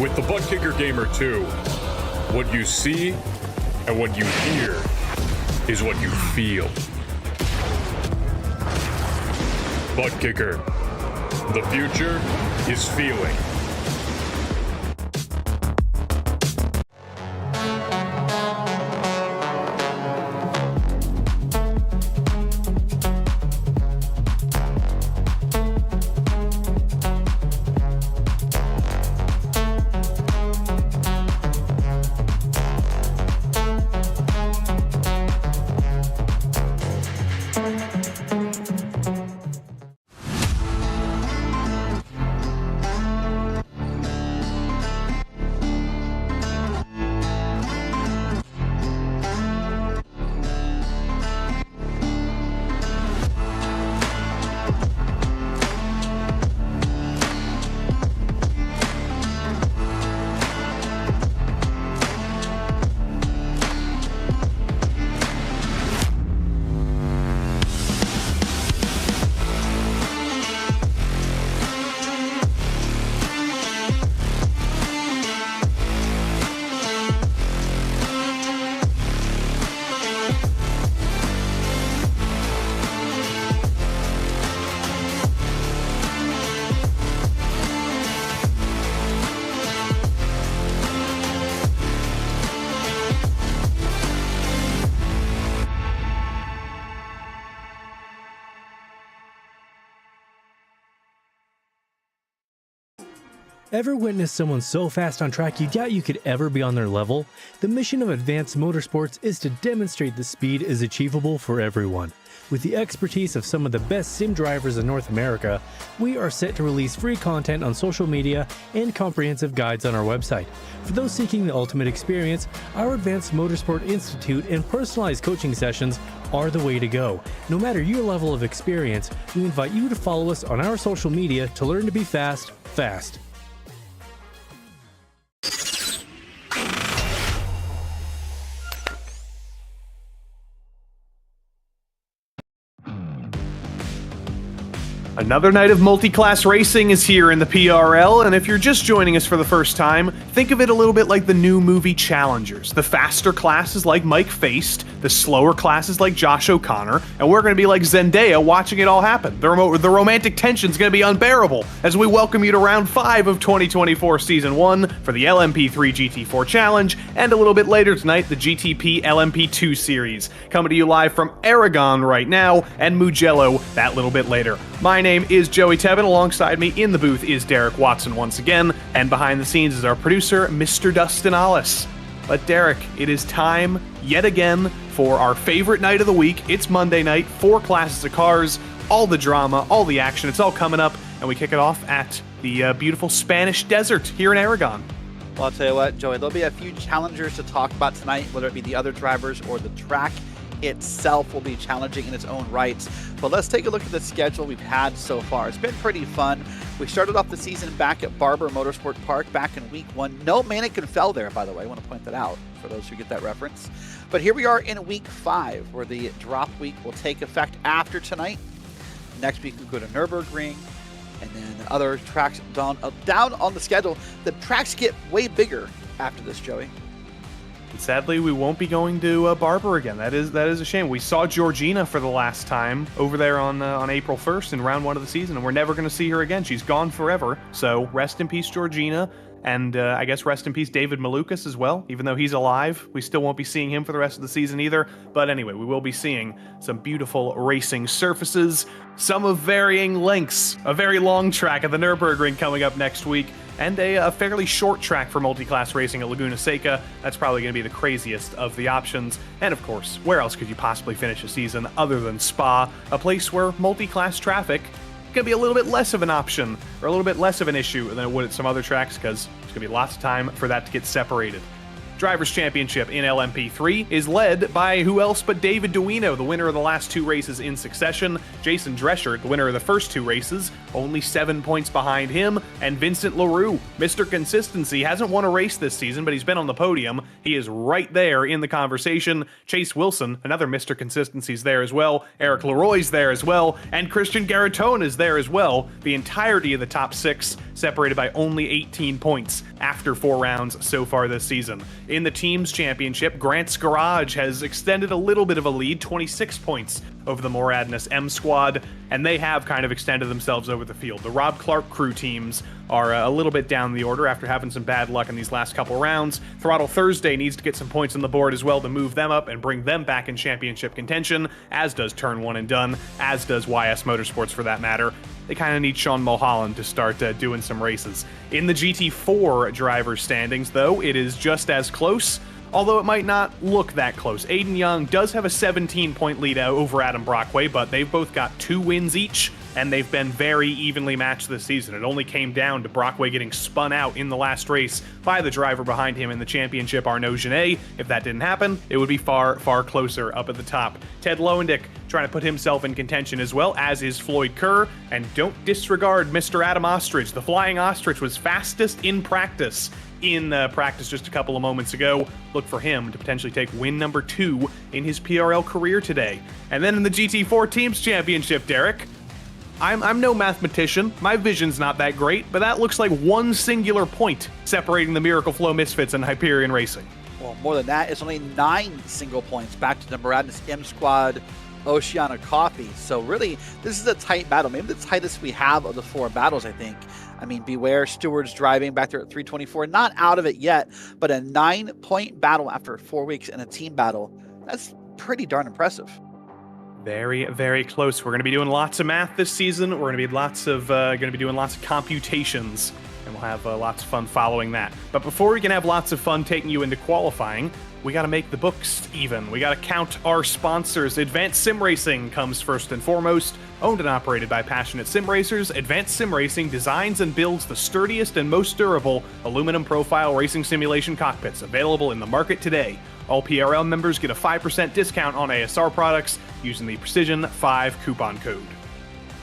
With the Butt Kicker Gamer 2, what you see and what you hear is what you feel. Butt Kicker. The future is feeling. Ever witnessed someone so fast on track you doubt you could ever be on their level? The mission of Advanced Motorsports is to demonstrate the speed is achievable for everyone. With the expertise of some of the best sim drivers in North America, we are set to release free content on social media and comprehensive guides on our website. For those seeking the ultimate experience, our Advanced Motorsport Institute and personalized coaching sessions are the way to go. No matter your level of experience, we invite you to follow us on our social media to learn to be fast. Another night of multi-class racing is here in the PRL, and if you're just joining us for the first time, think of it a little bit like the new movie Challengers. The faster classes like Mike Feist, the slower classes like Josh O'Connor, and we're going to be like Zendaya watching it all happen. The romantic tension's going to be unbearable as we welcome you to round 5 of 2024 Season 1 for the LMP3-GT4 Challenge, and a little bit later tonight, the GTP-LMP2 series. Coming to you live from Aragon right now, and Mugello that little bit later. My name is Joey Tebben. Alongside me in the booth is Derek Watson once again, and behind the scenes is our producer, Mr. Dustin Allis. But Derek, it is time yet again for our favorite night of the week. It's Monday night, 4 classes of cars, all the drama, all the action. It's all coming up, and we kick it off at the beautiful Spanish desert here in Aragon. Well, I'll tell you what, Joey, there'll be a few challengers to talk about tonight, whether it be the other drivers or the track itself will be challenging in its own rights. But let's take a look at the schedule we've had so far. It's been pretty fun. We started off the season back at Barber Motorsport Park back in week 1. No mannequin fell there, by the way. I want to point that out for those who get that reference. But here we are in week 5, where the drop week will take effect after tonight. Next week we go to Nürburgring, and then other tracks down on the schedule. The tracks get way bigger after this, Joey. Sadly, we won't be going to Barber again. That is a shame. We saw Georgina for the last time over there on April 1st in round 1 of the season, and we're never going to see her again. She's gone forever. So rest in peace, Georgina, and I guess rest in peace, David Malukas as well. Even though he's alive, we still won't be seeing him for the rest of the season either. But anyway, we will be seeing some beautiful racing surfaces, some of varying lengths, a very long track at the Nürburgring coming up next week, and a fairly short track for multi-class racing at Laguna Seca. That's probably going to be the craziest of the options. And of course, where else could you possibly finish a season other than Spa, a place where multi-class traffic is going to be a little bit less of an option, or a little bit less of an issue than it would at some other tracks, because there's going to be lots of time for that to get separated. Drivers' Championship in LMP3 is led by who else but David Duino, the winner of the last 2 races in succession. Jason Drescher, the winner of the first 2 races, only 7 points behind him. And Vincent Leroux, Mr. Consistency, hasn't won a race this season, but he's been on the podium. He is right there in the conversation. Chase Wilson, another Mr. Consistency's there as well. Eric Leroy's there as well. And Christian Garatone is there as well. The entirety of the top 6 separated by only 18 points after 4 rounds so far this season. In the Teams Championship, Grant's Garage has extended a little bit of a lead, 26 points over the Moradness M Squad, and they have kind of extended themselves over the field. The Rob Clark crew teams are a little bit down the order after having some bad luck in these last couple rounds. Throttle Thursday needs to get some points on the board as well to move them up and bring them back in championship contention, as does Turn 1 and Done, as does YS Motorsports for that matter. They kind of need Sean Mulholland to start doing some races. In the GT4 driver standings, though, it is just as close, although it might not look that close. Aiden Young does have a 17-point lead over Adam Brockway, but they've both got 2 wins each, and they've been very evenly matched this season. It only came down to Brockway getting spun out in the last race by the driver behind him in the championship, Arnaud Genet. If that didn't happen, it would be far, far closer up at the top. Ted Lowendick trying to put himself in contention as well, as is Floyd Kerr. And don't disregard Mr. Adam Ostrich. The Flying Ostrich was fastest in practice just a couple of moments ago. Look for him to potentially take win number 2 in his PRL career today. And then in the GT4 Teams Championship, Derek, I'm no mathematician, my vision's not that great, but that looks like one singular point separating the Miracle Flow Misfits and Hyperion Racing. Well, more than that, it's only 9 single points back to the Moradness M Squad, Oceana Coffee. So really, this is a tight battle. Maybe the tightest we have of the 4 battles, I think. I mean, Beware, Stewards driving back there at 324, not out of it yet, but a 9-point battle after 4 weeks in a team battle. That's pretty darn impressive. Very, very close. We're going to be doing lots of math this season. We're going to be doing lots of computations, and we'll have lots of fun following that. But before we can have lots of fun taking you into qualifying, we got to make the books even. We got to count our sponsors. Advanced Sim Racing comes first and foremost. Owned and operated by passionate sim racers, Advanced Sim Racing designs and builds the sturdiest and most durable aluminum profile racing simulation cockpits available in the market today. All PRL members get a 5% discount on ASR products using the Precision 5 coupon code.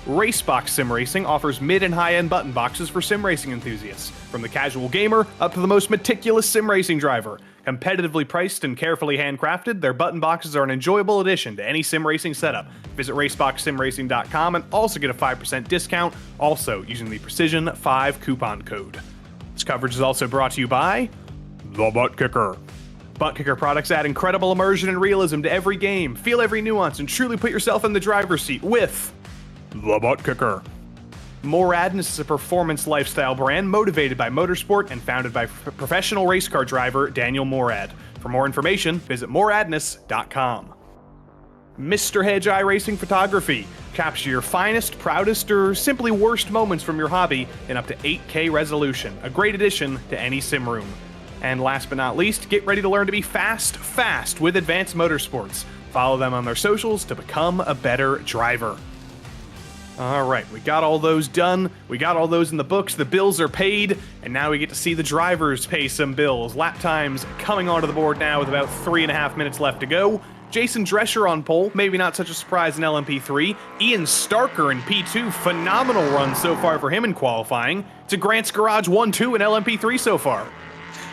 Racebox Sim Racing offers mid and high-end button boxes for sim racing enthusiasts, from the casual gamer up to the most meticulous sim racing driver. Competitively priced and carefully handcrafted, their button boxes are an enjoyable addition to any sim racing setup. Visit raceboxsimracing.com and also get a 5% discount, also using the Precision 5 coupon code. This coverage is also brought to you by The Butt Kicker. Butt Kicker products add incredible immersion and realism to every game. Feel every nuance and truly put yourself in the driver's seat with The Butt Kicker. Moradness is a performance lifestyle brand motivated by motorsport and founded by professional race car driver Daniel Morad. For more information, visit moradness.com. Mr. Hedge iRacing Photography. Capture your finest, proudest, or simply worst moments from your hobby in up to 8K resolution. A great addition to any sim room. And last but not least, get ready to learn to be fast with Advanced Motorsports. Follow them on their socials to become a better driver. All right, we got all those done. We got all those in the books. The bills are paid, and now we get to see the drivers pay some bills. Lap times coming onto the board now with about 3.5 minutes left to go. Jason Drescher on pole, maybe not such a surprise in LMP3. Ian Starker in P2, phenomenal run so far for him in qualifying. To Grant's Garage 1-2 in LMP3 so far.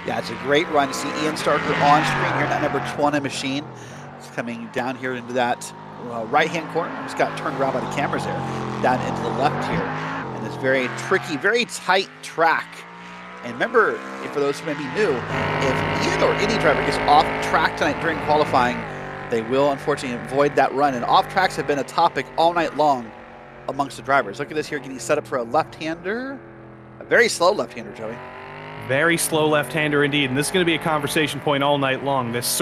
Yeah, it's a great run to see Ian Starker on screen here in that number 20 machine. It's coming down here into that right-hand corner. Just got turned around by the cameras there. Down into the left here. And this very tricky, very tight track. And remember, for those who may be new, if Ian or any driver gets off track tonight during qualifying, they will unfortunately avoid that run. And off tracks have been a topic all night long amongst the drivers. Look at this here, getting set up for a left-hander. A very slow left-hander, Joey. Very slow left-hander indeed, and this is going to be a conversation point all night long. This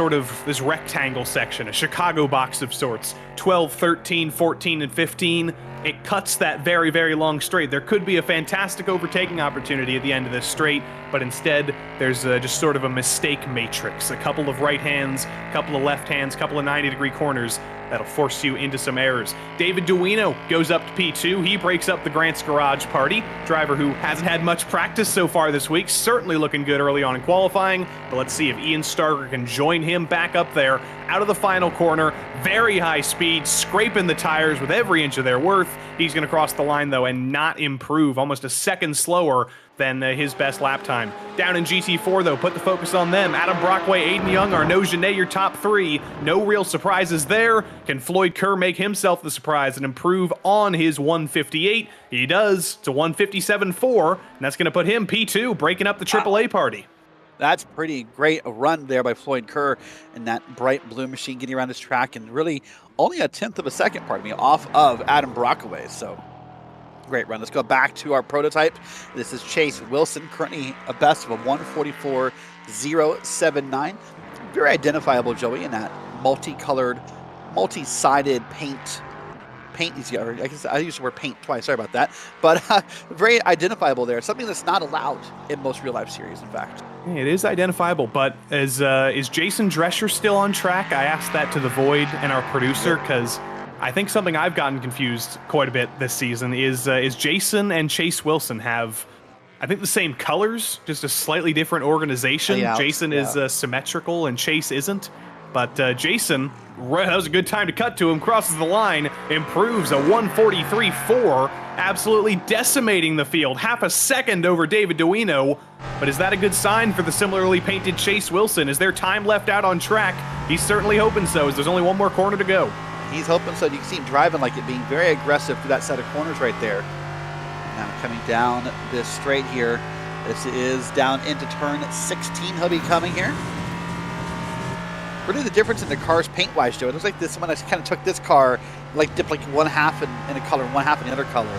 rectangle section, a Chicago box of sorts, 12, 13, 14, and 15. It cuts that very, very long straight. There could be a fantastic overtaking opportunity at the end of this straight, but instead there's just sort of a mistake matrix. A couple of right hands, a couple of left hands, a couple of 90-degree corners that'll force you into some errors. David Duino goes up to P2. He breaks up the Grant's Garage party. Driver who hasn't had much practice so far this week, certainly looking good early on in qualifying, but let's see if Ian Starker can join him back up there out of the final corner. Very high speed, scraping the tires with every inch of their worth. He's going to cross the line though and not improve, almost a second slower than his best lap time. Down in GT4 though, put the focus on them. Adam Brockway, Aiden Young, Arnaud Genet, your top three. No real surprises there. Can Floyd Kerr make himself the surprise and improve on his 158? He does to 157.4, and that's going to put him P2, breaking up the AAA party. That's pretty great a run there by Floyd Kerr and that bright blue machine getting around his track, and really only a tenth of a second, off of Adam Brockway. So great run. Let's go back to our prototype. This is Chase Wilson, currently a best of a 144.079. Very identifiable, Joey, in that multicolored, multi-sided paint. I guess I used the word paint twice, sorry about that. But very identifiable there. Something that's not allowed in most real-life series, in fact. It is identifiable, but is Jason Drescher still on track? I asked that to the Void and our producer, because I think something I've gotten confused quite a bit this season is Jason and Chase Wilson have, I think, the same colors, just a slightly different organization. Jason is symmetrical and Chase isn't. But Jason, that was a good time to cut to him, crosses the line, improves a 143.4, absolutely decimating the field, half a second over David Duino. But is that a good sign for the similarly painted Chase Wilson? Is there time left out on track? He's certainly hoping so, as there's only one more corner to go. He's hoping so. You can see him driving like it, being very aggressive through that set of corners right there. Now coming down this straight here. This is down into turn 16. He'll be coming here. Really the difference in the cars paint-wise, Joe. It looks like this one, I kind of took this car, like dipped like one half in a color and one half in the other color.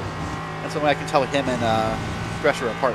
That's the way I can tell him and Drescher apart.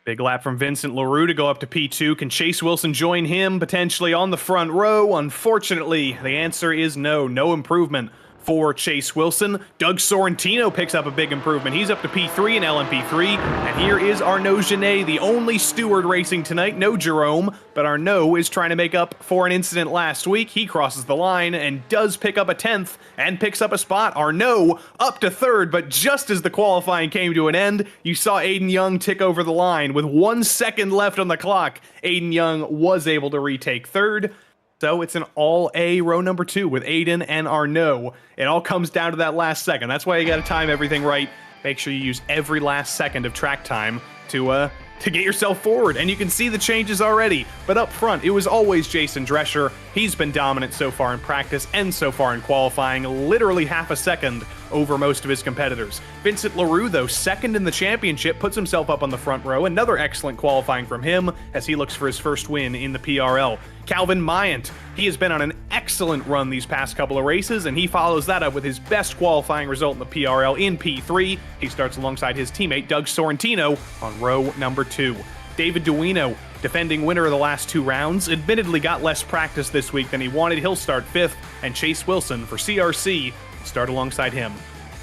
Big lap from Vincent LaRue to go up to P2. Can Chase Wilson join him potentially on the front row? Unfortunately, the answer is no. No improvement for Chase Wilson. Doug Sorrentino picks up a big improvement. He's up to P3 in LMP3. And here is Arnaud Genet, the only steward racing tonight. No Jerome, but Arnaud is trying to make up for an incident last week. He crosses the line and does pick up a 10th and picks up a spot. Arnaud up to third, but just as the qualifying came to an end, you saw Aiden Young tick over the line. With 1 second left on the clock, Aiden Young was able to retake third. So it's an all-A row number 2 with Aiden and Arnaud. It all comes down to that last second. That's why you got to time everything right. Make sure you use every last second of track time to get yourself forward. And you can see the changes already. But up front, it was always Jason Drescher. He's been dominant so far in practice and so far in qualifying, literally half a second over most of his competitors. Vincent LaRue, though, second in the championship, puts himself up on the front row. Another excellent qualifying from him as he looks for his first win in the PRL. Calvin Mayant, he has been on an excellent run these past couple of races, and he follows that up with his best qualifying result in the PRL in P3. He starts alongside his teammate Doug Sorrentino on row number 2. David Duino, defending winner of the last 2 rounds, admittedly got less practice this week than he wanted. He'll start 5th, and Chase Wilson for CRC will start alongside him.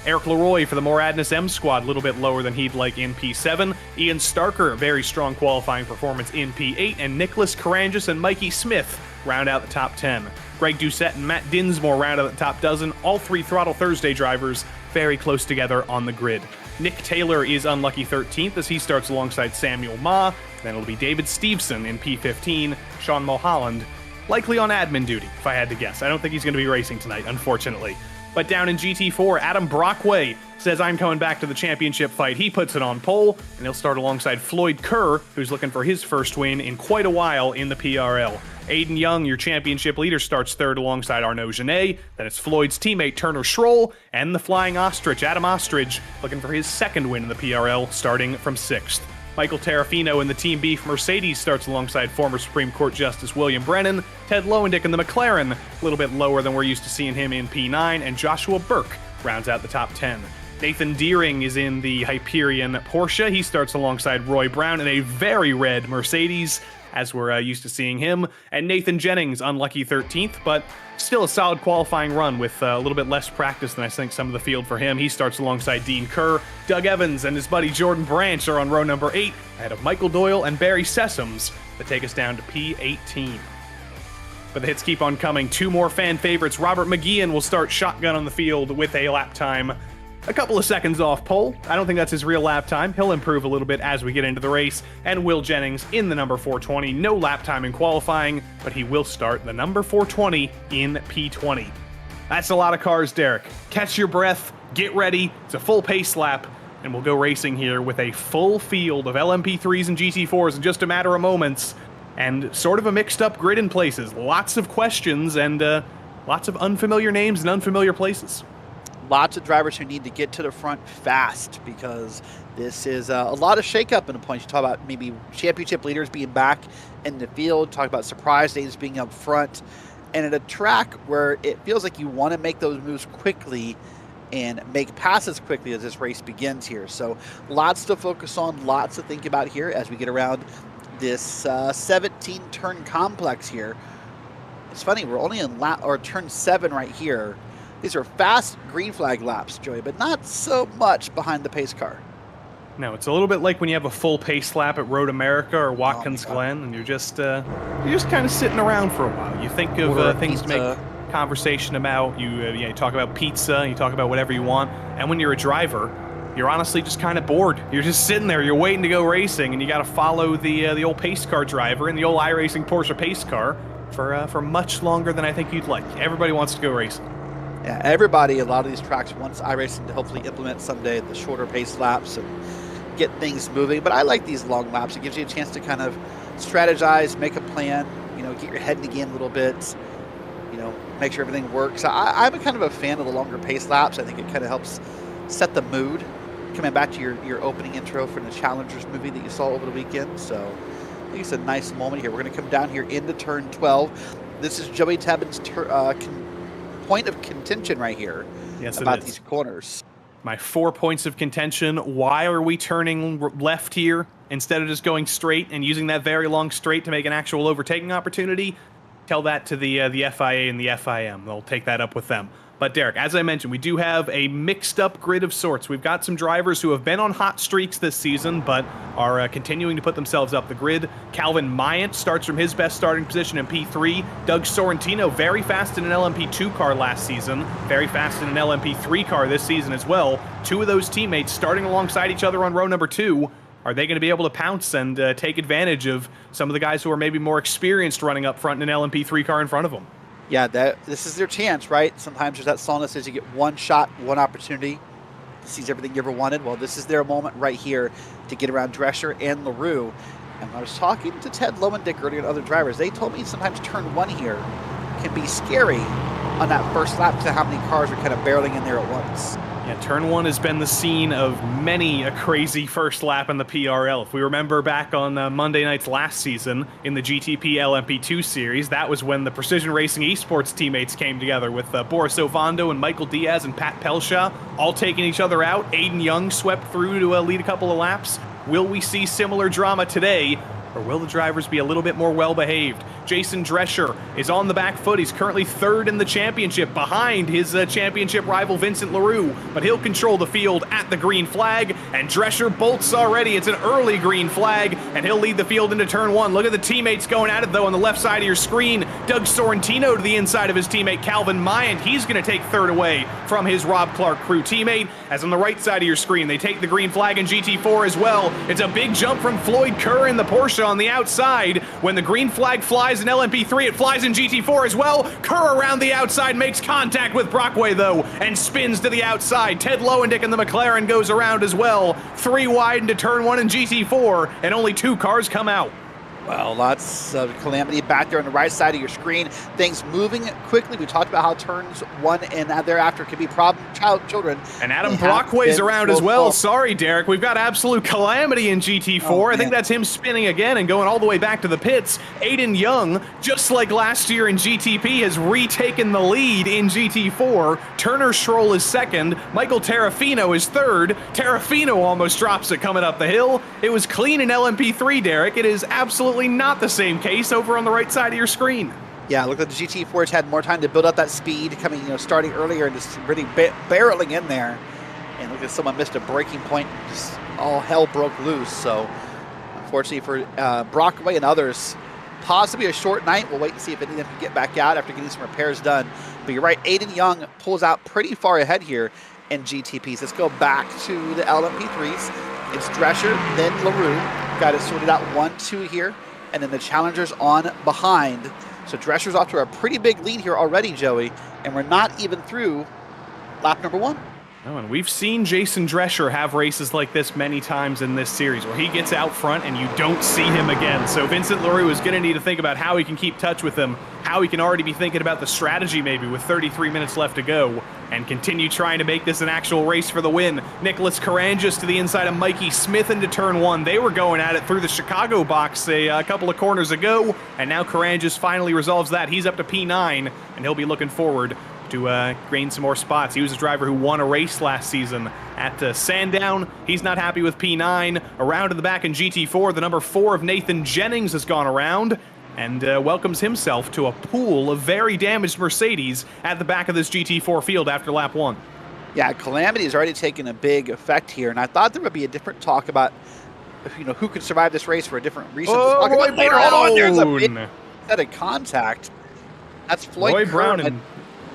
Eric Leroy for the Moradness M squad, a little bit lower than he'd like in P7. Ian Starker, very strong qualifying performance in P8. And Nicholas Karangis and Mikey Smith round out the top 10. Greg Doucette and Matt Dinsmore round out the top dozen. All 3 Throttle Thursday drivers very close together on the grid. Nick Taylor is unlucky 13th as he starts alongside Samuel Ma. Then it'll be David Steveson in P15. Sean Mulholland likely on admin duty, if I had to guess. I don't think he's going to be racing tonight, unfortunately. But down in GT4, Adam Brockway says, I'm coming back to the championship fight. He puts it on pole, and he'll start alongside Floyd Kerr, who's looking for his first win in quite a while in the PRL. Aiden Young, your championship leader, starts third alongside Arnaud Genet. Then it's Floyd's teammate Turner Schroll, and the Flying Ostrich, Adam Ostrich, looking for his second win in the PRL, starting from 6th. Michael Terrafino in the Team Beef Mercedes starts alongside former Supreme Court Justice William Brennan. Ted Lowendick in the McLaren, a little bit lower than we're used to seeing him in P9, and Joshua Burke rounds out the top 10. Nathan Deering is in the Hyperion Porsche. He starts alongside Roy Brown in a very red Mercedes. as we're used to seeing him. And Nathan Jennings, unlucky 13th, but still a solid qualifying run with a little bit less practice than I think some of the field for him. He starts alongside Dean Kerr. Doug Evans and his buddy Jordan Branch are on row number 8, ahead of Michael Doyle and Barry Sessoms that take us down to P18. But the hits keep on coming. 2 more fan favorites. Robert McGeehan will start shotgun on the field with a lap time a couple of seconds off pole. I don't think that's his real lap time. He'll improve a little bit as we get into the race. And Will Jennings in the number 420. No lap time in qualifying, but he will start the number 420 in P20. That's a lot of cars, Derek. Catch your breath, get ready. It's a full pace lap, and we'll go racing here with a full field of LMP3s and GT4s in just a matter of moments. And sort of a mixed up grid in places. Lots of questions and lots of unfamiliar names and unfamiliar places. Lots of drivers who need to get to the front fast because this is a lot of shakeup in the points. You talk about maybe championship leaders being back in the field, talk about surprise names being up front, and at a track where it feels like you want to make those moves quickly and make passes quickly as this race begins here. So lots to focus on, lots to think about here as we get around this 17-turn complex here. It's funny, we're only in turn 7 right here. These are fast green flag laps, Joey, but not so much behind the pace car. No, it's a little bit like when you have a full pace lap at Road America or Watkins Glen, and you're just kind of sitting around for a while. You think of things to make conversation about. You talk about pizza, you talk about whatever you want, and when you're a driver, you're honestly just kind of bored. You're just sitting there, you're waiting to go racing, and you got to follow the old pace car driver in the old iRacing Porsche pace car for much longer than I think you'd like. Everybody wants to go racing. Yeah, everybody, a lot of these tracks wants iRacing to hopefully implement someday the shorter pace laps and get things moving. But I like these long laps. It gives you a chance to kind of strategize, make a plan, get your head in the game a little bit, make sure everything works. I'm kind of a fan of the longer pace laps. I think it kind of helps set the mood. Coming back to your opening intro from the Challengers movie that you saw over the weekend. So I think it's a nice moment here. We're going to come down here into turn 12. This is Joey Tebbin's point of contention right here about these corners. My 4 points of contention. Why are we turning left here instead of just going straight and using that very long straight to make an actual overtaking opportunity? Tell that to the FIA and the FIM. They'll take that up with them. But Derek, as I mentioned, we do have a mixed up grid of sorts. We've got some drivers who have been on hot streaks this season, but are continuing to put themselves up the grid. Calvin Mayant starts from his best starting position in P3. Doug Sorrentino, very fast in an LMP2 car last season, very fast in an LMP3 car this season as well. 2 of those teammates starting alongside each other on row number 2. Are they going to be able to pounce and take advantage of some of the guys who are maybe more experienced running up front in an LMP3 car in front of them? Yeah, this is their chance, right? Sometimes there's that song that says you get one shot, one opportunity to seize everything you ever wanted. Well, this is their moment right here to get around Drescher and LaRue. And when I was talking to Ted Lowendick earlier and other drivers, they told me sometimes turn 1 here can be scary on that first lap to how many cars are kind of barreling in there at once. Yeah, turn 1 has been the scene of many a crazy first lap in the PRL. If we remember back on Monday nights last season in the GTP-LMP2 series, that was when the Precision Racing Esports teammates came together with Boris Ovando and Michael Diaz and Pat Pelshaw all taking each other out. Aiden Young swept through to lead a couple of laps. Will we see similar drama today? Or will the drivers be a little bit more well-behaved? Jason Drescher is on the back foot. He's currently 3rd in the championship behind his championship rival Vincent LaRue, but he'll control the field at the green flag, and Drescher bolts already. It's an early green flag, and he'll lead the field into turn 1. Look at the teammates going at it, though, on the left side of your screen. Doug Sorrentino to the inside of his teammate Calvin Mayant. He's going to take 3rd away from his Rob Clark crew teammate, as on the right side of your screen, they take the green flag in GT4 as well. It's a big jump from Floyd Kerr in the Porsche on the outside. When the green flag flies in LMP3, it flies in GT4 as well. Kerr around the outside makes contact with Brockway, though, and spins to the outside. Ted Lowendick in the McLaren goes around as well. 3 wide into turn 1 in GT4, and only 2 cars come out. Well, lots of calamity back there on the right side of your screen. Things moving quickly. We talked about how turns 1 and thereafter could be problem children. And Adam Brockway's around as well. Sorry, Derek. We've got absolute calamity in GT4. I think that's him spinning again and going all the way back to the pits. Aiden Young, just like last year in GTP, has retaken the lead in GT4. Turner Schroll is 2nd. Michael Terrafino is 3rd. Terrafino almost drops it coming up the hill. It was clean in LMP3, Derek. It is absolutely absolutely not the same case over on the right side of your screen. Yeah, look like the GT4's had more time to build up that speed, coming, starting earlier and just really barreling in there. And look at someone missed a braking point, just all hell broke loose. So, unfortunately for Brockway and others, possibly a short night. We'll wait and see if any of them can get back out after getting some repairs done. But you're right, Aiden Young pulls out pretty far ahead here in GTPs. Let's go back to the LMP3s. It's Drescher, then LaRue. Got it sorted out 1-2 here. And then the challengers on behind. So Drescher's off to a pretty big lead here already, Joey. And we're not even through lap number 1. Oh, and we've seen Jason Drescher have races like this many times in this series, where he gets out front and you don't see him again. So Vincent LaRue is going to need to think about how he can keep touch with him, how he can already be thinking about the strategy maybe with 33 minutes left to go, and continue trying to make this an actual race for the win. Nicholas Carangis to the inside of Mikey Smith into turn 1. They were going at it through the Chicago box a couple of corners ago, and now Carangis finally resolves that. He's up to P9, and he'll be looking forward to gain some more spots. He was a driver who won a race last season at Sandown. He's not happy with P9. Around to the back in GT4, the number 4 of Nathan Jennings has gone around and welcomes himself to a pool of very damaged Mercedes at the back of this GT4 field after lap 1. Yeah, Calamity has already taken a big effect here, and I thought there would be a different talk about who could survive this race for a different reason. Oh, we'll Roy later. Hold on, there's a big Brown! set of contact. That's Floyd Roy Kerr. Brown and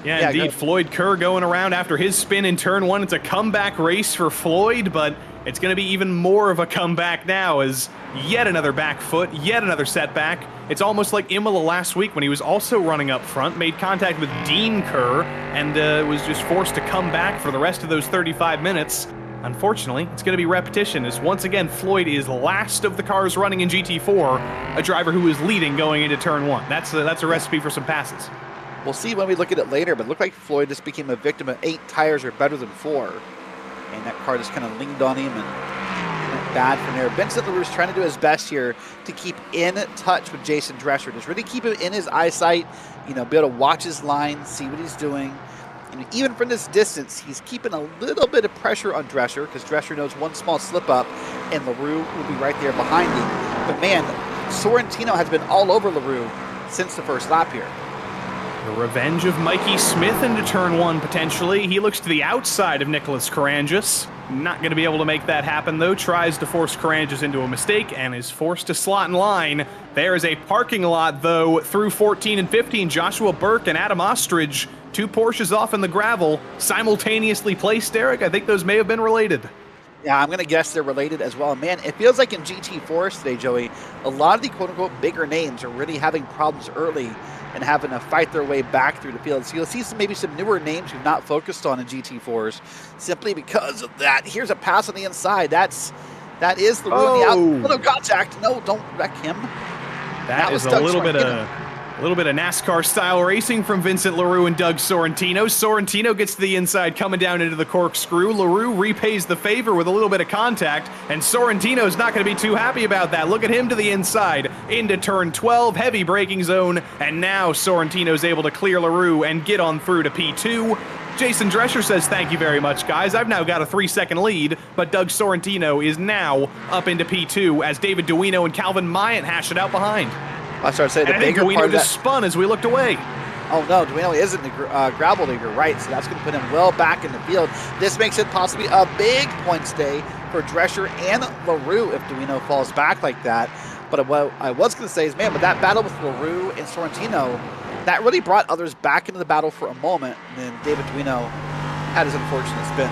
Yeah, indeed. Floyd Kerr going around after his spin in turn 1. It's a comeback race for Floyd, but it's going to be even more of a comeback now as yet another back foot, yet another setback. It's almost like Imola last week when he was also running up front, made contact with Dean Kerr, and was just forced to come back for the rest of those 35 minutes. Unfortunately, it's going to be repetition as once again Floyd is last of the cars running in GT4, a driver who is leading going into turn 1. That's a recipe for some passes. We'll see when we look at it later, but it looked like Floyd just became a victim of 8 tires are better than 4. And that car just kind of leaned on him and went bad from there. Vincent LaRue is trying to do his best here to keep in touch with Jason Drescher. Just really keep him in his eyesight, be able to watch his line, see what he's doing. And even from this distance, he's keeping a little bit of pressure on Drescher because Drescher knows one small slip up and LaRue will be right there behind him. But man, Sorrentino has been all over LaRue since the first lap here. The revenge of Mikey Smith into turn 1, potentially. He looks to the outside of Nicholas Carangis. Not going to be able to make that happen, though. Tries to force Carangis into a mistake and is forced to slot in line. There is a parking lot, though, through 14 and 15. Joshua Burke and Adam Ostrich, 2 Porsches off in the gravel, simultaneously placed, Derek. I think those may have been related. Yeah, I'm going to guess they're related as well. Man, it feels like in GT4s today, Joey, a lot of the quote-unquote bigger names are really having problems early and having to fight their way back through the field. So you'll see maybe some newer names we've not focused on in GT4s simply because of that. Here's a pass on the inside. That is the rule in the out. No contact. No, don't wreck him. That was a little bit of NASCAR-style racing from Vincent LaRue and Doug Sorrentino. Sorrentino gets to the inside, coming down into the corkscrew. LaRue repays the favor with a little bit of contact, and Sorrentino's not going to be too happy about that. Look at him to the inside, into turn 12, heavy braking zone, and now Sorrentino's able to clear LaRue and get on through to P2. Jason Drescher says, thank you very much, guys. I've now got a 3-second lead, but Doug Sorrentino is now up into P2 as David Duino and Calvin Mayant hash it out behind. I started saying the bigger Duino part of just spun as we looked away. Oh no, Duino isn't the gravel leader, right? So that's going to put him well back in the field. This makes it possibly a big points day for Drescher and LaRue if Duino falls back like that. But what I was going to say is, man, but that battle with LaRue and Sorrentino, that really brought others back into the battle for a moment. And then David Duino had his unfortunate spin.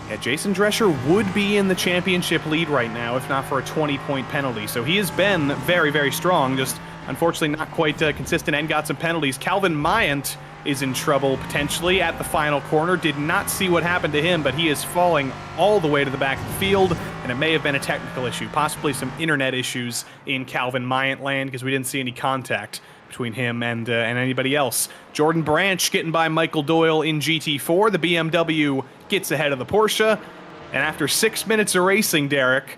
Yeah, Jason Drescher would be in the championship lead right now if not for a 20-point penalty. So he has been very, very strong, just unfortunately not quite consistent and got some penalties. Calvin Mayant is in trouble potentially at the final corner. Did not see what happened to him, but he is falling all the way to the back of the field, and it may have been a technical issue, possibly some internet issues in Calvin Mayant land because we didn't see any contact between him and anybody else. Jordan Branch getting by Michael Doyle in GT4. The BMW gets ahead of the Porsche. And after 6 minutes of racing, Derek,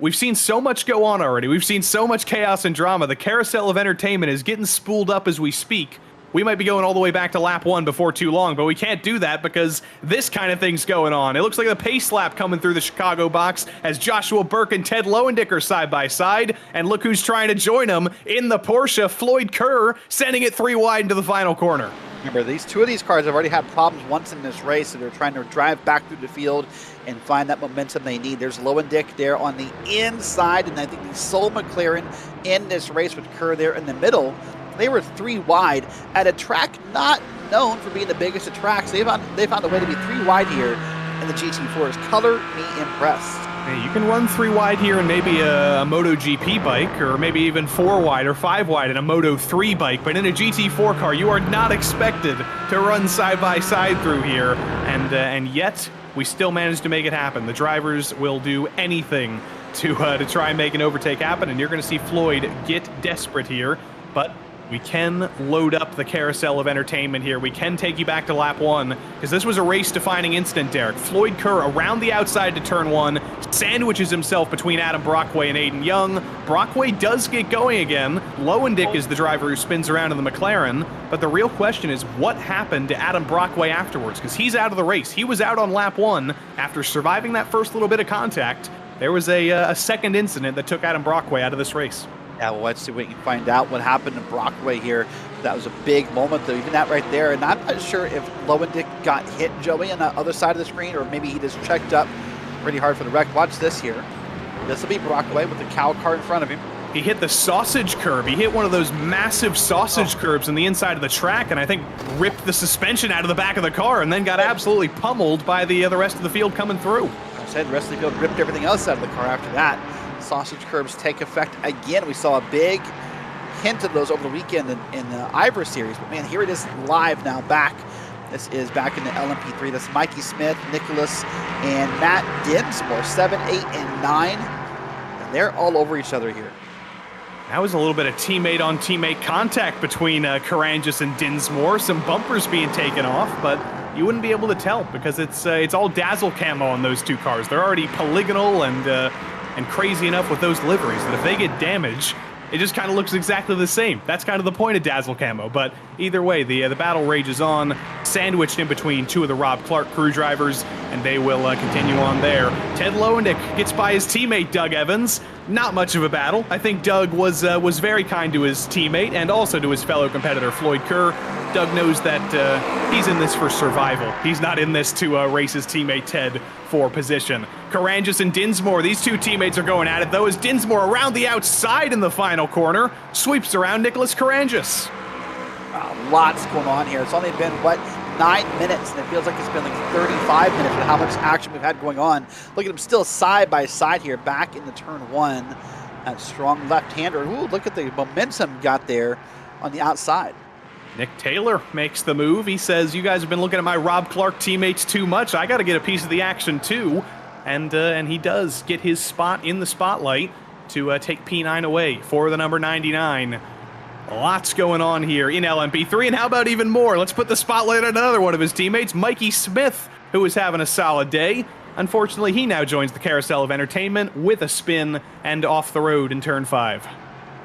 we've seen so much go on already. We've seen so much chaos and drama. The carousel of entertainment is getting spooled up as we speak. we might be going all the way back to lap 1 before too long, but we can't do that because this kind of thing's going on. It looks like a pace lap coming through the Chicago box as Joshua Burke and Ted Lowendick are side by side, and look who's trying to join them in the Porsche, Floyd Kerr, sending it 3 wide into the final corner. Remember, two of these cars have already had problems once in this race, so they're trying to drive back through the field and find that momentum they need. There's Lowendick there on the inside, and I think the sole McLaren in this race with Kerr there in the middle. They were 3 wide at a track not known for being the biggest of tracks. They found a way to be 3 wide here in the GT4s. Color me impressed. Hey, you can run 3 wide here in maybe a MotoGP bike, or maybe even 4 wide or 5 wide in a Moto3 bike, but in a GT4 car, you are not expected to run side by side through here, and yet we still managed to make it happen. The drivers will do anything to try and make an overtake happen, and you're going to see Floyd get desperate here, but we can load up the carousel of entertainment here. We can take you back to lap 1, because this was a race-defining instant, Derek. Floyd Kerr around the outside to turn 1, sandwiches himself between Adam Brockway and Aiden Young. Brockway does get going again. Lowendick is the driver who spins around in the McLaren, but the real question is what happened to Adam Brockway afterwards, because he's out of the race. He was out on lap 1 after surviving that first little bit of contact. There was a second incident that took Adam Brockway out of this race. Yeah, well, let's see if we can find out what happened to Brockway here. That was a big moment, though, even that right there. And I'm not sure if Lowendick got hit, Joey, on the other side of the screen, or maybe he just checked up pretty hard for the wreck. Watch this here. This will be Brockway with the cow car in front of him. He hit the sausage curb. He hit one of those massive sausage curbs on the inside of the track, and I think ripped the suspension out of the back of the car, and then got absolutely pummeled by the rest of the field coming through. I said the rest of the field ripped everything else out of the car after that. Sausage curbs take effect again. We saw a big hint of those over the weekend in the Ivor series, but man, here it is live now back. This is back in the LMP3. That's Mikey Smith, Nicholas, and Matt Dinsmore, 7, 8, and 9. And they're all over each other here. That was a little bit of teammate-on-teammate contact between Karangis and Dinsmore. Some bumpers being taken off, but you wouldn't be able to tell because it's all dazzle camo on those 2 cars. They're already polygonal and crazy enough with those liveries that if they get damaged, it just kind of looks exactly the same. That's kind of the point of dazzle camo. But either way, the battle rages on, sandwiched in between 2 of the Rob Clark crew drivers, and they will continue on there. Ted Lowendick gets by his teammate Doug Evans. Not much of a battle. I think Doug was very kind to his teammate and also to his fellow competitor Floyd Kerr. Doug knows that he's in this for survival. He's not in this to race his teammate Ted for position. Karangis and Dinsmore, these 2 teammates are going at it, though, as Dinsmore around the outside in the final corner sweeps around Nicholas Karangis. Lots going on here. It's only been, 9 minutes, and it feels like it's been like 35 minutes with how much action we've had going on. Look at them still side by side here, back in the turn 1. That strong left-hander. Ooh, look at the momentum got there on the outside. Nick Taylor makes the move. He says, you guys have been looking at my Rob Clark teammates too much. I got to get a piece of the action too. And he does get his spot in the spotlight to take P9 away for the number 99. Lots going on here in LMP3, and how about even more? Let's put the spotlight on another one of his teammates, Mikey Smith, who is having a solid day. Unfortunately, he now joins the carousel of entertainment with a spin and off the road in turn 5.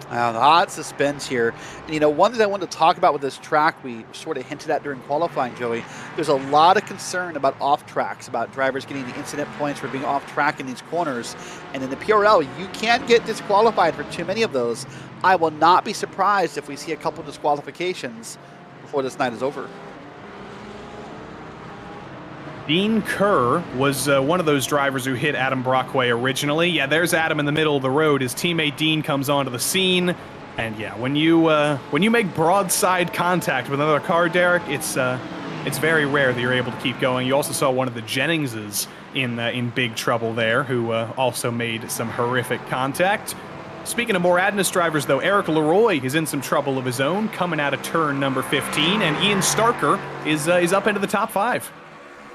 Lots of spins here. And, one thing I wanted to talk about with this track, we sort of hinted at during qualifying, Joey, there's a lot of concern about off tracks, about drivers getting the incident points for being off track in these corners. And in the PRL, you can get disqualified for too many of those. I will not be surprised if we see a couple disqualifications before this night is over. Dean Kerr was one of those drivers who hit Adam Brockway originally. Yeah, there's Adam in the middle of the road. His teammate Dean comes onto the scene. And yeah, when you make broadside contact with another car, Derek, it's very rare that you're able to keep going. You also saw one of the Jenningses in big trouble there, who also made some horrific contact. Speaking of more Adness drivers, though, Eric Leroy is in some trouble of his own, coming out of turn number 15, and Ian Starker is up into the top 5.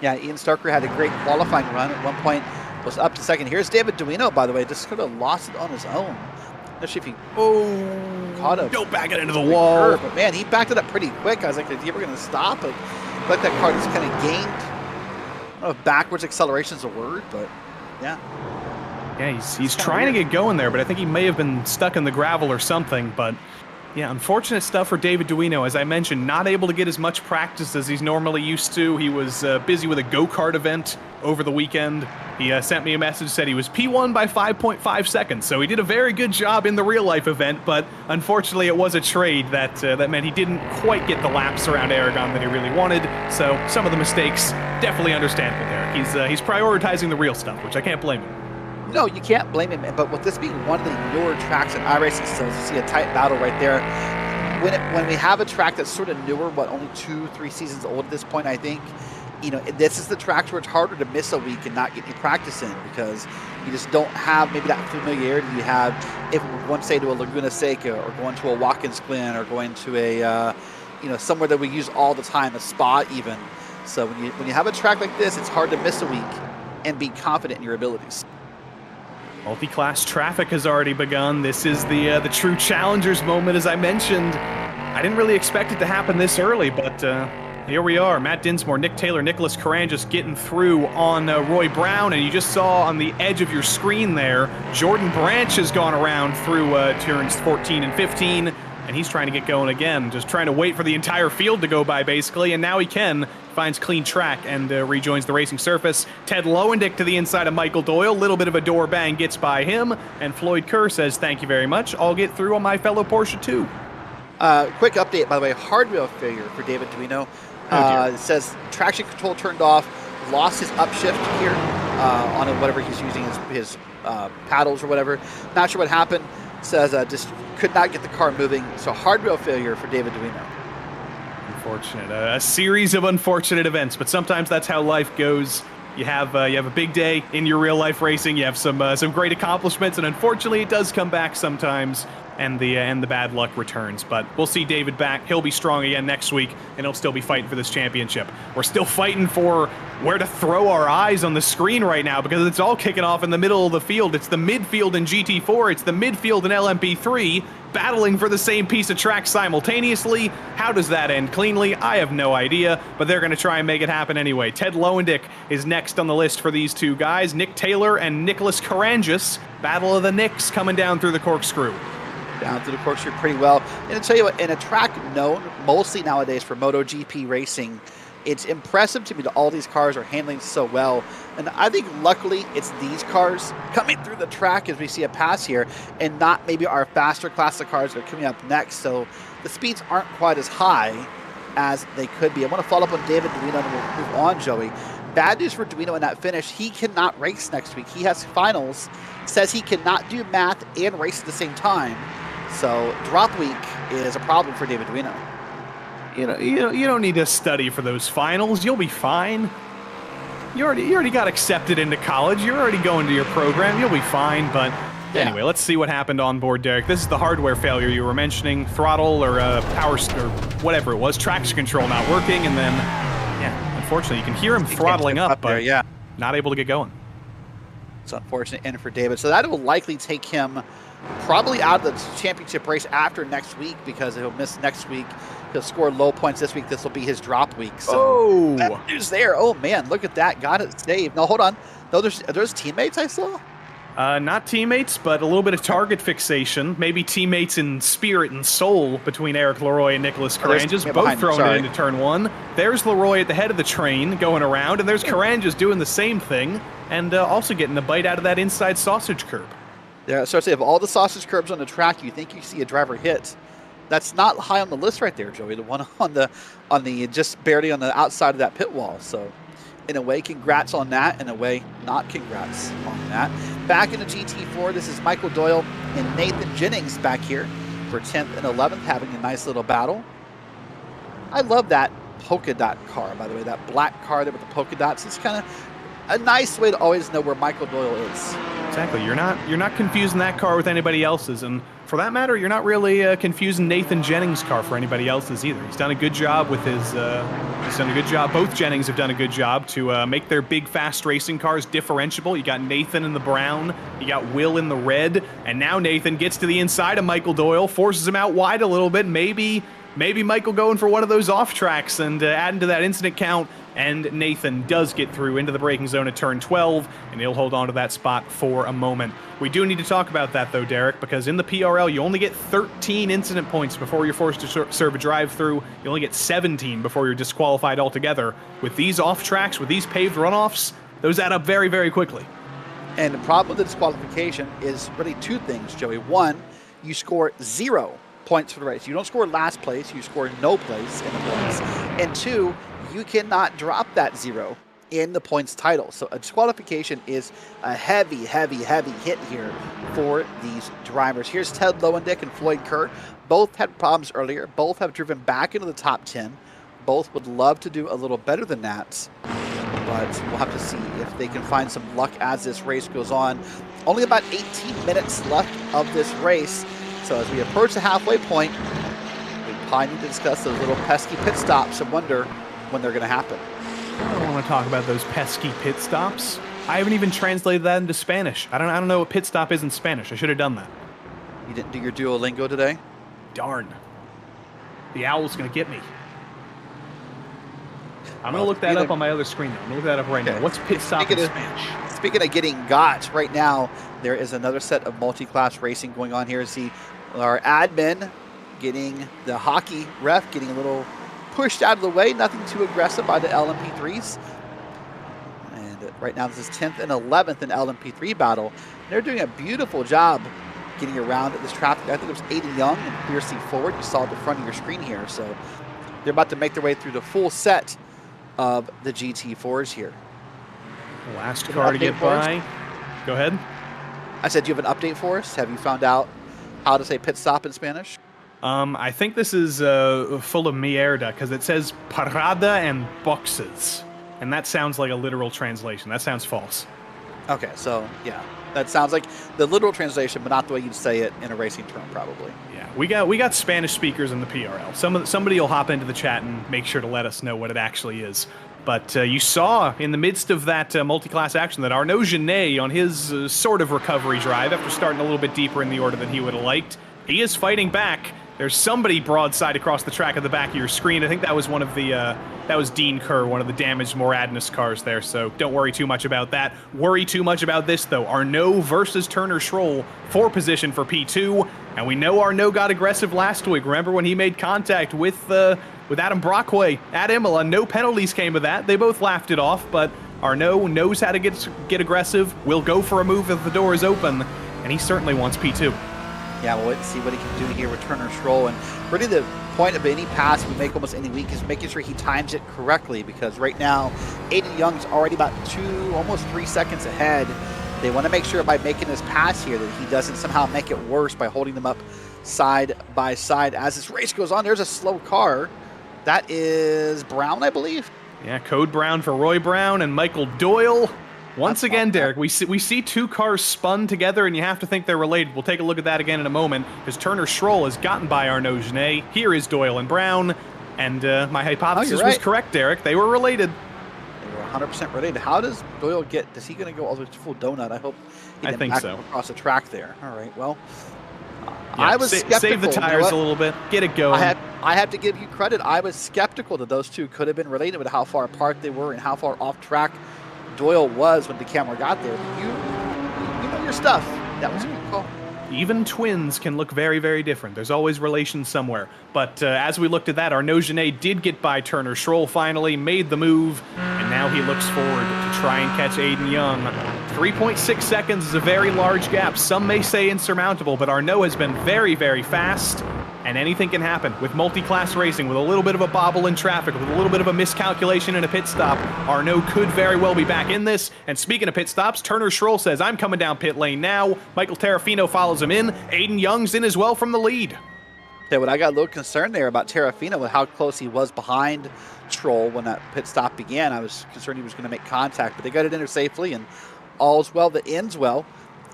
Yeah, Ian Starker had a great qualifying run. At one point, was up to second. Here's David Duino, by the way, just sort of lost it on his own. Not sure if he caught him. Don't back it into the wall. Curve, but man, he backed it up pretty quick. I was like, is he ever going to stop? Like that car just kind of gained. I don't know if backwards acceleration is a word, but yeah. Yeah, he's trying to get going there, but I think he may have been stuck in the gravel or something. But Yeah, unfortunate stuff for David Duino. As I mentioned, not able to get as much practice as he's normally used to. He was busy with a go-kart event over the weekend. He sent me a message, said he was P1 by 5.5 seconds, so he did a very good job in the real-life event, but unfortunately it was a trade that meant he didn't quite get the laps around Aragon that he really wanted, so some of the mistakes definitely understandable there. He's prioritizing the real stuff, which I can't blame him. No, you can't blame him, but with this being one of the newer tracks in iRacing still, you see a tight battle right there. When we have a track that's sort of newer, only 2-3 seasons old at this point, I think, you know, this is the tracks where it's harder to miss a week and not get any practice in because you just don't have maybe that familiarity you have if we're going, say, to a Laguna Seca or going to a Watkins Glen or going to a, you know, somewhere that we use all the time, a Spa even. So when you have a track like this, it's hard to miss a week and be confident in your abilities. Multi-class traffic has already begun. This is the true challengers moment, as I mentioned. I didn't really expect it to happen this early, but here we are. Matt Dinsmore, Nick Taylor, Nicholas Carangis getting through on Roy Brown, and you just saw on the edge of your screen there, Jordan Branch has gone around through turns 14 and 15, and he's trying to get going again, just trying to wait for the entire field to go by, basically, and now he can. Finds clean track and rejoins the racing surface. Ted Lowendick to the inside of Michael Doyle. Little bit of a door bang gets by him, and Floyd Kerr says, thank you very much. I'll get through on my fellow Porsche too. Quick update, by the way, hardware failure for David Duino. It says traction control turned off, lost his upshift here on whatever he's using, his paddles or whatever. Not sure what happened. Says just could not get the car moving. So hardware failure for David Duino. Unfortunate. A series of unfortunate events, but sometimes that's how life goes. You have a big day in your real life racing. You have some great accomplishments, and unfortunately, it does come back sometimes, and the bad luck returns. But we'll see David back. He'll be strong again next week, and he'll still be fighting for this championship. We're still fighting for where to throw our eyes on the screen right now because it's all kicking off in the middle of the field. It's the midfield in GT4. It's the midfield in LMP3. Battling for the same piece of track simultaneously. How does that end cleanly? I have no idea, but they're going to try and make it happen anyway. Ted Lowendick is next on the list for these two guys. Nick Taylor and Nicholas Carangis. Battle of the Nicks coming down through the corkscrew. Down through the corkscrew pretty well. And I'll tell you what, in a track known mostly nowadays for MotoGP racing, it's impressive to me that all these cars are handling so well. And I think luckily it's these cars coming through the track as we see a pass here and not maybe our faster class of cars that are coming up next. So the speeds aren't quite as high as they could be. I want to follow up on David Duino and we'll move on, Joey. Bad news for Duino in that finish. He cannot race next week. He has finals. Says he cannot do math and race at the same time. So drop week is a problem for David Duino. You don't need to study for those finals. You'll be fine. You already got accepted into college. You're already going to your program. You'll be fine. But anyway, let's see what happened on board, Derek. This is the hardware failure you were mentioning. Throttle or power or whatever it was. Traction control not working. And then, unfortunately, you can hear him throttling up, but not able to get going. It's unfortunate end for David. So that will likely take him probably out of the championship race after next week because he'll miss next week. He'll score low points this week. This will be his drop week. So that news there. Oh, man, look at that. Got it saved. No, hold on. No, there's teammates I saw? Not teammates, but a little bit of target fixation. Maybe teammates in spirit and soul between Eric Leroy and Nicholas Carangis, both throwing it into turn one. There's Leroy at the head of the train going around, and there's Carangis doing the same thing and also getting a bite out of that inside sausage curb. Yeah, so I say of all the sausage curbs on the track, you think you see a driver hit. That's not high on the list right there, Joey. The one on the just barely on the outside of that pit wall. So in a way, congrats on that. In a way, not congrats on that. Back in the GT4, this is Michael Doyle and Nathan Jennings back here for 10th and 11th, having a nice little battle. I love that polka dot car, by the way, that black car there with the polka dots. It's kind of a nice way to always know where Michael Doyle is. Exactly. You're not confusing that car with anybody else's, and for that matter, you're not really confusing Nathan Jennings' car for anybody else's either. He's done a good job with his. He's done a good job. Both Jennings have done a good job to make their big, fast racing cars differentiable. You got Nathan in the brown, you got Will in the red, and now Nathan gets to the inside of Michael Doyle, forces him out wide a little bit. Maybe maybe Michael going for one of those off tracks and adding to that incident count. And Nathan does get through into the braking zone at turn 12, and he'll hold on to that spot for a moment. We do need to talk about that, though, Derek, because in the PRL, you only get 13 incident points before you're forced to serve a drive-through. You only get 17 before you're disqualified altogether. With these off tracks, with these paved runoffs, those add up very, very quickly. And the problem with the disqualification is really two things, Joey. One, you score 0 points for the race. You don't score last place, you score no place in the points. And two, you cannot drop that 0 in the points title. So a disqualification is a heavy, heavy, heavy hit here for these drivers. Here's Ted Lowendick and Floyd Kerr. Both had problems earlier. Both have driven back into the top 10. Both would love to do a little better than that. But we'll have to see if they can find some luck as this race goes on. Only about 18 minutes left of this race. So as we approach the halfway point, we probably need to discuss those little pesky pit stops and wonder when they're going to happen. I don't want to talk about those pesky pit stops. I haven't even translated that into Spanish. I don't know what pit stop is in Spanish. I should have done that. You didn't do your Duolingo today? Darn. The owl's going to get me. I'm going to look that up on my other screen. I'm going to look that up right now. What's pit stop in Spanish? Speaking of getting got, right now, there is another set of multi-class racing going on here. See our admin getting the hockey ref getting a little pushed out of the way. Nothing too aggressive by the LMP3s. And right now, this is 10th and 11th in LMP3 battle. They're doing a beautiful job getting around at this traffic. I think it was Aiden Young and Clear C Forward. You saw at the front of your screen here. So they're about to make their way through the full set of the GT4s here. Last car to get by. Go ahead. I said, do you have an update for us? Have you found out how to say pit stop in Spanish? I think this is full of mierda, because it says parada and boxes. And that sounds like a literal translation. That sounds false. Okay, so, yeah. That sounds like the literal translation, but not the way you'd say it in a racing term, probably. Yeah, we got Spanish speakers in the PRL. Somebody will hop into the chat and make sure to let us know what it actually is. But you saw in the midst of that multi-class action that Arnaud Genet, on his sort of recovery drive, after starting a little bit deeper in the order than he would have liked, he is fighting back. There's somebody broadside across the track at the back of your screen. I think that was one of the, that was Dean Kerr, one of the damaged Moradness cars there, so don't worry too much about that. Worry too much about this, though. Arnaud versus Turner Schroll for position for P2, and we know Arnaud got aggressive last week. Remember when he made contact with Adam Brockway at Imola? No penalties came of that. They both laughed it off, but Arnaud knows how to get aggressive, will go for a move if the door is open, and he certainly wants P2. Yeah, we'll wait and see what he can do here with Turner Schroll. And really the point of any pass we make almost any week is making sure he times it correctly, because right now, Aiden Young's already about almost 3 seconds ahead. They want to make sure by making this pass here that he doesn't somehow make it worse by holding them up side by side. As this race goes on, there's a slow car. That is Brown, I believe. Yeah, code Brown for Roy Brown and Michael Doyle. Once again, Derek, we see two cars spun together, and you have to think they're related. We'll take a look at that again in a moment, as Turner Schroll has gotten by Arnaud Genet. Here is Doyle and Brown, and my hypothesis was correct, Derek. They were related. They were 100% related. How does Doyle is he going to go all the way to full donut? I hope he didn't back across the track there. All right, well, I was skeptical. Save the tires a little bit. Get it going. I have to give you credit. I was skeptical that those two could have been related with how far apart they were and how far off track Doyle was when the camera got there. You know your stuff. That was a good call. Even twins can look very, very different. There's always relations somewhere. But as we looked at that, Arnaud Genet did get by Turner Schroll finally, made the move, and now he looks forward to try and catch Aiden Young. 3.6 seconds is a very large gap. Some may say insurmountable, but Arnaud has been very, very fast, and anything can happen. With multi-class racing, with a little bit of a bobble in traffic, with a little bit of a miscalculation in a pit stop, Arnaud could very well be back in this. And speaking of pit stops, Turner Schroll says, I'm coming down pit lane now. Michael Terrafino follows him in. Aiden Young's in as well from the lead. Yeah, but I got a little concerned there about Terrafino with how close he was behind Schroll when that pit stop began. I was concerned he was going to make contact, but they got it in there safely, and all's well that ends well.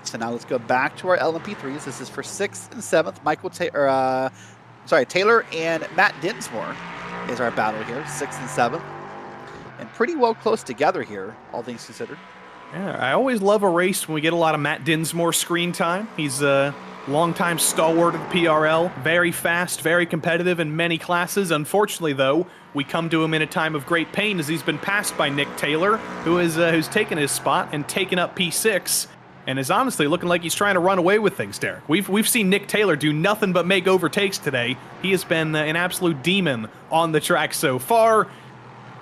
So now let's go back to our LMP3s. This is for 6th and 7th. Taylor and Matt Dinsmore is our battle here, 6th and 7th. And pretty well close together here, all things considered. Yeah, I always love a race when we get a lot of Matt Dinsmore screen time. He's longtime stalwart of the PRL, very fast, very competitive in many classes. Unfortunately, though, we come to him in a time of great pain as he's been passed by Nick Taylor, who's taken his spot and taken up P6, and is honestly looking like he's trying to run away with things, Derek. We've seen Nick Taylor do nothing but make overtakes today. He has been an absolute demon on the track so far.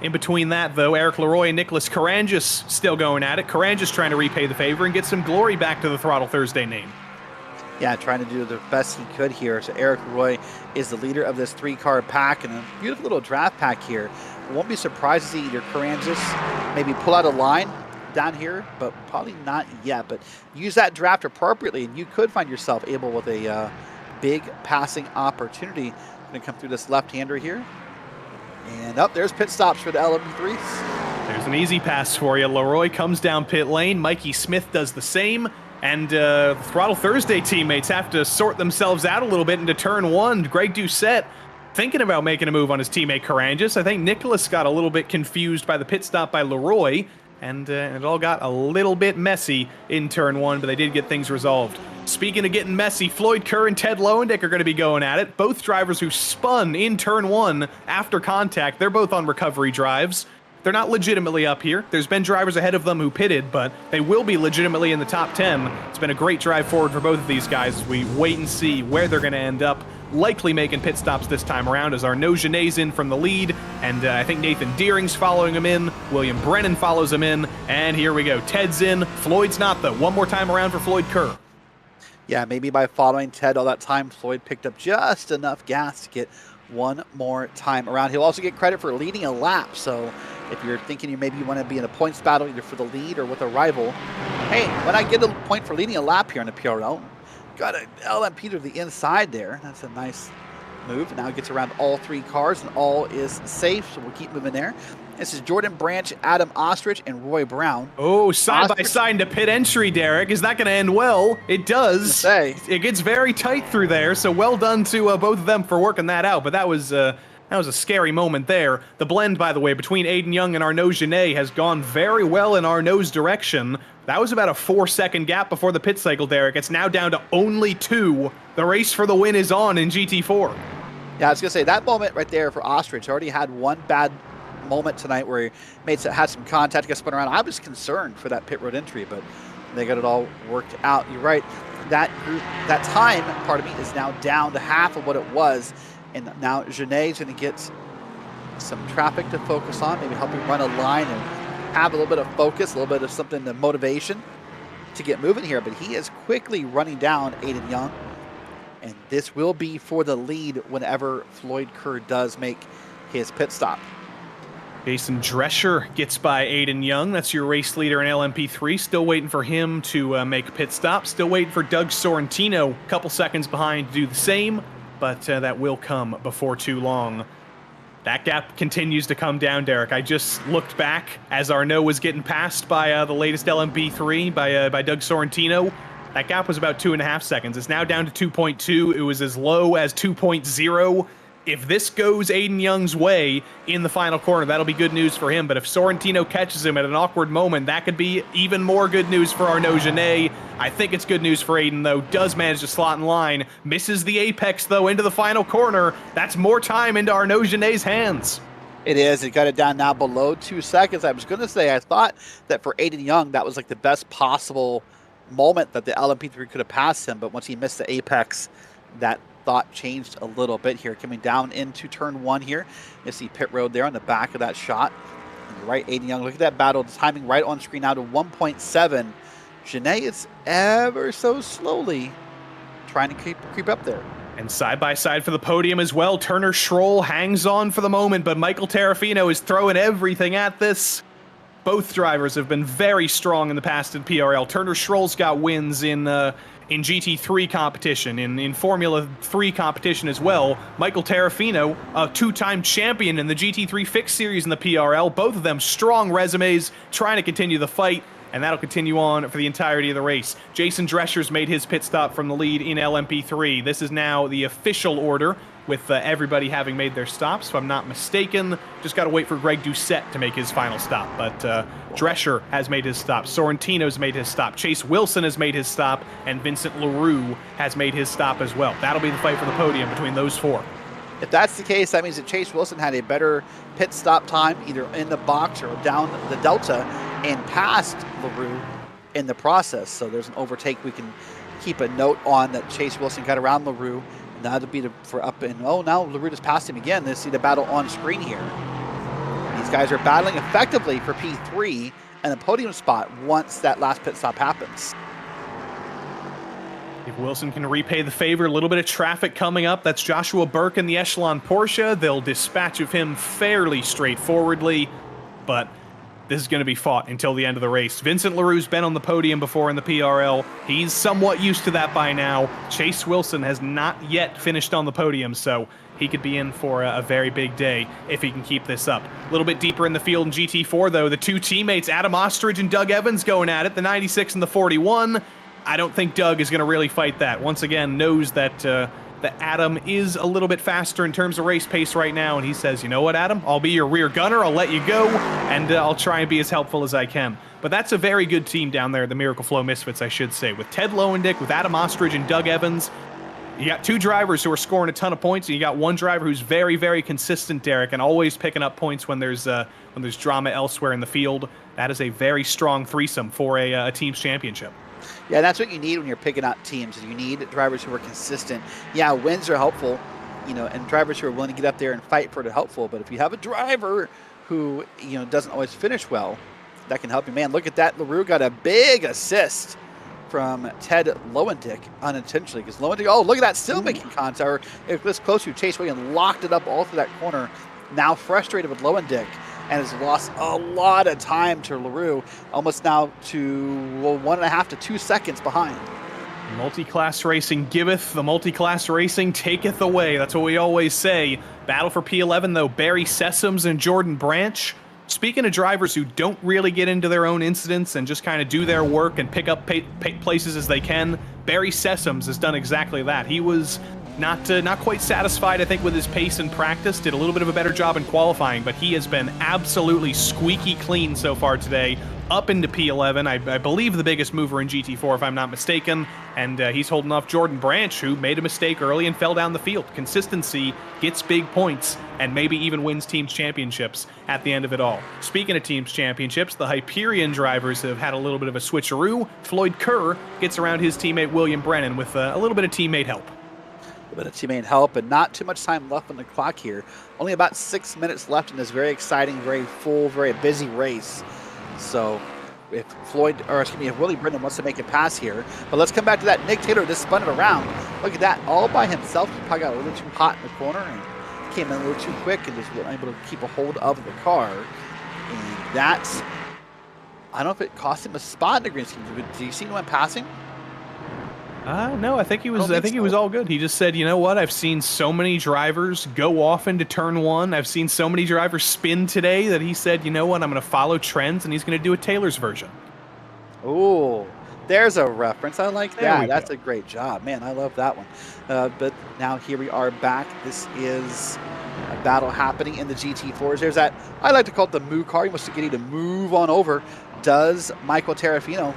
In between that, though, Eric Leroy and Nicholas Carangis still going at it. Carangis trying to repay the favor and get some glory back to the Throttle Thursday name. Yeah, trying to do the best he could here. So Eric Leroy is the leader of this 3-car pack, and a beautiful little draft pack here. I won't be surprised to see either Carangis maybe pull out a line down here, but probably not yet. But use that draft appropriately, and you could find yourself able with a big passing opportunity. Going to come through this left-hander here. And up there's pit stops for the LMP3s. There's an easy pass for you. Leroy comes down pit lane. Mikey Smith does the same. And Throttle Thursday teammates have to sort themselves out a little bit into turn 1. Greg Doucette thinking about making a move on his teammate Carangis. I think Nicholas got a little bit confused by the pit stop by Leroy. And it all got a little bit messy in turn 1, but they did get things resolved. Speaking of getting messy, Floyd Kerr and Ted Lowendick are going to be going at it. Both drivers who spun in turn 1 after contact. They're both on recovery drives. They're not legitimately up here. There's been drivers ahead of them who pitted, but they will be legitimately in the top 10. It's been a great drive forward for both of these guys as we wait and see where they're going to end up. Likely making pit stops this time around as Arnaud Genet's in from the lead, and I think Nathan Deering's following him in. William Brennan follows him in, and here we go. Ted's in. Floyd's not, though. One more time around for Floyd Kerr. Yeah, maybe by following Ted all that time, Floyd picked up just enough gas to get one more time around. He'll also get credit for leading a lap, so if you're thinking you maybe want to be in a points battle either for the lead or with a rival, hey, when I get a point for leading a lap here in the PRL, got an LMP to the inside there. That's a nice move. Now it gets around all 3 cars and all is safe, so we'll keep moving there. This is Jordan Branch, Adam Ostrich, and Roy Brown. Oh, side by side into pit entry, Derek. Is that going to end well? It does. It gets very tight through there, so well done to both of them for working that out. But that was a scary moment there. The blend, by the way, between Aiden Young and Arnaud Genet has gone very well in Arnaud's direction. That was about a 4-second gap before the pit cycle, Derek. It's now down to only 2. The race for the win is on in GT4. Yeah, I was going to say, that moment right there for Ostrich already had one bad moment tonight where he had some contact, got spun around. I was concerned for that pit road entry, but they got it all worked out. You're right. That group, that time, pardon me, is now down to half of what it was. And now Genet's going to get some traffic to focus on, maybe help him run a line and have a little bit of focus, a little bit of something, the motivation to get moving here. But he is quickly running down Aiden Young. And this will be for the lead whenever Floyd Kerr does make his pit stop. Jason Drescher gets by Aiden Young. That's your race leader in LMP3. Still waiting for him to make a pit stop. Still waiting for Doug Sorrentino, a couple seconds behind, to do the same. But that will come before too long. That gap continues to come down, Derek. I just looked back as Arnaud was getting passed by the latest LMP3 by Doug Sorrentino. That gap was about 2.5 seconds. It's now down to 2.2. It was as low as 2.0. If this goes Aiden Young's way in the final corner, that'll be good news for him. But if Sorrentino catches him at an awkward moment, that could be even more good news for Arnaud Genet. I think it's good news for Aiden, though. Does manage to slot in line. Misses the apex, though, into the final corner. That's more time into Arnaud Genet's hands. It is. It got it down now below 2 seconds. I was going to say, I thought that for Aiden Young, that was like the best possible moment that the LMP3 could have passed him. But once he missed the apex, that thought changed a little bit here. Coming down into turn 1 here. You see pit road there on the back of that shot. And you're right, Aiden Young. Look at that battle. The timing right on screen now to 1.7. Genet is ever so slowly trying to creep up there. And side by side for the podium as well. Turner Schroll hangs on for the moment, but Michael Terrafino is throwing everything at this. Both drivers have been very strong in the past in PRL. Turner Schroll's got wins in GT3 competition, in Formula 3 competition as well. Michael Terrafino, a 2-time champion in the GT3 Fixed Series in the PRL. Both of them strong resumes, trying to continue the fight, and that'll continue on for the entirety of the race. Jason Drescher's made his pit stop from the lead in LMP3. This is now the official order with everybody having made their stops, if I'm not mistaken. Just got to wait for Greg Doucette to make his final stop. But Drescher has made his stop, Sorrentino's made his stop, Chase Wilson has made his stop, and Vincent Leroux has made his stop as well. That'll be the fight for the podium between those four. If that's the case, that means that Chase Wilson had a better pit stop time, either in the box or down the Delta, and passed Leroux in the process. So there's an overtake we can keep a note on, that Chase Wilson got around Leroux. And that'll be for up and, oh, now Leroux just passed him again. Let's see the battle on screen here. These guys are battling effectively for P3 and the podium spot once that last pit stop happens. If Wilson can repay the favor, a little bit of traffic coming up. That's Joshua Burke in the Echelon Porsche. They'll dispatch of him fairly straightforwardly, but this is going to be fought until the end of the race. Vincent Leroux's been on the podium before in the PRL. He's somewhat used to that by now. Chase Wilson has not yet finished on the podium, so he could be in for a very big day if he can keep this up. A little bit deeper in the field in GT4, though, the two teammates, Adam Ostrich and Doug Evans, going at it, the 96 and the 41. I don't think Doug is going to really fight that. Once again, knows that Adam is a little bit faster in terms of race pace right now, and he says, you know what, Adam? I'll be your rear gunner, I'll let you go, and I'll try and be as helpful as I can. But that's a very good team down there, the Miracle Flow Misfits, I should say, with Ted Lowendick, with Adam Ostrich, and Doug Evans. You got two drivers who are scoring a ton of points, and you got one driver who's very, very consistent, Derek, and always picking up points when there's drama elsewhere in the field. That is a very strong threesome for a team's championship. Yeah, that's what you need when you're picking out teams. You need drivers who are consistent. Yeah, wins are helpful, and drivers who are willing to get up there and fight for it are helpful. But if you have a driver who, doesn't always finish well, that can help you. Man, look at that. Leroux got a big assist from Ted Lowendick unintentionally, because Lowendick, oh, look at that, still making contact. Or if this close to Chase Williams, locked it up all through that corner. Now frustrated with Lowendick, and has lost a lot of time to Leroux, almost now to 1.5 to 2 seconds behind. Multi-class racing giveth, the multi-class racing taketh away. That's what we always say. Battle for P11, though, Barry Sessoms and Jordan Branch. Speaking of drivers who don't really get into their own incidents and just kind of do their work and pick up places as they can, Barry Sessoms has done exactly that. He was not quite satisfied, I think, with his pace in practice. Did a little bit of a better job in qualifying, but he has been absolutely squeaky clean so far today. Up into P11, I believe the biggest mover in GT4, if I'm not mistaken, and he's holding off Jordan Branch, who made a mistake early and fell down the field. Consistency gets big points, and maybe even wins teams championships at the end of it all. Speaking of teams championships, the Hyperion drivers have had a little bit of a switcheroo. Floyd Kerr gets around his teammate William Brennan with a little bit of teammate help. A bit of teammate help, and not too much time left on the clock here. Only about 6 minutes left in this very exciting, very full, very busy race. So if if Willie Brennan wants to make a pass here, but let's come back to that. Nick Taylor just spun it around. Look at that, all by himself. He probably got a little too hot in the corner and came in a little too quick and just wasn't able to keep a hold of the car. And that's, I don't know if it cost him a spot in the green scheme. Do you see him passing? No, I think he was all good. He just said, you know what? I've seen so many drivers go off into turn one. I've seen so many drivers spin today that he said, you know what? I'm going to follow trends, and he's going to do a Taylor's version. Oh, there's a reference. I like that. That's a great job. Man, I love that one. But now here we are back. This is a battle happening in the GT4s. There's that, I like to call it the moo car. He wants to get you to move on over. Does Michael Terrafino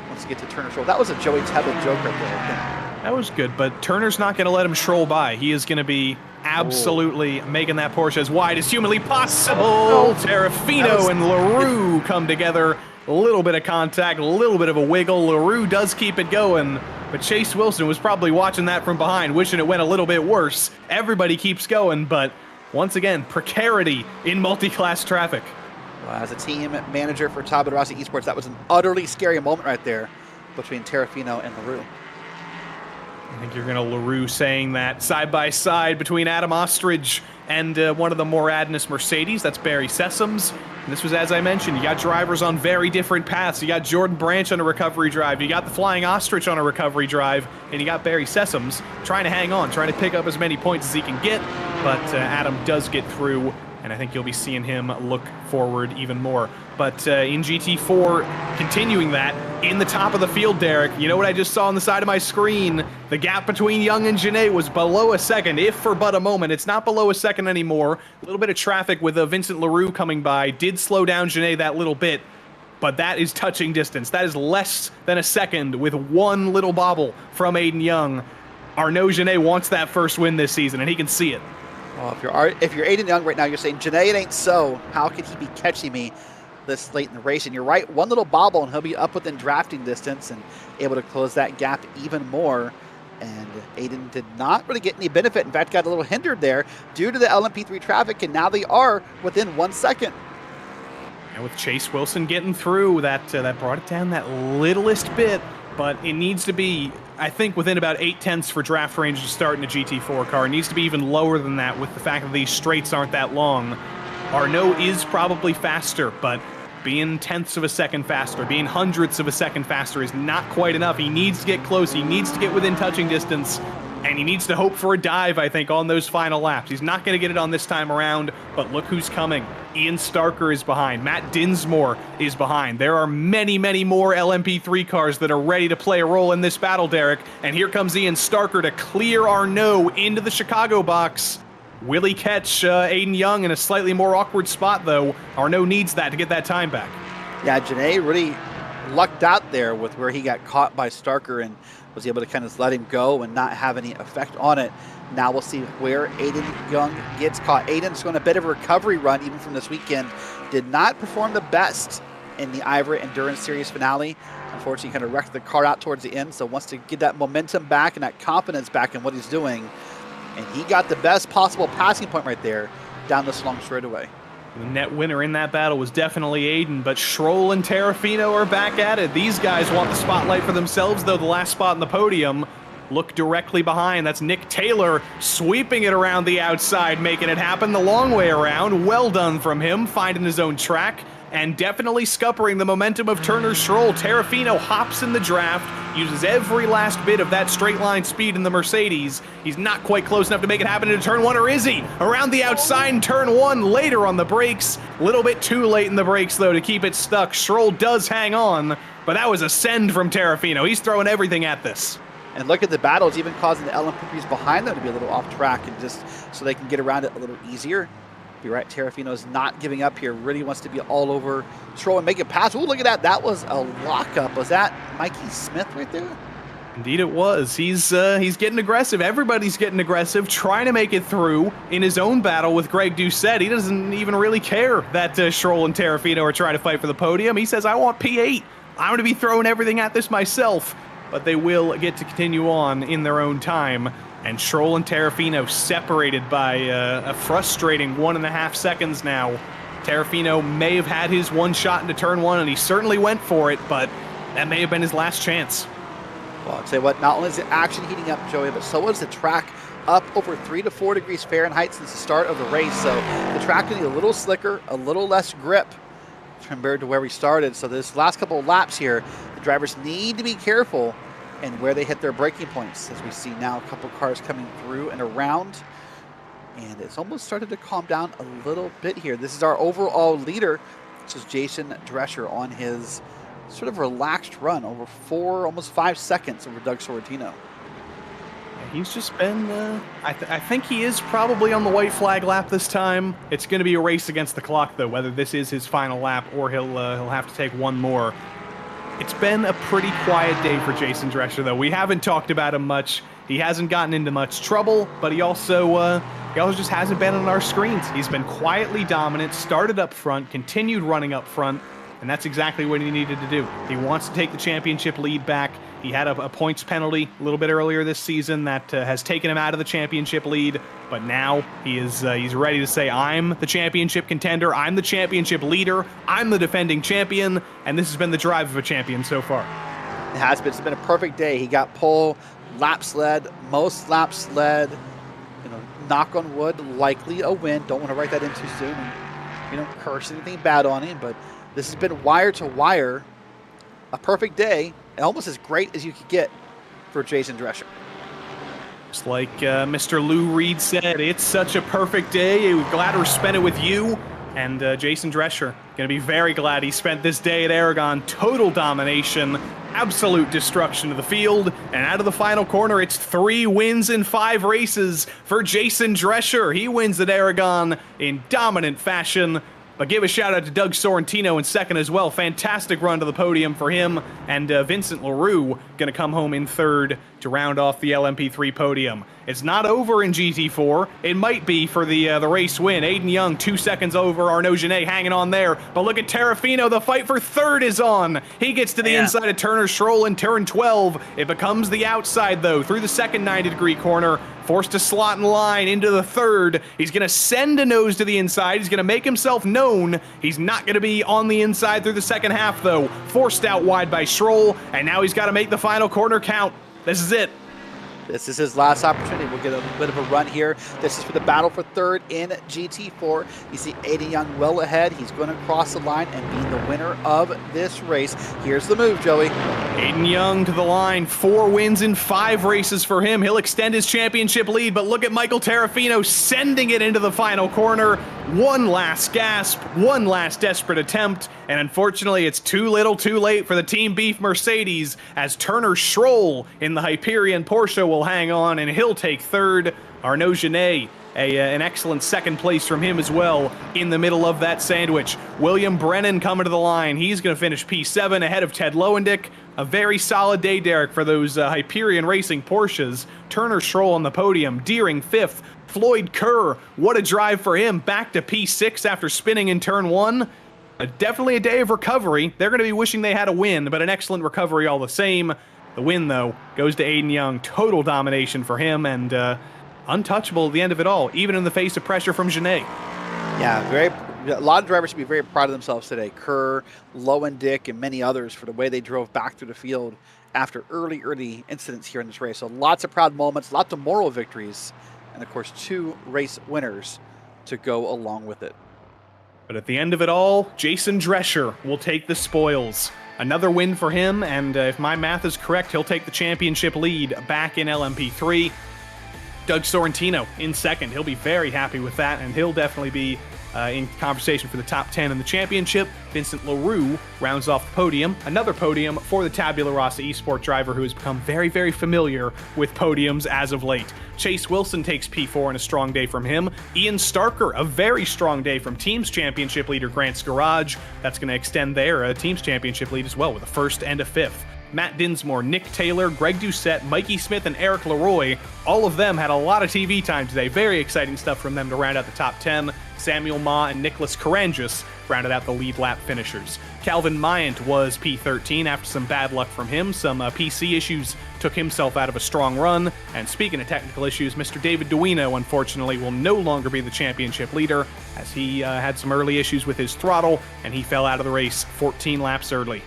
wants to get to Turner's roll. That was a Joey Tebble joke right there, I think. That was good, but Turner's not going to let him stroll by. He is going to be absolutely making that Porsche as wide as humanly possible. Terrafino and Leroux come together. A little bit of contact, a little bit of a wiggle. Leroux does keep it going, but Chase Wilson was probably watching that from behind, wishing it went a little bit worse. Everybody keeps going, but once again, precarity in multi-class traffic. Well, as a team manager for Tabata Rossi Esports, that was an utterly scary moment right there between Terrafino and Leroux. I think you're going to Leroux saying that side by side between Adam Ostrich and one of the more Adness Mercedes. That's Barry Sessoms. And this was, as I mentioned, you got drivers on very different paths. You got Jordan Branch on a recovery drive. You got the Flying Ostrich on a recovery drive. And you got Barry Sessoms trying to hang on, trying to pick up as many points as he can get. But Adam does get through and I think you'll be seeing him look forward even more. But in GT4, continuing that, in the top of the field, Derek, you know what I just saw on the side of my screen? The gap between Young and Genet was below a second, if for but a moment. It's not below a second anymore. A little bit of traffic with Vincent Leroux coming by did slow down Genet that little bit, but that is touching distance. That is less than a second with one little bobble from Aiden Young. Arnaud Genet wants that first win this season, and he can see it. Well, if you're Aiden Young right now, you're saying, Genet, it ain't so. How could he be catching me this late in the race? And you're right, one little bobble, and he'll be up within drafting distance and able to close that gap even more. And Aiden did not really get any benefit. In fact, got a little hindered there due to the LMP3 traffic, and now they are within 1 second. And with Chase Wilson getting through, that brought it down that littlest bit, but it needs to be, I think, within about 8/10 for draft range to start in a GT4 car. It needs to be even lower than that with the fact that these straights aren't that long. Arnaud is probably faster, but being tenths of a second faster, being hundredths of a second faster is not quite enough. He needs to get close, he needs to get within touching distance, and he needs to hope for a dive, I think, on those final laps. He's not going to get it on this time around, but look who's coming. Ian Starker is behind. Matt Dinsmore is behind. There are many, many more LMP3 cars that are ready to play a role in this battle, Derek. And here comes Ian Starker to clear Arnaud into the Chicago box. Will he catch Aiden Young in a slightly more awkward spot, though? Arnaud needs that to get that time back. Yeah, Genet really lucked out there with where he got caught by Starker and was able to kind of let him go and not have any effect on it. Now we'll see where Aiden Young gets caught. Aiden's going a bit of a recovery run even from this weekend. Did not perform the best in the IRA Endurance Series finale. Unfortunately, kind of wrecked the car out towards the end, so wants to get that momentum back and that confidence back in what he's doing. And he got the best possible passing point right there down this long straightaway. The net winner in that battle was definitely Aiden, but Schroll and Terrafino are back at it. These guys want the spotlight for themselves, though. The last spot in the podium. Look directly behind. That's Nick Taylor sweeping it around the outside, making it happen the long way around. Well done from him, finding his own track and definitely scuppering the momentum of Turner Schroll. Terrafino hops in the draft, uses every last bit of that straight line speed in the Mercedes. He's not quite close enough to make it happen into turn one, or is he? Around the outside in turn one, later on the brakes. A little bit too late in the brakes, though, to keep it stuck. Schroll does hang on, but that was a send from Terrafino. He's throwing everything at this. And look at the battles, even causing the LMP3s behind them to be a little off track, and just so they can get around it a little easier. You're right, Terrafino's not giving up here. Really wants to be all over Schroll and make it pass. Ooh, look at that. That was a lockup. Was that Mikey Smith right there? Indeed it was. He's getting aggressive. Everybody's getting aggressive, trying to make it through in his own battle with Greg Doucette. He doesn't even really care that Schroll and Terrafino are trying to fight for the podium. He says, I want P8. I'm going to be throwing everything at this myself. But they will get to continue on in their own time. And Schroll and Terrafino separated by a frustrating 1.5 seconds now. Terrafino may have had his one shot into turn one, and he certainly went for it, but that may have been his last chance. Well, I'll tell you what, not only is the action heating up, Joey, but so is the track up over 3 to 4 degrees Fahrenheit since the start of the race. So the track will be a little slicker, a little less grip compared to where we started. So this last couple of laps here, the drivers need to be careful and where they hit their braking points, as we see now a couple cars coming through and around. And it's almost started to calm down a little bit here. This is our overall leader, which is Jason Drescher on his sort of relaxed run over 4, almost 5 seconds over Doug Sorrentino. He's just been, I think he is probably on the white flag lap this time. It's going to be a race against the clock, though, whether this is his final lap or he'll have to take one more. It's been a pretty quiet day for Jason Drescher, though. We haven't talked about him much. He hasn't gotten into much trouble, but he also just hasn't been on our screens. He's been quietly dominant, started up front, continued running up front, and that's exactly what he needed to do. He wants to take the championship lead back. He had a points penalty a little bit earlier this season that has taken him out of the championship lead, but now he's ready to say, I'm the championship contender, I'm the championship leader, I'm the defending champion, and this has been the drive of a champion so far. It has been. It's been a perfect day. He got pole, laps led, most laps led, knock on wood, likely a win. Don't want to write that in too soon and, curse anything bad on him, but this has been wire to wire, a perfect day, almost as great as you could get for Jason Drescher. Just like Mr. Lou Reed said, it's such a perfect day. We're glad we spent it with you. And Jason Drescher, going to be very glad he spent this day at Aragon. Total domination, absolute destruction of the field. And out of the final corner, it's 3 wins in 5 races for Jason Drescher. He wins at Aragon in dominant fashion. But give a shout out to Doug Sorrentino in second as well. Fantastic run to the podium for him. And Vincent LaRue going to come home in third to round off the LMP3 podium. It's not over in GT4. It might be for the race win. Aiden Young 2 seconds over. Arnaud Genet hanging on there. But look at Terrafino. The fight for third is on. He gets to the inside of Turner Schroll in turn 12. It becomes the outside though through the second 90-degree corner. Forced to slot in line into the third. He's going to send a nose to the inside. He's going to make himself known. He's not going to be on the inside through the second half, though. Forced out wide by Schroll, and now he's got to make the final corner count. This is it. This is his last opportunity. We'll get a bit of a run here. This is for the battle for third in GT4. You see Aiden Young well ahead. He's going to cross the line and be the winner of this race. Here's the move, Joey. Aiden Young to the line. 4 wins in 5 races for him. He'll extend his championship lead, but look at Michael Terrafino sending it into the final corner. One last gasp, one last desperate attempt, and unfortunately it's too little too late for the Team Beef Mercedes as Turner Schroll in the Hyperion Porsche will hang on and he'll take third. Arnaud Genet, an excellent second place from him as well in the middle of that sandwich. William Brennan coming to the line. He's going to finish P7 ahead of Ted Lowendick. A very solid day, Derek, for those Hyperion Racing Porsches. Turner Schroll on the podium, Deering 5th. Floyd Kerr, what a drive for him, back to P6 after spinning in turn 1. Definitely a day of recovery. They're going to be wishing they had a win, but an excellent recovery all the same. The win, though, goes to Aiden Young. Total domination for him, and untouchable at the end of it all, even in the face of pressure from Genet. Yeah, a lot of drivers should be very proud of themselves today. Kerr, Lowendick, and many others for the way they drove back through the field after early incidents here in this race. So lots of proud moments, lots of moral victories, and of course 2 race winners to go along with it. But at the end of it all, Jason Drescher will take the spoils. Another win for him, and if my math is correct, he'll take the championship lead back in LMP3. Doug Sorrentino in second. He'll be very happy with that, and he'll definitely be in conversation for the top 10 in the championship. Vincent LaRue rounds off the podium. Another podium for the Tabula Rasa eSport driver who has become very, very familiar with podiums as of late. Chase Wilson takes P4 in a strong day from him. Ian Starker, a very strong day from Teams Championship leader Grant's Garage. That's going to extend their Teams Championship lead as well with a 1st and a 5th. Matt Dinsmore, Nick Taylor, Greg Doucette, Mikey Smith, and Eric Leroy, all of them had a lot of TV time today. Very exciting stuff from them to round out the top 10. Samuel Ma and Nicholas Karangis rounded out the lead lap finishers. Calvin Myant was P13 after some bad luck from him. Some PC issues took himself out of a strong run. And speaking of technical issues, Mr. David Duino, unfortunately, will no longer be the championship leader as he had some early issues with his throttle, and he fell out of the race 14 laps early.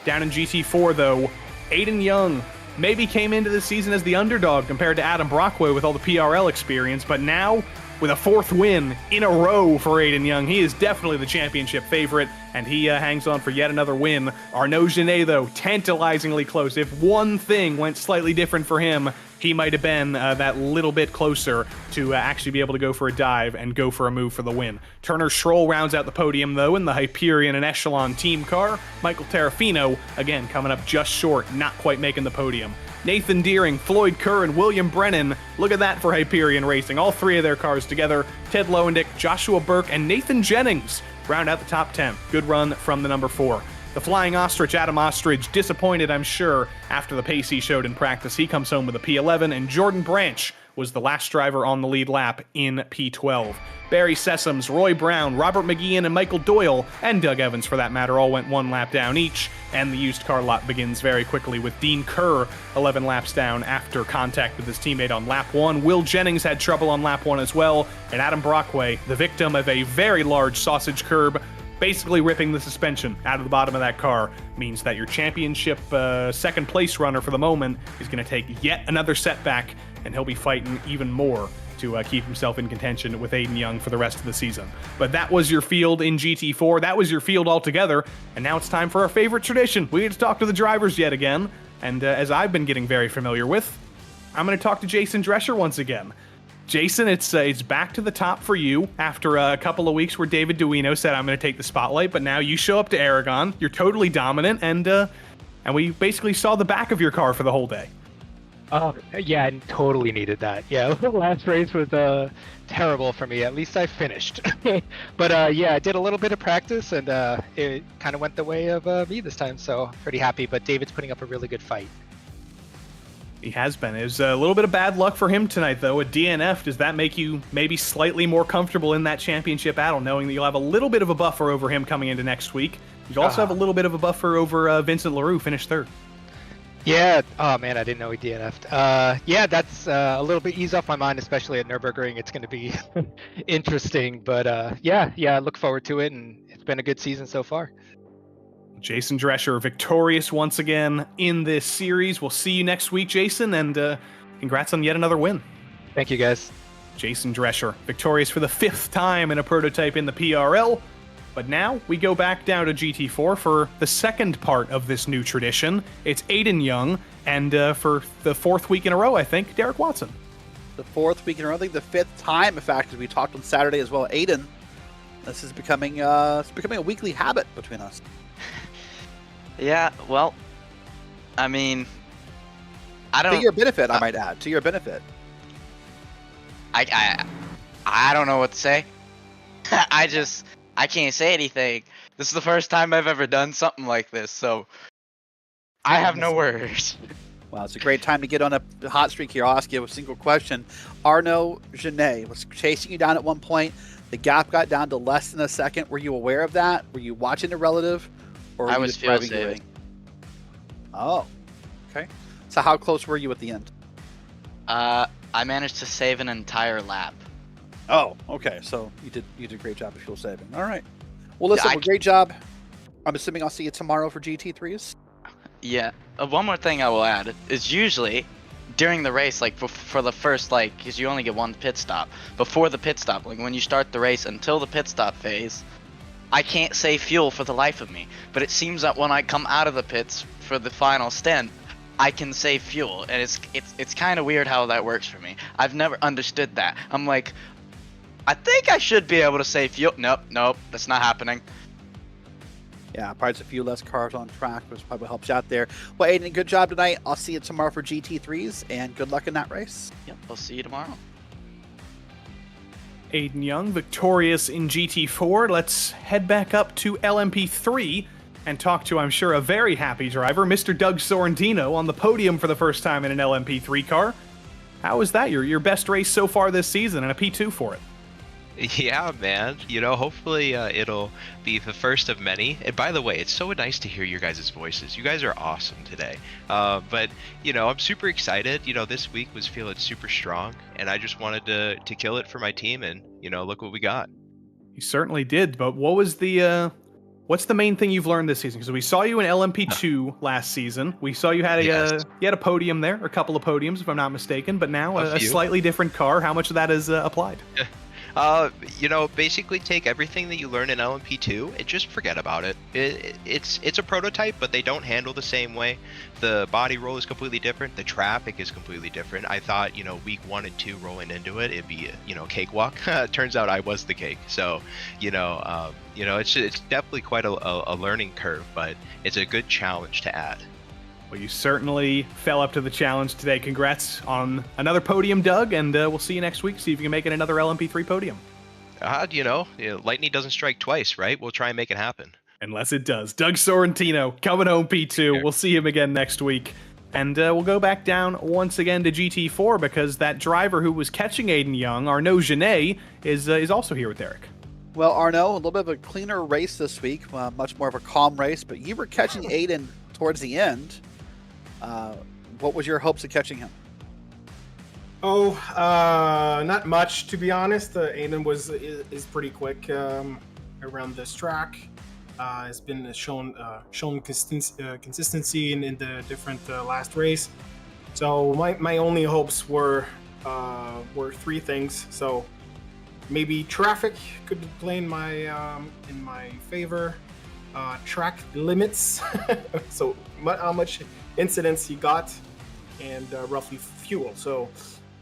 Down in GT4, though, Aiden Young maybe came into the season as the underdog compared to Adam Brockway with all the PRL experience, but now, with a 4th win in a row for Aiden Young, he is definitely the championship favorite, and he hangs on for yet another win. Arnaud Genet, though, tantalizingly close. If one thing went slightly different for him, he might have been that little bit closer to actually be able to go for a dive and go for a move for the win. Turner Schroll rounds out the podium, though, in the Hyperion and Echelon team car. Michael Terrafino, again, coming up just short, not quite making the podium. Nathan Deering, Floyd Kerr, and William Brennan. Look at that for Hyperion Racing. All 3 of their cars together. Ted Lowendick, Joshua Burke, and Nathan Jennings round out the top 10. Good run from the number 4. The Flying Ostrich, Adam Ostrich, disappointed, I'm sure, after the pace he showed in practice. He comes home with a P11, and Jordan Branch was the last driver on the lead lap in P12. Barry Sessoms, Roy Brown, Robert McGeehan, and Michael Doyle, and Doug Evans for that matter, all went 1 lap down each, and the used car lot begins very quickly with Dean Kerr 11 laps down after contact with his teammate on lap 1. Will Jennings had trouble on lap 1 as well, and Adam Brockway, the victim of a very large sausage curb, basically ripping the suspension out of the bottom of that car, means that your championship second place runner for the moment is going to take yet another setback, and he'll be fighting even more to keep himself in contention with Aiden Young for the rest of the season. But that was your field in GT4. That was your field altogether. And now it's time for our favorite tradition. We get to talk to the drivers yet again. And as I've been getting very familiar with, I'm going to talk to Jason Drescher once again. Jason, it's back to the top for you after a couple of weeks where David Duino said, I'm going to take the spotlight, but now you show up to Aragon. You're totally dominant, and we basically saw the back of your car for the whole day. Oh, yeah, I totally needed that. Yeah, the last race was terrible for me. At least I finished. But yeah, I did a little bit of practice, and it kind of went the way of me this time, so pretty happy. But David's putting up a really good fight. He has been. It was a little bit of bad luck for him tonight, though. A DNF, does that make you maybe slightly more comfortable in that championship battle, knowing that you'll have a little bit of a buffer over him coming into next week? You also have a little bit of a buffer over Vincent Leroux, finished third. Yeah. Oh man, I didn't know he DNF'd. Yeah, that's a little bit ease off my mind, especially at Nürburgring. It's going to be interesting, but yeah, I look forward to it, and it's been a good season so far. Jason Drescher, victorious once again in this series. We'll see you next week, Jason, and congrats on yet another win. Thank you, guys. Jason Drescher, victorious for the 5th time in a prototype in the PRL. But now we go back down to GT4 for the second part of this new tradition. It's Aiden Young, and for the 4th week in a row, I think, Derek Watson. The 4th week in a row, I think the 5th time, in fact, as we talked on Saturday as well. Aiden, this is becoming a weekly habit between us. Yeah, well, I mean, I don't. To your benefit, I might add. To your benefit. I don't know what to say. I can't say anything. This is the first time I've ever done something like this, so I have no words. Wow, it's a great time to get on a hot streak here. I'll ask you a single question. Arnaud Genet was chasing you down at one point. The gap got down to less than a second. Were you aware of that? Were you watching the relative? Or I was fuel saving. Oh, okay. So how close were you at the end? I managed to save an entire lap. Oh, okay. So you did a great job of fuel saving. All right. Well, listen, great job. I'm assuming I'll see you tomorrow for GT3s. Yeah. One more thing I will add is usually during the race, like for the first, like, because you only get one pit stop. Before the pit stop, like when you start the race until the pit stop phase, I can't save fuel for the life of me. But it seems that when I come out of the pits for the final stint, I can save fuel, and it's kind of weird how that works for me. I've never understood that. I'm like, I think I should be able to save fuel. Nope, that's not happening. Yeah, probably just a few less cars on track, which probably helps you out there. Well, Aiden, good job tonight. I'll see you tomorrow for GT3s, and good luck in that race. Yep, I'll see you tomorrow. Aiden Young, victorious in GT4. Let's head back up to LMP3 and talk to, I'm sure, a very happy driver, Mr. Doug Sorrentino, on the podium for the first time in an LMP3 car. How was that? Your best race so far this season, and a P2 for it. Yeah, man. You know, hopefully it'll be the first of many. And by the way, it's so nice to hear your guys' voices. You guys are awesome today. But, you know, I'm super excited. You know, this week was feeling super strong, and I just wanted to kill it for my team, and, you know, look what we got. You certainly did, but what was the... What's the main thing you've learned this season? Because we saw you in LMP2 last season. We saw you had a podium there, a couple of podiums, if I'm not mistaken, but now a slightly different car. How much of that is applied? You know, basically take everything that you learn in LMP2 and just forget about it. It's a prototype, but they don't handle the same way. The body roll is completely different. The traffic is completely different. I thought, you know, week 1 and 2 rolling into it, it'd be, you know, cakewalk. Turns out I was the cake. So, you know, it's definitely quite a learning curve, but it's a good challenge to add. Well, you certainly fell up to the challenge today. Congrats on another podium, Doug, and we'll see you next week. See if you can make it another LMP3 podium. You know, lightning doesn't strike twice, right? We'll try and make it happen. Unless it does. Doug Sorrentino coming home P2. We'll see him again next week. And we'll go back down once again to GT4 because that driver who was catching Aiden Young, Arnaud Genet, is also here with Derek. Well, Arnaud, a little bit of a cleaner race this week, much more of a calm race, but you were catching Aiden towards the end. What was your hopes of catching him? Not much, to be honest. Aiden is pretty quick around this track. It's been shown consistency in the different last race. So my only hopes were 3 things. So maybe traffic could play in my favor. Track limits. So how much incidents he got, and roughly fuel. So,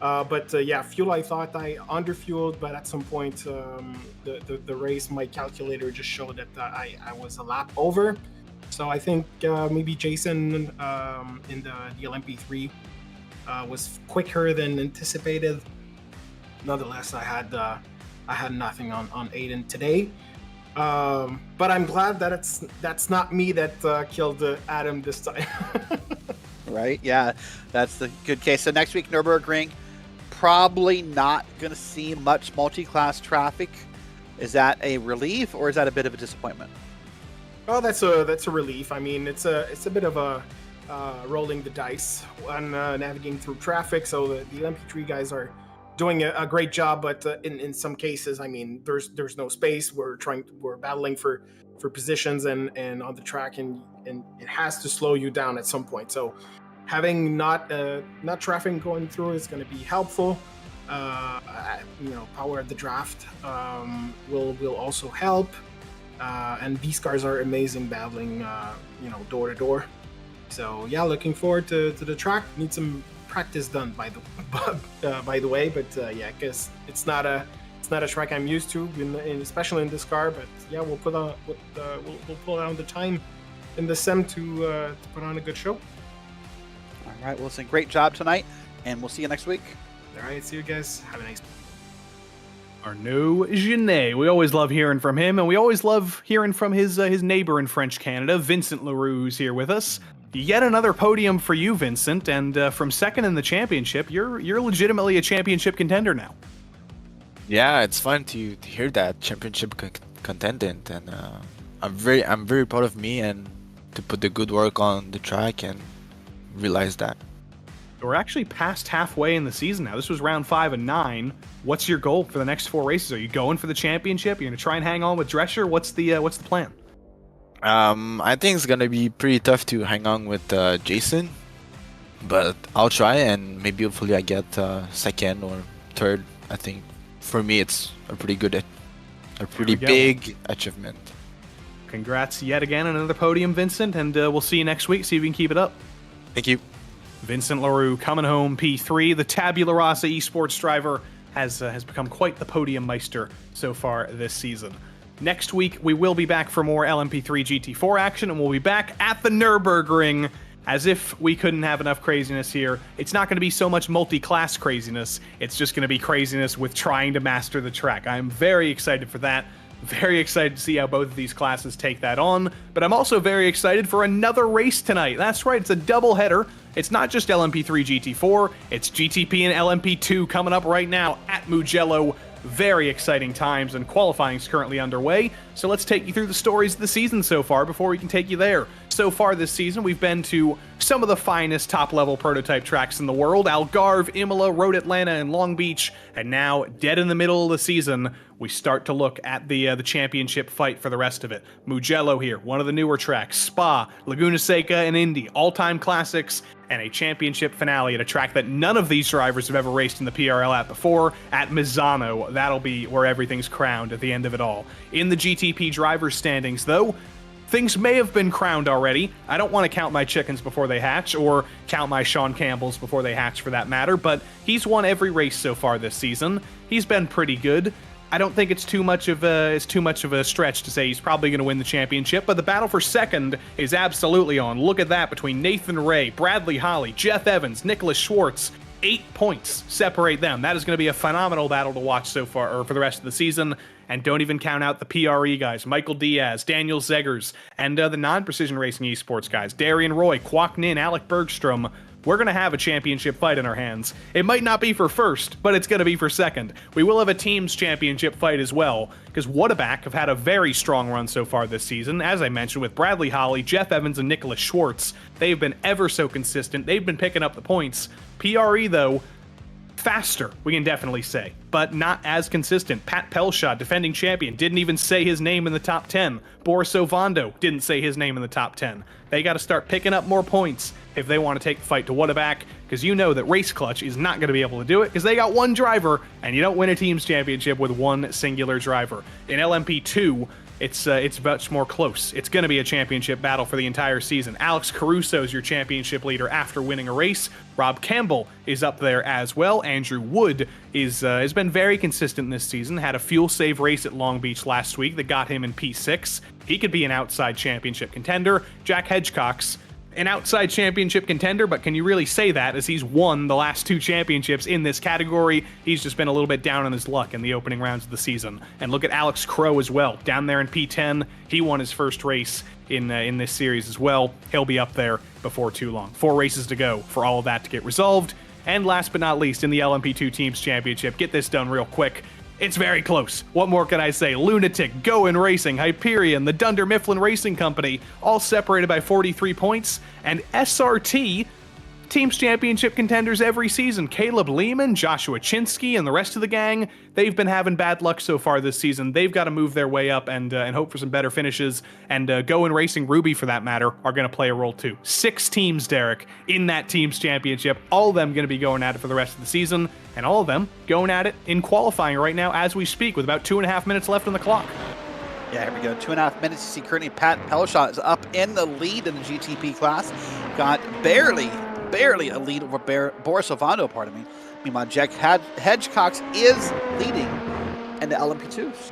yeah, fuel. I thought I underfueled, but at some point, the race, my calculator just showed that I was a lap over. So I think maybe Jason in the LMP3 was quicker than anticipated. Nonetheless, I had nothing on Aiden today. But I'm glad that that's not me that killed Adam this time. Right? Yeah, that's the good case. So next week, Nürburgring, probably not going to see much multi-class traffic. Is that a relief or is that a bit of a disappointment? Oh, that's a relief. I mean, it's a bit of a rolling the dice on navigating through traffic. So the LMP3 guys are doing a great job, but in some cases, I mean, there's no space. We're battling for positions and on the track, and it has to slow you down at some point. So having not traffic going through is going to be helpful. Power of the draft will also help. And these cars are amazing battling, door to door. So yeah, looking forward to the track. Need some practice done by the way, but yeah, because it's not a track I'm used to, especially in this car. But yeah, we'll pull out the time in the sim to put on a good show. All right, well, listen, great job tonight, and we'll see you next week. All right, see you guys. Have a nice. Arnaud Genet. We always love hearing from him, and we always love hearing from his neighbor in French Canada, Vincent Leroux, who's here with us. Yet another podium for you, Vincent, and from second in the championship, you're legitimately a championship contender now. Yeah, it's fun to hear that championship contendant, and I'm very proud of me and to put the good work on the track and realize that. We're actually past halfway in the season now. This was round 5 and 9. What's your goal for the next 4 races? Are you going for the championship? You're gonna try and hang on with Drescher? What's the plan? I think it's gonna be pretty tough to hang on with Jason, but I'll try, and maybe hopefully I get second or third. I think for me it's a pretty big achievement. Congrats yet again on another podium, Vincent, and we'll see you next week. See if we can keep it up. Thank you. Vincent Leroux coming home P3. The Tabula Rasa esports driver has become quite the podium meister so far this season. Next week, we will be back for more LMP3-GT4 action, and we'll be back at the Nürburgring. As if we couldn't have enough craziness here. It's not going to be so much multi-class craziness. It's just going to be craziness with trying to master the track. I'm very excited for that. Very excited to see how both of these classes take that on. But I'm also very excited for another race tonight. That's right, it's a double header. It's not just LMP3-GT4, it's GTP and LMP2 coming up right now at Mugello. Very exciting times, and qualifying is currently underway. So let's take you through the stories of the season so far before we can take you there. So far this season, we've been to some of the finest top-level prototype tracks in the world: Algarve, Imola, Road Atlanta, and Long Beach. And now, dead in the middle of the season, we start to look at the championship fight for the rest of it. Mugello here, one of the newer tracks. Spa, Laguna Seca, and Indy, all-time classics, and a championship finale at a track that none of these drivers have ever raced in the PRL at before, at Misano. That'll be where everything's crowned at the end of it all. In the GTP drivers' standings, though, things may have been crowned already. I don't want to count my chickens before they hatch, or count my Sean Campbells before they hatch for that matter, but he's won every race so far this season. He's been pretty good. I don't think it's too much of a stretch to say he's probably going to win the championship, but the battle for second is absolutely on. Look at that, between Nathan Ray, Bradley Holly, Jeff Evans, Nicholas Schwartz. 8 points separate them. That is going to be a phenomenal battle to watch so far, or for the rest of the season. And don't even count out the PRE guys: Michael Diaz, Daniel Zeggers, and the non-precision racing esports guys: Darian Roy, Kwok Nin, Alec Bergstrom. We're going to have a championship fight in our hands. It might not be for first, but it's going to be for second. We will have a team's championship fight as well, because Whataback have had a very strong run so far this season. As I mentioned, with Bradley Holly, Jeff Evans, and Nicholas Schwartz, they've been ever so consistent. They've been picking up the points. PRE, though, faster, we can definitely say, but not as consistent. Pat Pelshot, defending champion, didn't even say his name in the top 10. Boris Ovando didn't say his name in the top 10. They got to start picking up more points if they want to take the fight to Whataback, because you know that Race Clutch is not going to be able to do it, because they got one driver, and you don't win a team's championship with one singular driver. In LMP2, it's much more close. It's going to be a championship battle for the entire season. Alex Caruso is your championship leader after winning a race. Rob Campbell is up there as well. Andrew Wood has been very consistent this season. Had a fuel save race at Long Beach last week that got him in P6. He could be an outside championship contender. Jack Hedgecock's an outside championship contender, but can you really say that as he's won the last 2 championships in this category? He's just been a little bit down on his luck in the opening rounds of the season. And look at Alex Crow as well, down there in P10. He won his first race in this series as well. He'll be up there before too long. 4 races to go for all of that to get resolved. And last but not least, in the LMP2 Teams Championship, get this done real quick. It's very close. What more can I say? Lunatic, Goin Racing, Hyperion, the Dunder Mifflin Racing Company, all separated by 43 points, and SRT, Teams Championship contenders every season. Caleb Lehman, Joshua Chinsky, and the rest of the gang, they've been having bad luck so far this season. They've got to move their way up and hope for some better finishes, and Goin Racing, Ruby for that matter, are going to play a role too. 6 teams, Derek, in that Teams Championship, all of them going to be going at it for the rest of the season, and all of them going at it in qualifying right now as we speak, with about 2.5 minutes left on the clock. Yeah, here we go. 2.5 minutes. You see currently Pat Pelshot is up in the lead in the GTP class. Got barely a lead over Boris Ovando, pardon me. Meanwhile, Jack Hedgecock is leading in the LMP2s.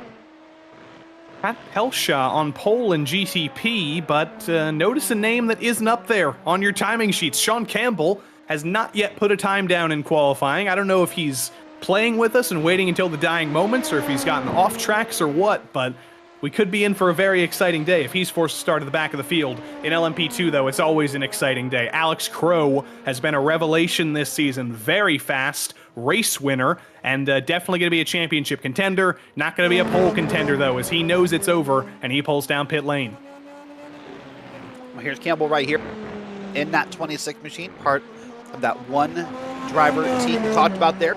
Pat Pelshaw on pole in GTP, but notice a name that isn't up there on your timing sheets. Sean Campbell has not yet put a time down in qualifying. I don't know if he's playing with us and waiting until the dying moments, or if he's gotten off tracks or what, but we could be in for a very exciting day if he's forced to start at the back of the field. In LMP2, though, it's always an exciting day. Alex Crow has been a revelation this season. Very fast, race winner, and definitely going to be a championship contender. Not going to be a pole contender, though, as he knows it's over, and he pulls down pit lane. Well, here's Campbell right here in that 26 machine, part of that one driver team we talked about there.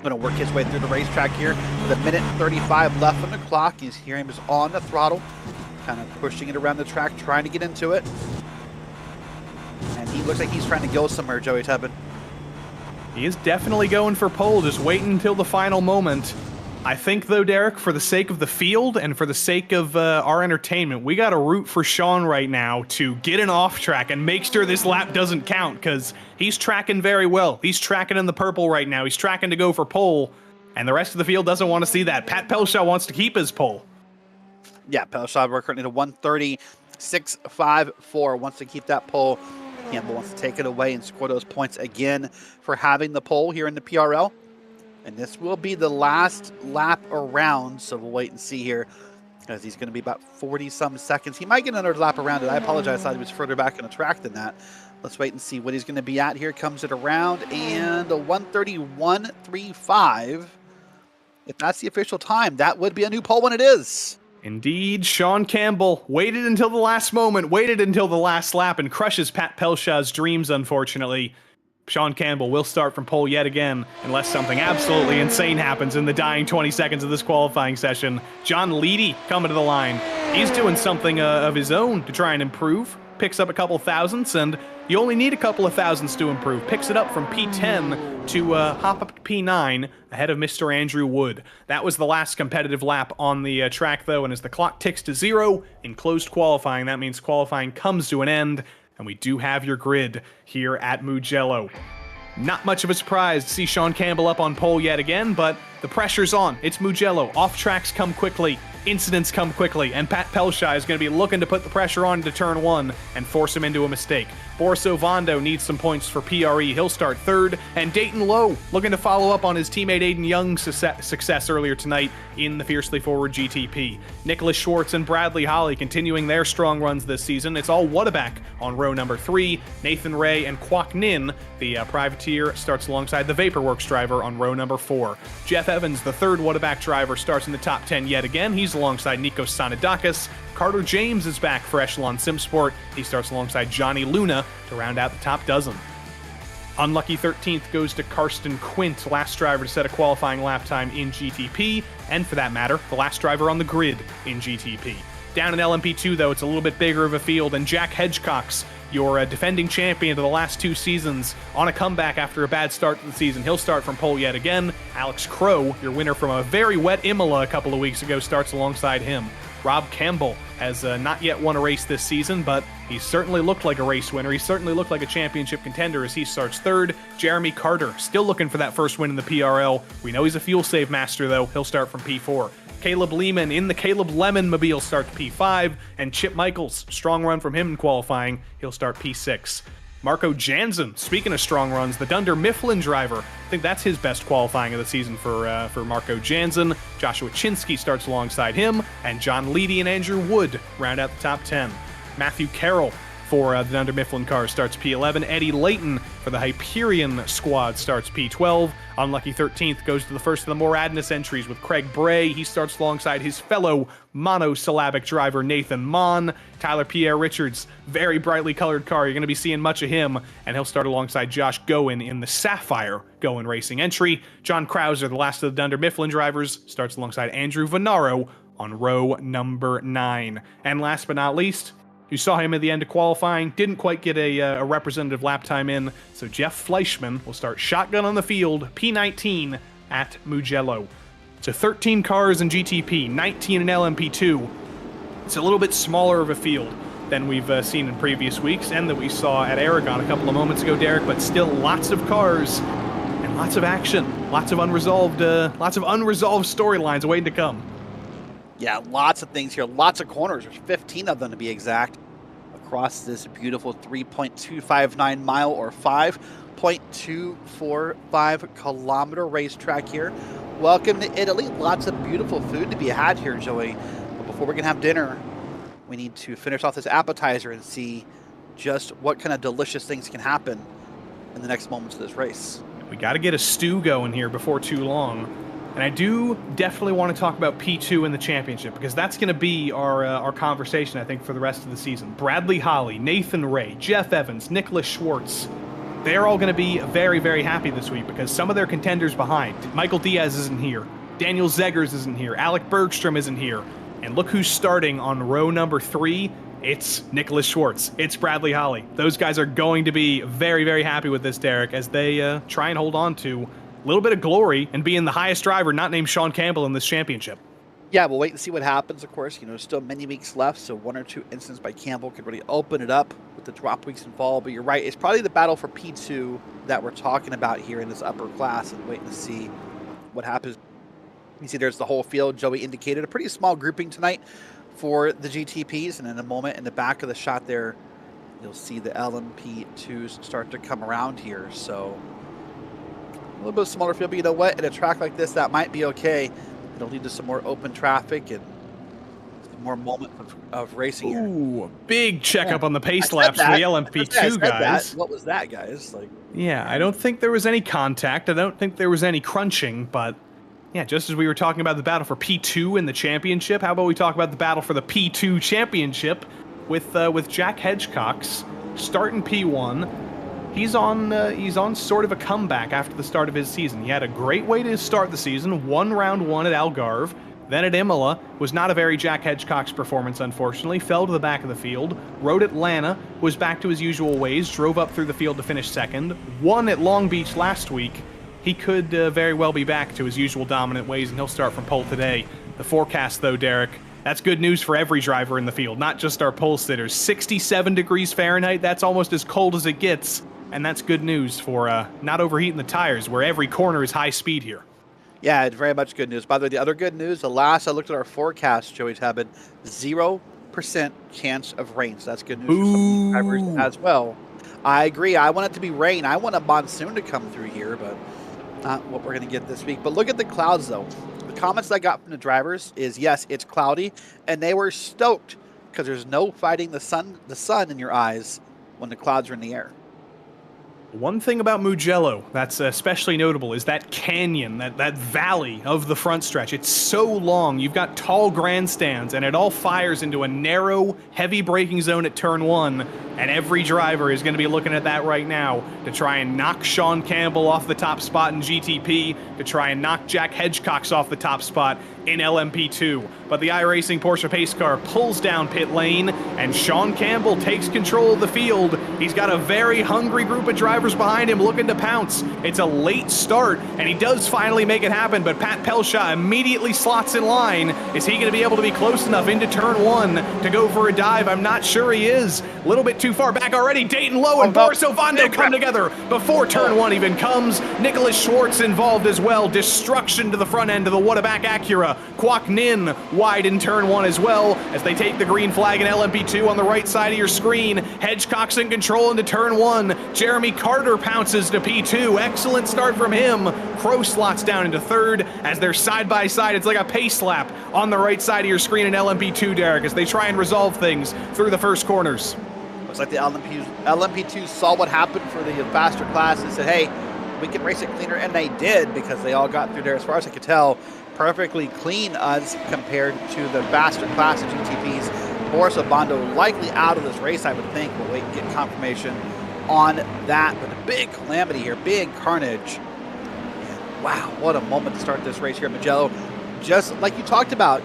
Going to work his way through the racetrack here with 1:35 left on the clock. He's hearing him on the throttle, kind of pushing it around the track, trying to get into it. And he looks like he's trying to go somewhere, Joey Tubbin. He is definitely going for pole, just waiting until the final moment. I think, though, Derek, for the sake of the field and for the sake of our entertainment, we got to root for Sean right now to get an off track and make sure this lap doesn't count, because he's tracking very well. He's tracking in the purple right now. He's tracking to go for pole, and the rest of the field doesn't want to see that. Pat Pelshaw wants to keep his pole. Yeah, Pelshaw, we're currently to 1:30.654. Wants to keep that pole. Campbell wants to take it away and score those points again for having the pole here in the PRL. And this will be the last lap around, so we'll wait and see here, as he's going to be about 40-some seconds. He might get another lap around it. I apologize, I thought he was further back in the track than that. Let's wait and see what he's going to be at. Here comes it around, and a 1:31.35. If that's the official time, that would be a new pole when it is. Indeed, Sean Campbell waited until the last moment, waited until the last lap, and crushes Pat Pelshaw's dreams, unfortunately. Sean Campbell will start from pole yet again, unless something absolutely insane happens in the dying 20 seconds of this qualifying session. John Leedy coming to the line. He's doing something of his own to try and improve. Picks up a couple thousandths, and you only need a couple of thousandths to improve. Picks it up from P10 to hop up to P9 ahead of Mr. Andrew Wood. That was the last competitive lap on the track, though, and as the clock ticks to 0 in closed qualifying, that means qualifying comes to an end. And we do have your grid here at Mugello. Not much of a surprise to see Sean Campbell up on pole yet again, but the pressure's on. It's Mugello. Off tracks come quickly. Incidents come quickly. And Pat Pelshaw is going to be looking to put the pressure on into turn 1 and force him into a mistake. Boris Ovando needs some points for PRE. He'll start 3rd. And Dayton Lowe looking to follow up on his teammate Aiden Young's success earlier tonight in the Fiercely Forward GTP. Nicholas Schwartz and Bradley Holly continuing their strong runs this season. It's all Wadaback on row number 3. Nathan Ray and Kwok Nin, the privateer, starts alongside the Vaporworks driver on row number 4. Jeff Evans, the 3rd Wadaback driver, starts in the top 10 yet again. He's alongside Nikos Sanadakis. Carter James is back for Echelon Simsport. He starts alongside Johnny Luna to round out the top dozen. Unlucky 13th goes to Karsten Quint, last driver to set a qualifying lap time in GTP, and for that matter, the last driver on the grid in GTP. Down in LMP2, though, it's a little bit bigger of a field, and Jack Hedgecock's your defending champion of the last 2 seasons, on a comeback after a bad start to the season. He'll start from pole yet again. Alex Crow, your winner from a very wet Imola a couple of weeks ago, starts alongside him. Rob Campbell has not yet won a race this season, but he certainly looked like a race winner. He certainly looked like a championship contender as he starts 3rd. Jeremy Carter, still looking for that first win in the PRL. We know he's a fuel save master, though. He'll start from P4. Caleb Lehman in the Caleb Lemon Mobile starts P5, and Chip Michaels, strong run from him in qualifying, he'll start P6. Marco Jansen, speaking of strong runs, the Dunder Mifflin driver, I think that's his best qualifying of the season for Marco Jansen. Joshua Chinsky starts alongside him, and John Leedy and Andrew Wood round out the top 10. Matthew Carroll for the Dunder Mifflin car starts P11. Eddie Layton for the Hyperion squad starts P12. Unlucky 13th goes to the first of the Moradness entries with Craig Bray. He starts alongside his fellow monosyllabic driver Nathan Mon. Tyler Pierre Richards, very brightly colored car. You're going to be seeing much of him, and he'll start alongside Josh Goen in the Sapphire Goen Racing entry. John Krauser, the last of the Dunder Mifflin drivers, starts alongside Andrew Venaro on row number 9. And last but not least, you saw him at the end of qualifying, didn't quite get a representative lap time in, so Jeff Fleischman will start shotgun on the field, P19 at Mugello. So 13 cars in GTP, 19 in LMP2. It's a little bit smaller of a field than we've seen in previous weeks and that we saw at Aragon a couple of moments ago, Derek, but still lots of cars and lots of action, lots of unresolved storylines waiting to come. Yeah, lots of things here, lots of corners, there's 15 of them to be exact, across this beautiful 3.259 mile or 5.245 kilometer racetrack here. Welcome to Italy. Lots of beautiful food to be had here, Joey. But before we can have dinner, we need to finish off this appetizer and see just what kind of delicious things can happen in the next moments of this race. We got to get a stew going here before too long. And I do definitely want to talk about P2 in the championship, because that's going to be our conversation, I think, for the rest of the season. Bradley Holly, Nathan Ray, Jeff Evans, Nicholas Schwartz, they're all going to be very, very happy this week because some of their contenders behind. Michael Diaz isn't here. Daniel Zeggers isn't here. Alec Bergstrom isn't here. And look who's starting on row number 3. It's Nicholas Schwartz. It's Bradley Holly. Those guys are going to be very, very happy with this, Derek, as they try and hold on to a little bit of glory and being the highest driver not named Sean Campbell in this championship. Yeah, we'll wait and see what happens, of course. You know, still many weeks left, so 1 or 2 incidents by Campbell could really open it up with the drop weeks involved. But you're right, it's probably the battle for P2 that we're talking about here in this upper class, and waiting to see what happens. You see there's the whole field. Joey indicated a pretty small grouping tonight for the GTPs, and in a moment in the back of the shot there, you'll see the LMP2s start to come around here. So a little bit smaller field, but you know what? At a track like this, that might be okay. It'll lead to some more open traffic and more moments of racing here. Ooh, big checkup on the pace laps for the LMP2 guys. What was that, guys? Yeah, I don't think there was any contact. I don't think there was any crunching, but yeah, just as we were talking about the battle for P2 in the championship, how about we talk about the battle for the P2 championship with Jack Hedgecox starting P1. He's on sort of a comeback after the start of his season. He had a great way to start the season, won round 1 at Algarve, then at Imola, was not a very Jack Hedgecox performance, unfortunately, fell to the back of the field, rode Atlanta, was back to his usual ways, drove up through the field to finish second, won at Long Beach last week. He could very well be back to his usual dominant ways, and he'll start from pole today. The forecast, though, Derek, that's good news for every driver in the field, not just our pole sitters. 67 degrees Fahrenheit, that's almost as cold as it gets. And that's good news for not overheating the tires, where every corner is high speed here. Yeah, it's very much good news. By the way, the other good news, the last I looked at our forecast, Joey Tabin, 0% chance of rain. So that's good news for some drivers as well. I agree. I want it to be rain. I want a monsoon to come through here, but not what we're going to get this week. But look at the clouds, though. The comments I got from the drivers is, yes, it's cloudy, and they were stoked because there's no fighting the sun in your eyes when the clouds are in the air. One thing about Mugello that's especially notable is that canyon, that valley of the front stretch. It's so long. You've got tall grandstands, and it all fires into a narrow, heavy braking zone at turn 1, and every driver is going to be looking at that right now to try and knock Sean Campbell off the top spot in GTP, to try and knock Jack Hedgecox off the top spot in LMP2. But the iRacing Porsche pace car pulls down pit lane, and Sean Campbell takes control of the field. He's got a very hungry group of drivers behind him looking to pounce. It's a late start, and he does finally make it happen, but Pat Pelshaw immediately slots in line. Is he going to be able to be close enough into turn 1 to go for a dive? I'm not sure he is. A little bit too far back already. Dayton Lowe and Boris Ovando come together before turn 1 even comes. Nicholas Schwartz involved as well. Destruction to the front end of the Whataback Acura. Kwok Nin wide in turn 1 as well as they take the green flag in LMP2 on the right side of your screen. Hedgecock's in control into turn 1. Jeremy Carter pounces to P2. Excellent start from him. Crow slots down into third as they're side by side. It's like a pace lap on the right side of your screen in LMP2, Derek, as they try and resolve things through the first corners. Looks like the LMP2 saw what happened for the faster class and said, hey, we can race it cleaner, and they did, because they all got through there, as far as I could tell, perfectly clean as compared to the faster class of GTPs. Boris Obando likely out of this race, I would think. We'll wait and get confirmation on that. But a big calamity here, big carnage. And wow, what a moment to start this race here at Mugello. Just like you talked about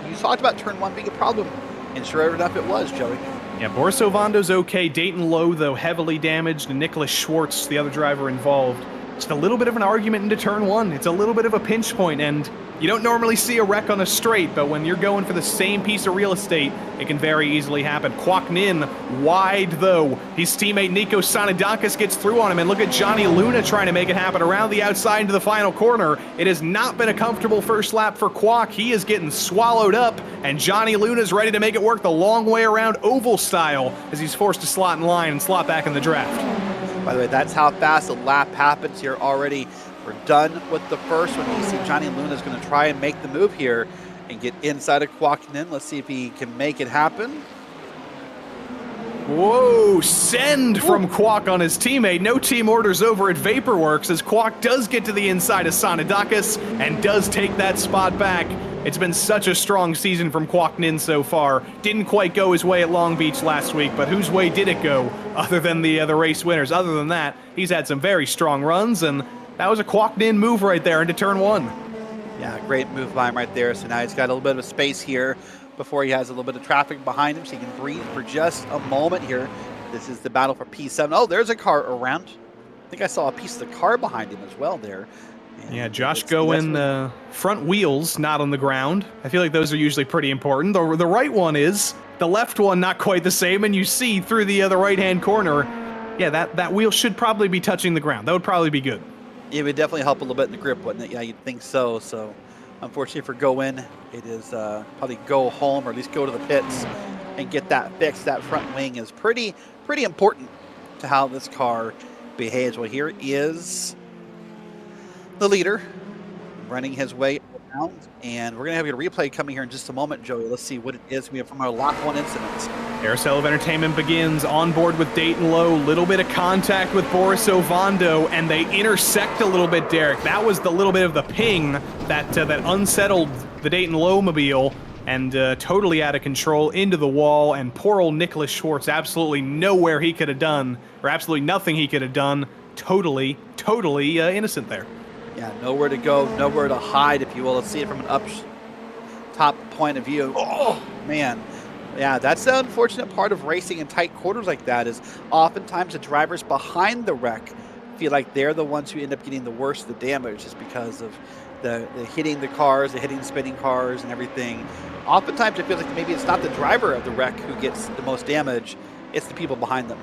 turn 1 being a problem, and sure enough it was, Joey. Yeah, Boris Ovando's okay. Dayton Lowe, though, heavily damaged, and Nicholas Schwartz, the other driver involved. Just a little bit of an argument into turn 1. It's a little bit of a pinch point, and you don't normally see a wreck on a straight, but when you're going for the same piece of real estate, it can very easily happen. Kwok Nin wide, though. His teammate Nico Sanadakis gets through on him, and look at Johnny Luna trying to make it happen around the outside into the final corner. It has not been a comfortable first lap for Kwok. He is getting swallowed up, and Johnny Luna's ready to make it work the long way around oval style as he's forced to slot in line and slot back in the draft. By the way, that's how fast the lap happens here already. We're done with the first one. You see Johnny Luna is going to try and make the move here and get inside of Kwok Nin. Let's see if he can make it happen. Whoa, send from Kwok on his teammate. No team orders over at Vaporworks as Kwok does get to the inside of Sanadakis and does take that spot back. It's been such a strong season from Kwok Nin so far. Didn't quite go his way at Long Beach last week, but whose way did it go other than the race winners? Other than that, he's had some very strong runs, and that was a Kwok Nin move right there into turn 1. Yeah, great move by him right there. So now he's got a little bit of space here before he has a little bit of traffic behind him, so he can breathe for just a moment here. This is the battle for P7. Oh, there's a car around. I think I saw a piece of the car behind him as well there. And yeah, Josh going front wheels, not on the ground. I feel like those are usually pretty important. The right one is. The left one, not quite the same, and you see through the right-hand corner, yeah, that wheel should probably be touching the ground. That would probably be good. It would definitely help a little bit in the grip, wouldn't it? Yeah, you'd think so. So, unfortunately for Go In, it is probably go home or at least go to the pits and get that fixed. That front wing is pretty important to how this car behaves. Well, here is the leader running his way around, and we're going to have a replay coming here in just a moment, Joey. Let's see what it is we have from our Lock 1 incident. Carousel of Entertainment begins on board with Dayton Lowe. Little bit of contact with Boris Ovando, and they intersect a little bit, Derek. That was the little bit of the ping that unsettled the Dayton Lowe mobile and totally out of control into the wall. And poor old Nicholas Schwartz, absolutely nowhere he could have done, or absolutely nothing he could have done. Totally innocent there. Yeah, nowhere to go, nowhere to hide, if you will. Let's see it from an top point of view. Oh, man. Yeah, that's the unfortunate part of racing in tight quarters like that, is oftentimes the drivers behind the wreck feel like they're the ones who end up getting the worst of the damage, just because of the hitting the cars, the hitting spinning cars and everything. Oftentimes it feels like maybe it's not the driver of the wreck who gets the most damage, it's the people behind them.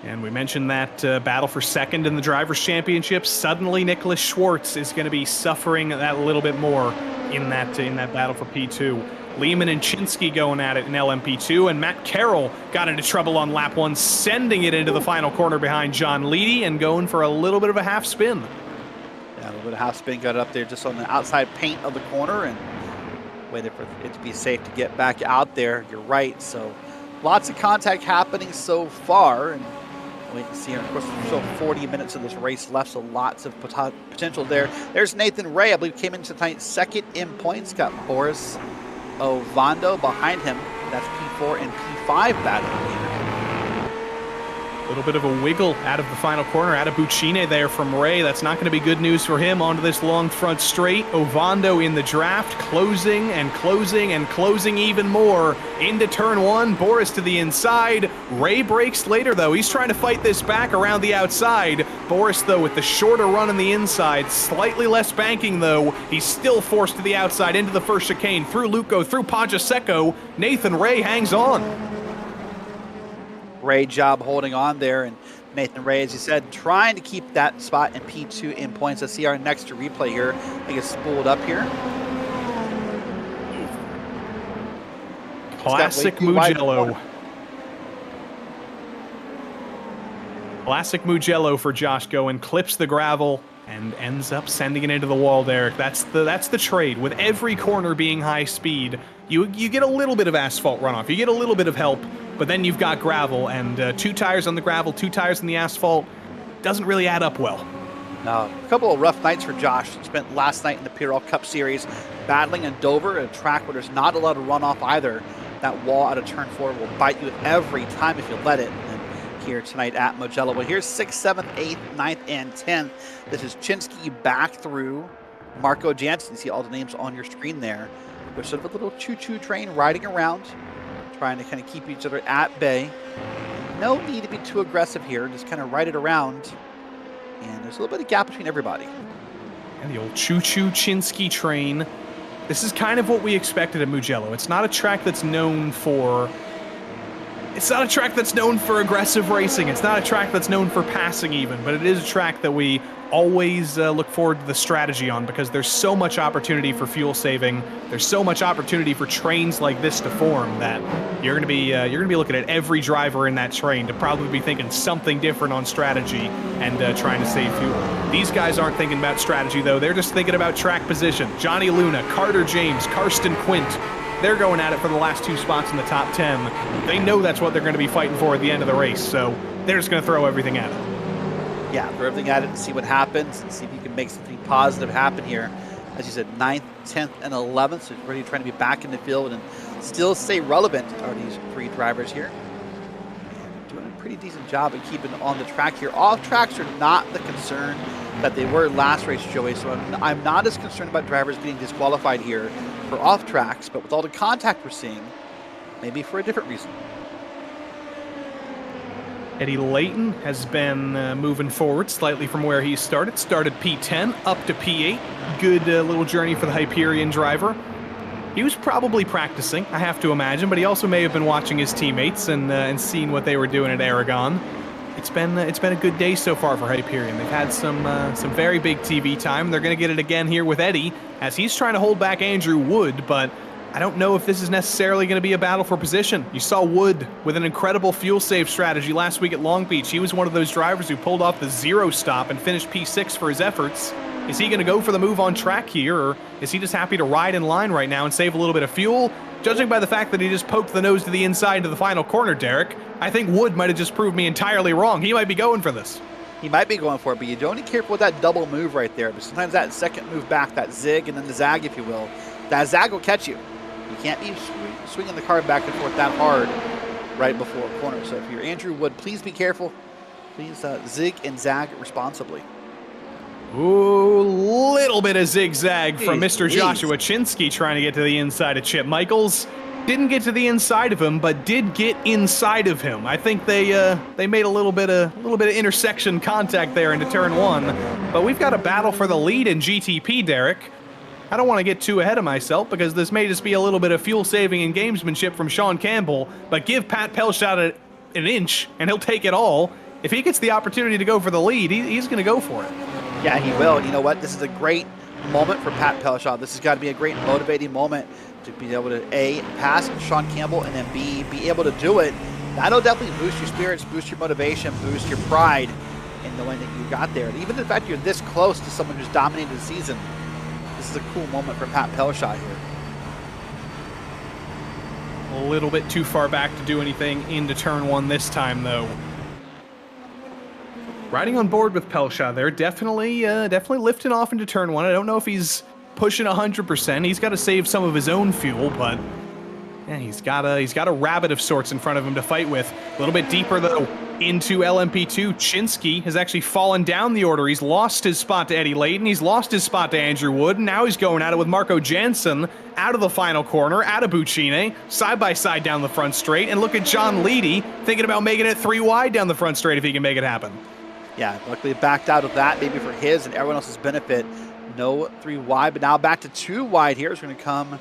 And we mentioned that battle for second in the Drivers' Championship. Suddenly, Nicholas Schwartz is going to be suffering that little bit more in that battle for P2. Lehman and Chinsky going at it in LMP2, and Matt Carroll got into trouble on lap 1, sending it into the final corner behind John Leedy and going for a little bit of a half spin. Yeah, a little bit of half spin, got up there just on the outside paint of the corner and waited for it to be safe to get back out there. You're right, so lots of contact happening so far, and wait and see here. Of course, there's still 40 minutes of this race left, so lots of potential there. There's Nathan Ray, I believe, came into tonight second in points. Got Boris Ovando behind him. That's P4 and P5 battling here. A little bit of a wiggle out of the final corner, out of Buccine there from Ray. That's not going to be good news for him onto this long front straight. Ovando in the draft, closing and closing and closing even more. Into turn one, Boris to the inside. Ray breaks later, though. He's trying to fight this back around the outside. Boris, though, with the shorter run on the inside, slightly less banking, though. He's still forced to the outside into the first chicane, through Luco, through Pajaseco. Nathan Ray hangs on. Great job holding on there, and Nathan Ray, as you said, trying to keep that spot in P2 in points. Let's see our next replay here. I think it's spooled up here. Classic Mugello. Classic Mugello for Josh Goen. Clips the gravel and ends up sending it into the wall, Derek. That's the trade. With every corner being high speed, you get a little bit of asphalt runoff. You get a little bit of help, but then you've got gravel, and 2 tires on the gravel, 2 tires on the asphalt doesn't really add up well. No, a couple of rough nights for Josh. He spent last night in the PRL Cup Series battling in Dover, a track where there's not a lot of runoff either. That wall out of turn 4 will bite you every time if you let it. And here tonight at Mugello. Well, here's 6th, 7th, 8th, 9th, and 10th. This is Chinsky back through Marco Jansen. You see all the names on your screen there. There's sort of a little choo-choo train riding around, trying to kind of keep each other at bay. No need to be too aggressive here. Just kind of ride it around. And there's a little bit of gap between everybody. And the old choo-choo Chinsky train. This is kind of what we expected at Mugello. It's not a track that's known for... It's not a track that's known for aggressive racing. It's not a track that's known for passing even, but it is a track that we always look forward to the strategy on, because there's so much opportunity for fuel saving. There's so much opportunity for trains like this to form that you're going to be looking at every driver in that train to probably be thinking something different on strategy and trying to save fuel. These guys aren't thinking about strategy, though. They're just thinking about track position. Johnny Luna, Carter James, Karsten Quint. They're going at it for the last 2 spots in the top 10. They know that's what they're going to be fighting for at the end of the race, so they're just going to throw everything at it. Yeah, throw everything at it and see what happens, and see if you can make something positive happen here. As you said, 9th, 10th, and 11th, so really trying to be back in the field and still stay relevant are these 3 drivers here. And doing a pretty decent job of keeping on the track here. Off tracks are not the concern that they were last race, Joey, so I'm not as concerned about drivers getting disqualified here for off tracks, but with all the contact we're seeing, maybe for a different reason. Eddie Layton has been moving forward slightly from where he started P10 up to P8. Good little journey for the Hyperion driver. He was probably practicing, I have to imagine, but he also may have been watching his teammates and seeing what they were doing at Aragon. It's been a good day so far for Hyperion. They've had some very big TV time. They're going to get it again here with Eddie, as he's trying to hold back Andrew Wood, but I don't know if this is necessarily going to be a battle for position. You saw Wood with an incredible fuel save strategy last week at Long Beach. He was one of those drivers who pulled off the 0 stop and finished P6 for his efforts. Is he going to go for the move on track here, or is he just happy to ride in line right now and save a little bit of fuel? Judging by the fact that he just poked the nose to the inside into the final corner, Derek, I think Wood might have just proved me entirely wrong. He might be going for this. He might be going for it, but you don't need to be careful with that double move right there. But sometimes that second move back, that zig and then the zag, if you will, that zag will catch you. You can't be swinging the car back and forth that hard right before a corner. So if you're Andrew Wood, please be careful. Please zig and zag responsibly. Ooh, little bit of zigzag from Mr. Joshua Chinsky trying to get to the inside of Chip Michaels. Didn't get to the inside of him, but did get inside of him. I think they made a little bit of intersection contact there into turn 1. But we've got a battle for the lead in GTP, Derek. I don't want to get too ahead of myself, because this may just be a little bit of fuel saving and gamesmanship from Sean Campbell, but give Pat Pelshot an inch and he'll take it all. If he gets the opportunity to go for the lead, he's going to go for it. Yeah, he will. And you know what? This is a great moment for Pat Pelshot. This has got to be a great motivating moment to be able to, A, pass Sean Campbell, and then B, be able to do it. That'll definitely boost your spirits, boost your motivation, boost your pride in knowing that you got there. And even the fact you're this close to someone who's dominated the season, this is a cool moment for Pat Pelshot here. A little bit too far back to do anything into turn 1 this time, though. Riding on board with Pelshot there, definitely lifting off into turn 1. I don't know if he's pushing 100%. He's got to save some of his own fuel, but yeah, he's got a rabbit of sorts in front of him to fight with. A little bit deeper though. into LMP2. Chinsky has actually fallen down the order. He's lost his spot to Eddie Layton. He's lost his spot to Andrew Wood. And now he's going at it with Marco Jansen out of the final corner, out of Buccine, side by side down the front straight. And look at John Leedy thinking about making it 3 wide down the front straight if he can make it happen. Yeah, luckily backed out of that, maybe for his and everyone else's benefit. No 3 wide, but now back to 2 wide here. It's going to come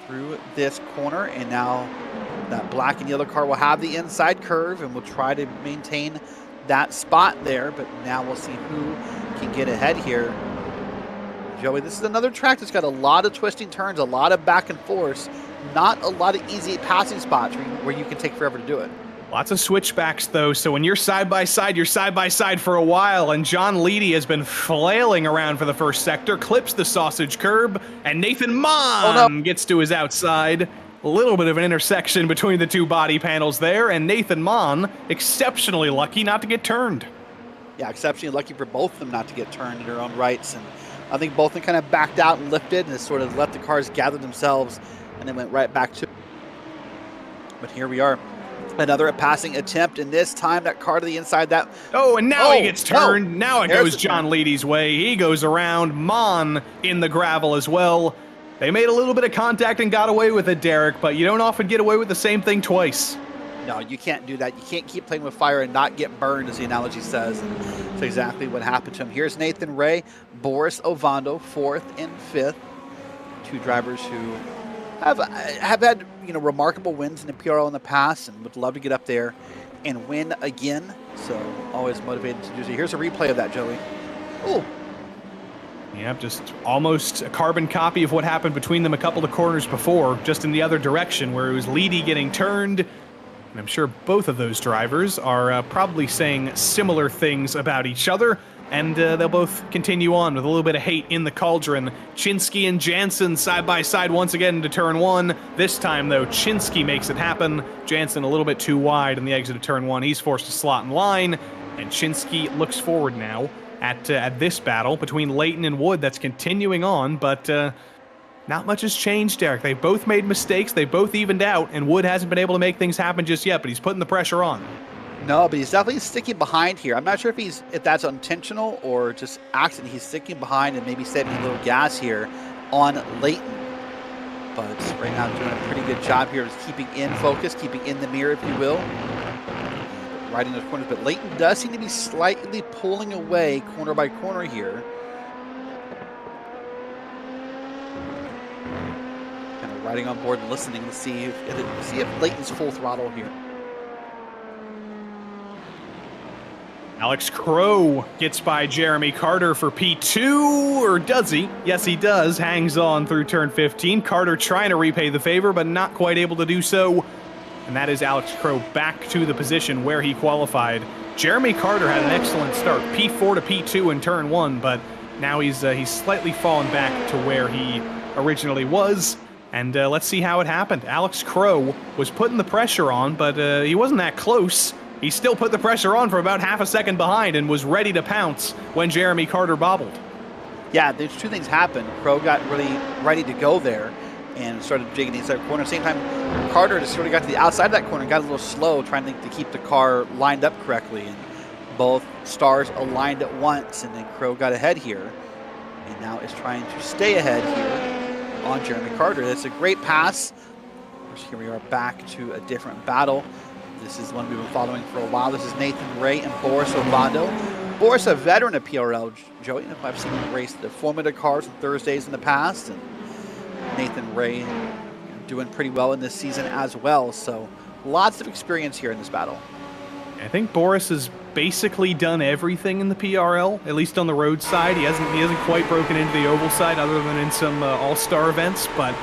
through this corner, and now that black and yellow car will have the inside curve, and we'll try to maintain that spot there, but now we'll see who can get ahead here. Joey, this is another track that's got a lot of twisting turns, a lot of back and forth, not a lot of easy passing spots where you can take forever to do it. Lots of switchbacks, though, so when you're side by side for a while, and John Leedy has been flailing around for the first sector, clips the sausage curb, and Nathan Mon gets to his outside. A little bit of an intersection between the 2 body panels there, and Nathan Mon exceptionally lucky not to get turned. Yeah, exceptionally lucky for both of them not to get turned in their own rights, and I think both of them kind of backed out and lifted and sort of let the cars gather themselves, and then went right back to. But here we are. Another passing attempt, and this time that car to the inside. And now he gets turned. Now it goes John Leedy's way. He goes around. Mon in the gravel as well. They made a little bit of contact and got away with it, Derek, but you don't often get away with the same thing twice. No, you can't do that. You can't keep playing with fire and not get burned, as the analogy says. And that's exactly what happened to him. Here's Nathan Ray, Boris Ovando, 4th and 5th. 2 drivers who have had remarkable wins in the PRL in the past and would love to get up there and win again. So always motivated to do so. Here's a replay of that, Joey. Ooh. Yep, just almost a carbon copy of what happened between them a couple of corners before, just in the other direction, where it was Leedy getting turned. And I'm sure both of those drivers are probably saying similar things about each other, and they'll both continue on with a little bit of hate in the cauldron. Chinsky and Jansen side by side once again into turn 1. This time, though, Chinsky makes it happen. Jansen a little bit too wide on the exit of turn 1. He's forced to slot in line, and Chinsky looks forward now at this battle between Layton and Wood that's continuing on, but not much has changed, Derek. They both made mistakes, they both evened out, and Wood hasn't been able to make things happen just yet, but he's putting the pressure on. No, but he's definitely sticking behind here. I'm not sure if that's intentional or just accident. He's sticking behind and maybe saving a little gas here on Layton. But right now doing a pretty good job here of keeping in focus, keeping in the mirror, if you will. Right in those corners, but Layton does seem to be slightly pulling away corner by corner here. Kind of riding on board and listening to see if Layton's full throttle here. Alex Crow gets by Jeremy Carter for P2, or does he? Yes, he does. Hangs on through turn 15. Carter trying to repay the favor, but not quite able to do so. And that is Alex Crow back to the position where he qualified. Jeremy Carter had an excellent start, P4 to P2 in turn 1, but now he's slightly fallen back to where he originally was. And let's see how it happened. Alex Crow was putting the pressure on, but he wasn't that close. He still put the pressure on for about half a second behind and was ready to pounce when Jeremy Carter bobbled. Yeah, there's 2 things happened. Crow got really ready to go there and started jigging the inside corner. At the same time, Carter just sort of got to the outside of that corner and got a little slow trying to keep the car lined up correctly. And both stars aligned at once, and then Crow got ahead here. And now is trying to stay ahead here on Jeremy Carter. That's a great pass. Of course, here we are back to a different battle. This is one we've been following for a while. This is Nathan Ray and Boris Ovando. Boris, a veteran of PRL, Joey. I've seen him race the Formula cars on Thursdays in the past. And Nathan Ray doing pretty well in this season as well. So lots of experience here in this battle. I think Boris has basically done everything in the PRL, at least on the road side. He hasn't quite broken into the oval side other than in some all-star events. But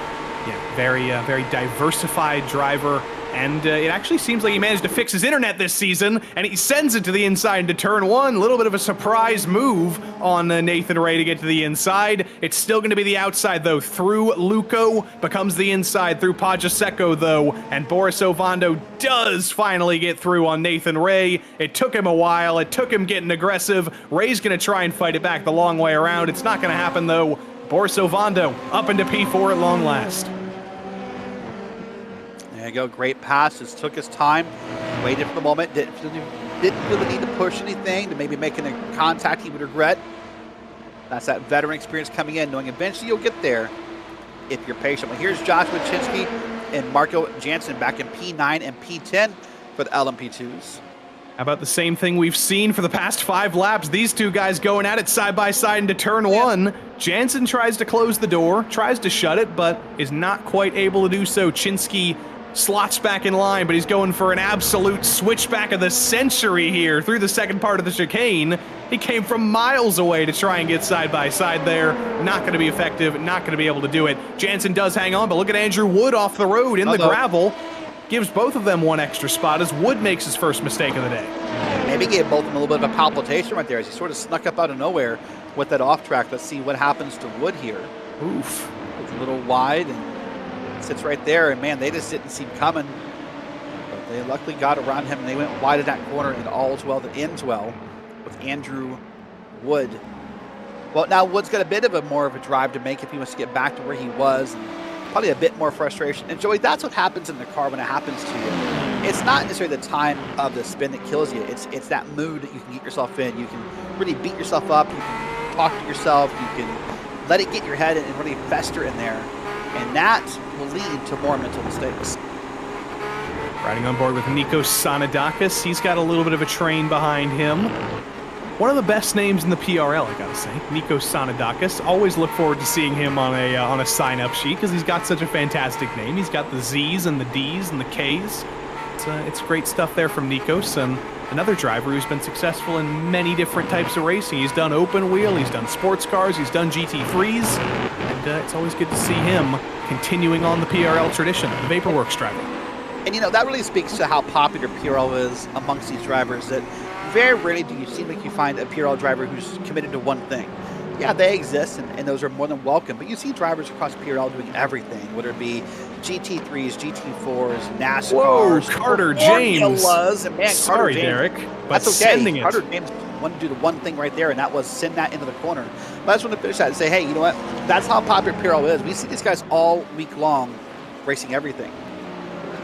yeah, very diversified driver. And it actually seems like he managed to fix his internet this season, and he sends it to the inside into turn 1. A little bit of a surprise move on Nathan Ray to get to the inside. It's still going to be the outside, though, through Luco. Becomes the inside through Pajaseco, though, and Boris Ovando does finally get through on Nathan Ray. It took him a while. It took him getting aggressive. Ray's going to try and fight it back the long way around. It's not going to happen, though. Boris Ovando up into P4 at long last. There you go, great pass. Just took his time. Waited for the moment, didn't feel the need to push anything, to maybe making a contact he would regret. That's that veteran experience coming in, knowing eventually you'll get there if you're patient. But here's Joshua Chinsky and Marco Jansen back in P9 and P10 for the LMP2s. How about the same thing we've seen for the past 5 laps? These two guys going at it side by side into turn 1. Jansen tries to close the door, tries to shut it, but is not quite able to do so. Chinsky slots back in line, but he's going for an absolute switchback of the century here through the second part of the chicane. He came from miles away to try and get side by side there. Not going to be effective, not going to be able to do it. Jansen does hang on, but look at Andrew Wood off the road in the gravel. Gives both of them 1 extra spot as Wood makes his first mistake of the day. Maybe gave both of them a little bit of a palpitation right there as he sort of snuck up out of nowhere with that off track. Let's see what happens to Wood here. Oof. It's a little wide and sits right there, and man, they just didn't see him coming. But they luckily got around him and they went wide of that corner, and all's well that ends well with Andrew Wood. Well, now Wood's got a bit of more of a drive to make if he wants to get back to where he was. And probably a bit more frustration. And Joey, that's what happens in the car when it happens to you. It's not necessarily the time of the spin that kills you. It's that mood that you can get yourself in. You can really beat yourself up. You can talk to yourself. You can let it get in your head and really fester in there. And that will lead to more mental mistakes. Riding on board with Nikos Sanadakis. He's got a little bit of a train behind him. One of the best names in the PRL, I gotta say, Nikos Sanadakis. Always look forward to seeing him on a sign-up sheet because he's got such a fantastic name. He's got the Z's and the D's and the K's. It's great stuff there from Nikos, and another driver who's been successful in many different types of racing. He's done open wheel, he's done sports cars, he's done GT3s, and it's always good to see him continuing on the PRL tradition, the Vaporworks driver. And you know, that really speaks to how popular PRL is amongst these drivers, that very rarely do you seem like you find a PRL driver who's committed to one thing. Yeah, they exist, and those are more than welcome, but you see drivers across PRL doing everything, whether it be GT3s, GT4s, NASCARs, Whoa, Carter James. And man, Sorry, Carter James, Derek, but that's okay. sending it. Carter James wanted to do the one thing right there, and that was send that into the corner. But I just want to finish that and say, hey, you know what? That's how popular PRL is. We see these guys all week long racing everything.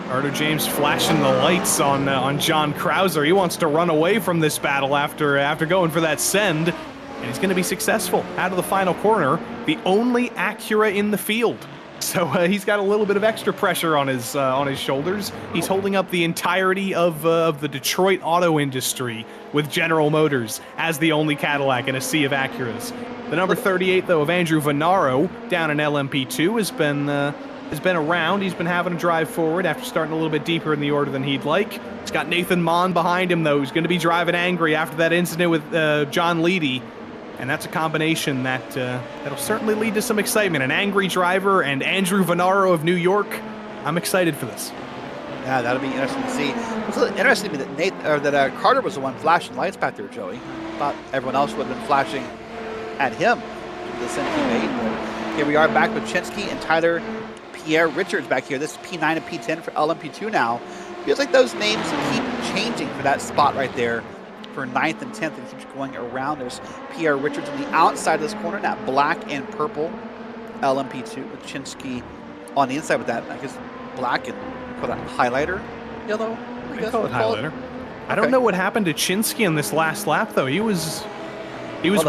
Carter James flashing the lights on John Krauser. He wants to run away from this battle after going for that send, and he's going to be successful out of the final corner. The only Acura in the field, so he's got a little bit of extra pressure on his shoulders. He's holding up the entirety of the Detroit auto industry with General Motors as the only Cadillac in a sea of Acuras. The number 38 though of Andrew Vanaro down in LMP2 has been around. He's been having to drive forward after starting a little bit deeper in the order than he'd like. He's got Nathan Mon behind him, though, who's going to be driving angry after that incident with John Leedy. And that's a combination that'll certainly lead to some excitement. An angry driver and Andrew Vanaro of New York. I'm excited for this. Yeah, that'll be interesting to see. It's interesting to me that Carter was the one flashing lights back there, Joey. Thought everyone else would have been flashing at him for the send he made. But here we are back with Chinsky and Tyler Pierre Richards back here. This is P9 and P10 for LMP2 now. Feels like those names keep changing for that spot right there for 9th and 10th. It keeps going around. There's Pierre Richards on the outside of this corner, that black and purple LMP2 with Chinsky on the inside with that, I guess, black and call that highlighter yellow. I call it highlighter. I don't know what happened to Chinsky on this last lap though. He was with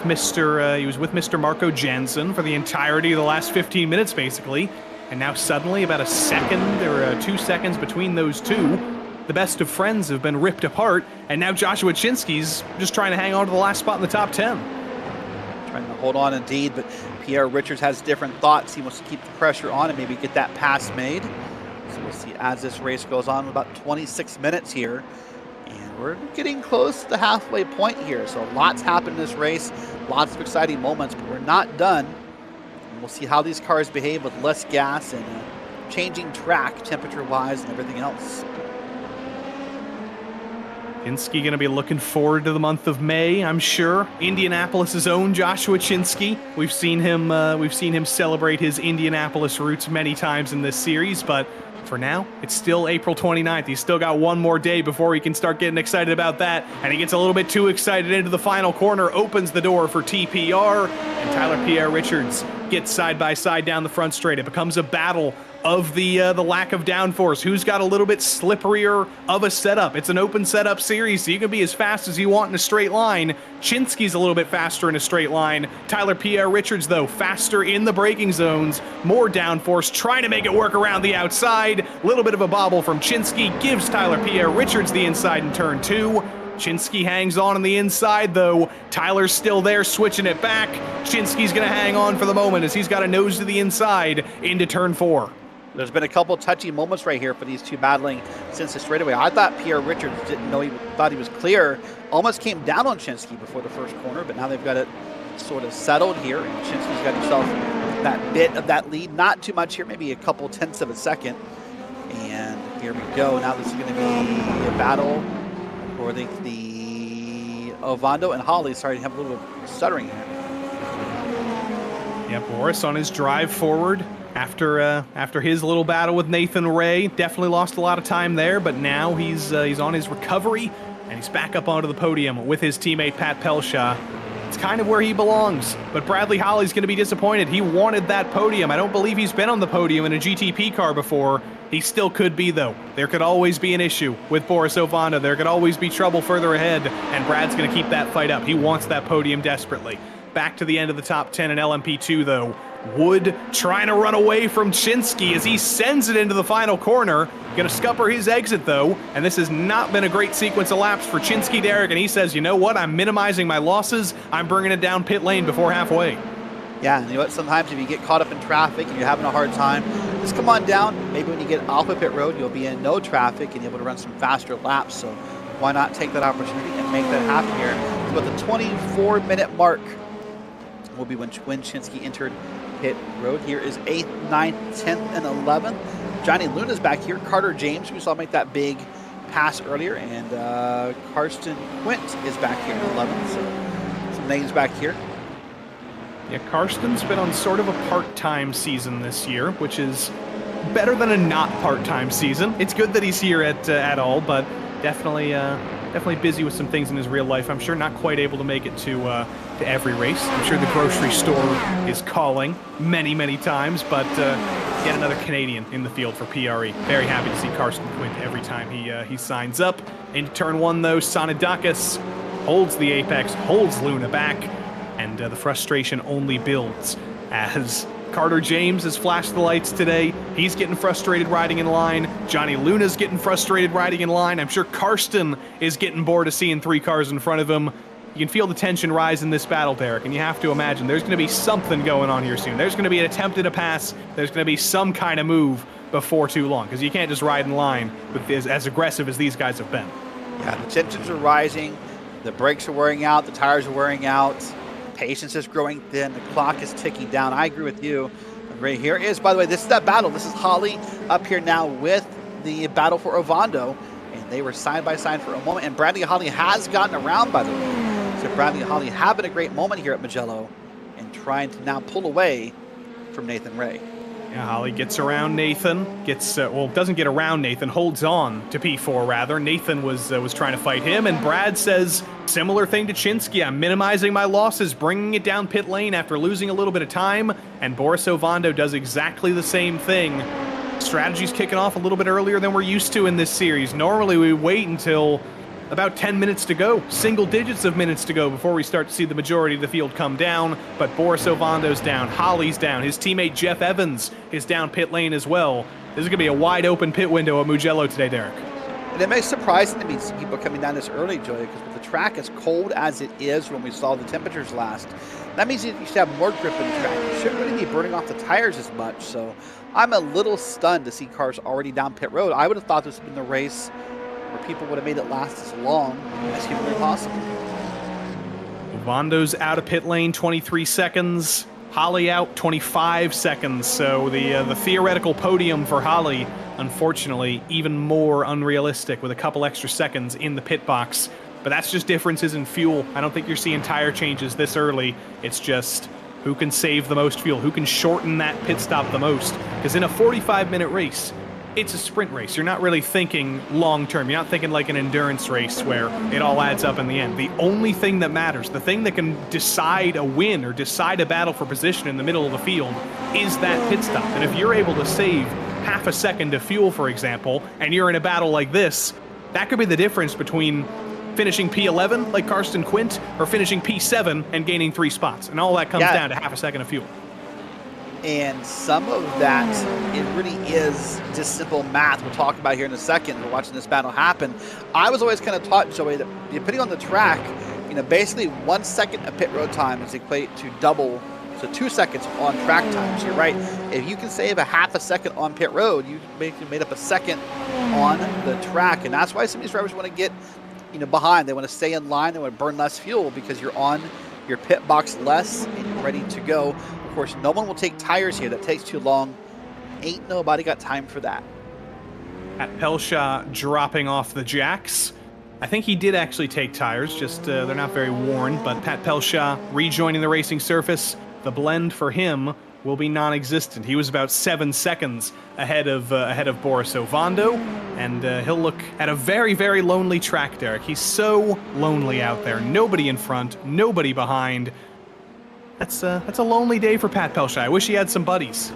Mr. Marco Jansen for the entirety of the last 15 minutes, basically. And now suddenly, about a second or 2 seconds between those two, the best of friends have been ripped apart. And now Joshua Chinsky's just trying to hang on to the last spot in the top 10. Trying to hold on indeed, but Pierre Richards has different thoughts. He wants to keep the pressure on and maybe get that pass made. So we'll see as this race goes on. About 26 minutes here. And we're getting close to the halfway point here. So lots happened in this race. Lots of exciting moments, but we're not done. And we'll see how these cars behave with less gas and changing track temperature-wise and everything else. Chinsky going to be looking forward to the month of May, I'm sure. Indianapolis's own Joshua Chinsky. We've seen him celebrate his Indianapolis roots many times in this series, but for now, it's still April 29th. He's still got one more day before he can start getting excited about that, and he gets a little bit too excited into the final corner, opens the door for TPR, and Tyler Pierre Richards gets side by side down the front straight. It becomes a battle of the lack of downforce. Who's got a little bit slipperier of a setup? It's an open setup series, so you can be as fast as you want in a straight line. Chinsky's a little bit faster in a straight line. Tyler Pierre Richards, though, faster in the braking zones. More downforce, trying to make it work around the outside. A little bit of a bobble from Chinsky gives Tyler Pierre Richards the inside in turn 2. Chinsky hangs on the inside, though. Tyler's still there, switching it back. Chinsky's going to hang on for the moment as he's got a nose to the inside into turn 4. There's been a couple touchy moments right here for these two battling since the straightaway. I thought Pierre Richards didn't know thought he was clear. Almost came down on Chinsky before the first corner, but now they've got it sort of settled here, and Chinsky's got himself that bit of that lead. Not too much here, maybe a couple tenths of a second. And here we go. Now this is going to be a battle for the Ovando and Holly. Sorry to have a little bit of stuttering here. Yeah, Boris on his drive forward after his little battle with Nathan Ray. Definitely lost a lot of time there, but now he's on his recovery, and he's back up onto the podium with his teammate Pat Pelshaw. It's kind of where he belongs, but Bradley Holly's going to be disappointed. He wanted that podium. I don't believe he's been on the podium in a GTP car before. He still could be, though. There could always be an issue with Boris Ovando. There could always be trouble further ahead, and Brad's going to keep that fight up. He wants that podium desperately. Back to the end of the top 10 in LMP2, though. Wood trying to run away from Chinsky as he sends it into the final corner. Going to scupper his exit, though, and this has not been a great sequence of laps for Chinsky, Derek, and he says, you know what, I'm minimizing my losses. I'm bringing it down pit lane before halfway. Yeah, and you know what, sometimes if you get caught up in traffic and you're having a hard time, just come on down. Maybe when you get off of pit road, you'll be in no traffic and able to run some faster laps, so why not take that opportunity and make that happen here. So at the 24-minute mark will be when Chinsky entered pit road. Here is 8th, 9th, 10th, and 11th. Johnny Luna's back here. Carter James, we saw make that big pass earlier, and Karsten Quint is back here in 11th. So some names back here. Yeah, Karsten's been on sort of a part-time season this year, which is better than a not part-time season. It's good that he's here at all, but definitely busy with some things in his real life. I'm sure not quite able to make it to every race. I'm sure the grocery store is calling many times, but yet another Canadian in the field for PRE. Very happy to see Karsten Quint every time he signs up. Into turn 1, though, Sonidakis holds the apex, holds Luna back, and the frustration only builds as Carter James has flashed the lights today. He's getting frustrated riding in line. Johnny Luna's getting frustrated riding in line. I'm sure Karsten is getting bored of seeing 3 cars in front of him. You can feel the tension rise in this battle, Derek, and you have to imagine there's going to be something going on here soon. There's going to be an attempt at a pass. There's going to be some kind of move before too long, because you can't just ride in line with as aggressive as these guys have been. Yeah, the tensions are rising. The brakes are wearing out. The tires are wearing out. Patience is growing thin. The clock is ticking down. I agree with you. Right here is, by the way, this is that battle. This is Holly up here now with the battle for Ovando, and they were side by side for a moment. And Bradley Holly has gotten around, by the way. So Bradley Holly having a great moment here at Mugello and trying to now pull away from Nathan Ray. Yeah, Holly gets around Nathan, doesn't get around Nathan, holds on to P4 rather. Nathan was trying to fight him, and Brad says similar thing to Chinsky. I'm minimizing my losses, bringing it down pit lane after losing a little bit of time, and Boris Ovando does exactly the same thing. Strategy's kicking off a little bit earlier than we're used to in this series. Normally we wait until about 10 minutes to go, single digits of minutes to go before we start to see the majority of the field come down, but Boris Ovando's down, Holly's down, his teammate Jeff Evans is down pit lane as well. This is going to be a wide open pit window at Mugello today, Derek. And it may surprise to me some people coming down this early, Joey, because with the track as cold as it is when we saw the temperatures last, that means you should have more grip in the track. You shouldn't really be burning off the tires as much, so I'm a little stunned to see cars already down pit road. I would have thought this would have been the race where people would have made it last as long as humanly possible. Vando's out of pit lane, 23 seconds. Holly out, 25 seconds. So the theoretical podium for Holly, unfortunately, even more unrealistic with a couple extra seconds in the pit box. But that's just differences in fuel. I don't think you're seeing tire changes this early. It's just who can save the most fuel, who can shorten that pit stop the most. Because in a 45-minute race, it's a sprint race. You're not really thinking long-term. You're not thinking like an endurance race where it all adds up in the end. The only thing that matters, the thing that can decide a win or decide a battle for position in the middle of the field is that pit stop. And if you're able to save half a second of fuel, for example, and you're in a battle like this, that could be the difference between finishing P11 like Karsten Quint or finishing P7 and gaining 3 spots. And all that comes down to half a second of fuel. And some of that, it really is just simple math. We'll talk about here in a second. We're watching this battle happen. I was always kind of taught, Joey, that depending on the track, you know, basically 1 second of pit road time is equate to double, so 2 seconds on track time. So you're right. If you can save a half a second on pit road, you basically made up a second on the track. And that's why some of these drivers want to get, you know, behind. They want to stay in line. They want to burn less fuel because you're on your pit box less and you're ready to go. Of course, no one will take tires here. That takes too long. Ain't nobody got time for that. Pat Pelshaw dropping off the jacks. I think he did actually take tires, just they're not very worn, but Pat Pelshaw rejoining the racing surface. The blend for him will be non-existent. He was about 7 seconds ahead of Boris Ovando, and he'll look at a very, very lonely track, Derek. He's so lonely out there. Nobody in front, nobody behind. That's a lonely day for Pat Pelshaw. I wish he had some buddies.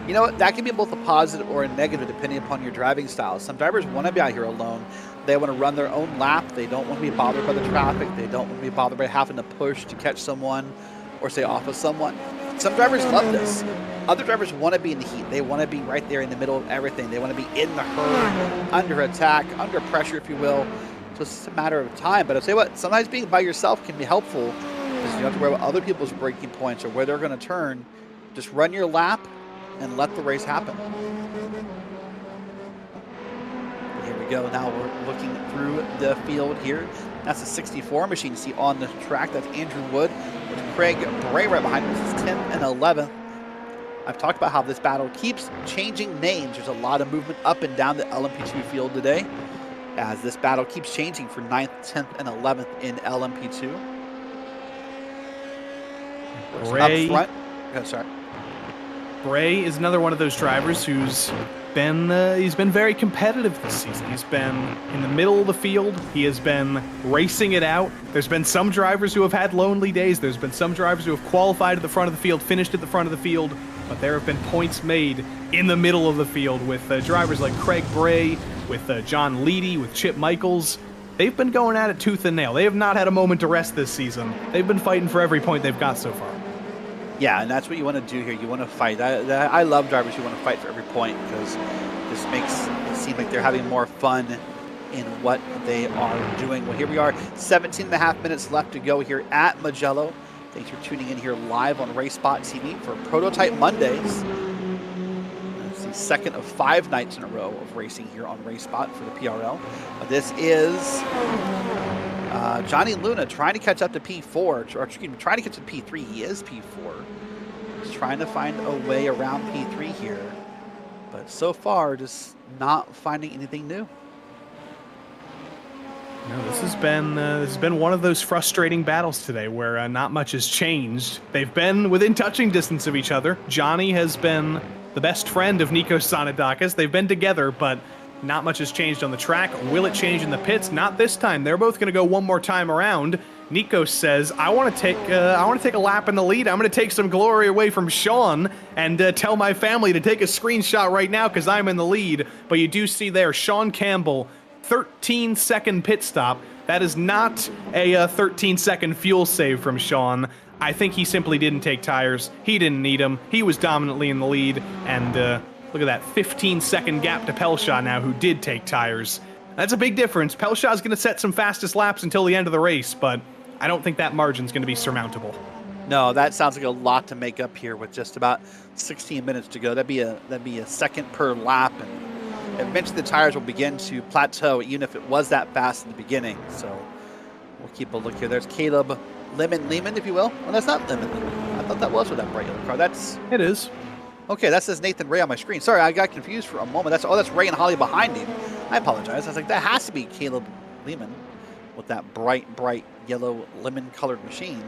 You know what? That can be both a positive or a negative depending upon your driving style. Some drivers want to be out here alone. They want to run their own lap. They don't want to be bothered by the traffic. They don't want to be bothered by having to push to catch someone or stay off of someone. Some drivers love this. Other drivers want to be in the heat. They want to be right there in the middle of everything. They want to be in the herd, under attack, under pressure, if you will. So it's just a matter of time. But I'll tell you what, sometimes being by yourself can be helpful because you don't have to worry about other people's braking points or where they're going to turn. Just run your lap and let the race happen. Here we go. Now we're looking through the field here. That's a 64 machine you see on the track. That's Andrew Wood with Craig Bray right behind him. This is 10th and 11th. I've talked about how this battle keeps changing names. There's a lot of movement up and down the LMP2 field today as this battle keeps changing for 9th, 10th, and 11th in LMP2. Bray. Up front. Oh, sorry. Bray is another one of those drivers who's he's been very competitive this season. He's been in the middle of the field. He has been racing it out. There's been some drivers who have had lonely days. There's been some drivers who have qualified at the front of the field, finished at the front of the field, but there have been points made in the middle of the field with drivers like Craig Bray, with John Leedy, with Chip Michaels. They've been going at it tooth and nail. They have not had a moment to rest this season. They've been fighting for every point they've got so far. Yeah, and that's what you want to do here. You want to fight. I love drivers who want to fight for every point because this makes it seem like they're having more fun in what they are doing. Well, here we are, 17 and a half minutes left to go here at Mugello. Thanks for tuning in here live on RaceSpotTV for Prototype Mondays. It's the second of 5 nights in a row of racing here on RaceSpot for the PRL. This is Johnny Luna trying to catch up to P4, or excuse me, trying to catch up to P3. He is P4. He's trying to find a way around P3 here, but so far just not finding anything new. No, this has been one of those frustrating battles today where not much has changed. They've been within touching distance of each other. Johnny has been the best friend of Nikos Sanadakis. They've been together, but not much has changed on the track. Will it change in the pits? Not this time. They're both going to go one more time around. Nikos says, I want to take a lap in the lead. I'm going to take some glory away from Sean and tell my family to take a screenshot right now because I'm in the lead. But you do see there, Sean Campbell, 13-second pit stop. That is not a 13-second fuel save from Sean. I think he simply didn't take tires. He didn't need them. He was dominantly in the lead, and look at that 15-second gap to Pelshaw now, who did take tires. That's a big difference. Pelshaw's going to set some fastest laps until the end of the race, but I don't think that margin's going to be surmountable. No, that sounds like a lot to make up here with just about 16 minutes to go. That'd be a second per lap, and eventually the tires will begin to plateau, even if it was that fast in the beginning. So we'll keep a look here. There's Caleb Lehman, if you will. Well, that's not Lehman. I thought that was with that bright yellow car. It is. Okay, that says Nathan Ray on my screen. Sorry, I got confused for a moment. That's Ray and Holly behind him. I apologize. I was like, that has to be Caleb Lehman with that bright yellow lemon-colored machine.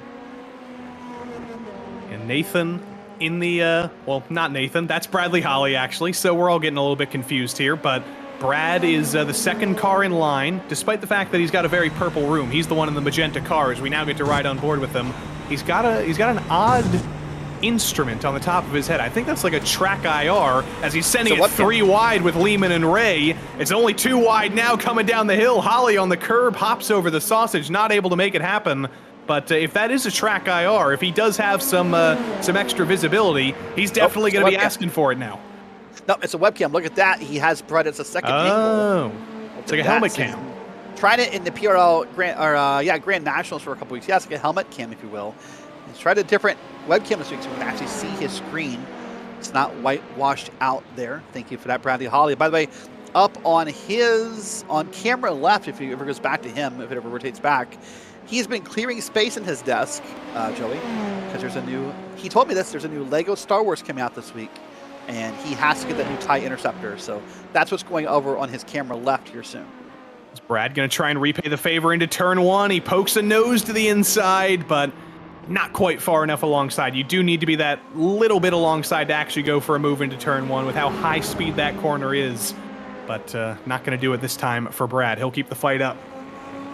And Nathan in the, well, not Nathan. That's Bradley Holly, actually. So we're all getting a little bit confused here. But Brad is the second car in line, despite the fact that he's got a very purple room. He's the one in the magenta car, as we now get to ride on board with him. He's got an odd instrument on the top of his head. I think that's like a track IR as he's sending So it 3 wide with Lehman and Ray. It's only 2 wide now coming down the hill. Holly on the curb hops over the sausage, not able to make it happen. But if that is a track IR, if he does have some extra visibility, he's definitely going to be asking for it now. No, it's a webcam. Look at that. He has Brett as a second angle. Oh, it's like a helmet cam. Tried it in the PRL Grand Nationals for a couple weeks. He has like a helmet cam, if you will. He's tried a different webcam this week so we can actually see his screen. It's not whitewashed out there. Thank you for that, Bradley Holly. By the way, up on camera left, if it ever goes back to him, if it ever rotates back, he's been clearing space in his desk, Joey, because he told me there's a new Lego Star Wars coming out this week, and he has to get that new TIE Interceptor. So that's what's going over on his camera left here soon. Is Brad going to try and repay the favor into turn 1? He pokes a nose to the inside, but not quite far enough alongside. You do need to be that little bit alongside to actually go for a move into turn 1 with how high speed that corner is. But not going to do it this time for Brad. He'll keep the fight up.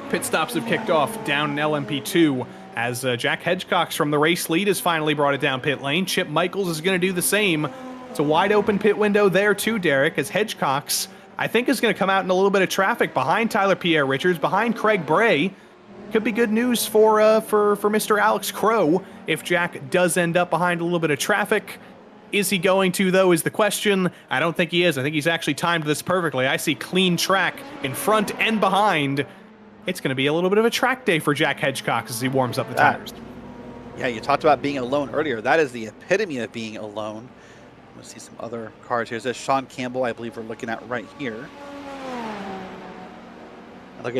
Pit stops have kicked off down in LMP2 as Jack Hedgecox from the race lead has finally brought it down pit lane. Chip Michaels is going to do the same. It's a wide open pit window there too, Derek, as Hedgecox, I think, is going to come out in a little bit of traffic behind Tyler Pierre Richards, behind Craig Bray. Could be good news for Mr. Alex Crow if Jack does end up behind a little bit of traffic. Is he going to, though, is the question. I don't think he is. I think he's actually timed this perfectly. I see clean track in front and behind. It's going to be a little bit of a track day for Jack Hedgecox as he warms up the tires. Yeah, you talked about being alone earlier. That is the epitome of being alone. Let's see some other cars here. There's Sean Campbell, I believe we're looking at right here. Look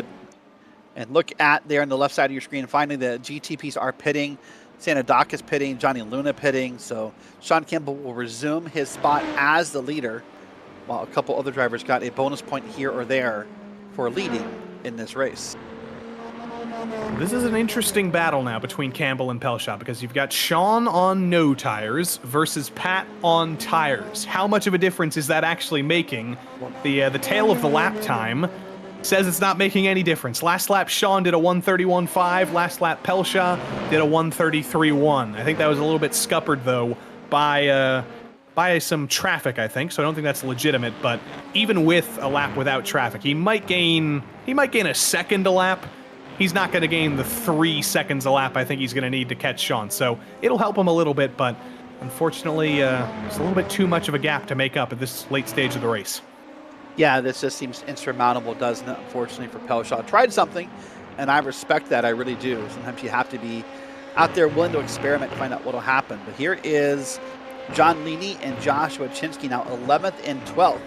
at there on the left side of your screen. Finally, the GTPs are pitting. Santa Doc is pitting. Johnny Luna pitting. So Sean Campbell will resume his spot as the leader, while a couple other drivers got a bonus point here or there for leading in this race. This is an interesting battle now between Campbell and Pelshot because you've got Sean on no tires versus Pat on tires. How much of a difference is that actually making? The tail of the lap time says it's not making any difference. Last lap, Sean did a 131.5. Last lap, Pelshot did a 133.1. I think that was a little bit scuppered, though, by some traffic, I think, so I don't think that's legitimate. But even with a lap without traffic, he might gain a second a lap. He's not going to gain the 3 seconds a lap I think he's going to need to catch Sean. So it'll help him a little bit, but unfortunately, it's a little bit too much of a gap to make up at this late stage of the race. Yeah, this just seems insurmountable, doesn't it, unfortunately, for Pelshot. Tried something, and I respect that. I really do. Sometimes you have to be out there willing to experiment to find out what will happen. But here is John Leaney and Joshua Chinsky, now 11th and 12th,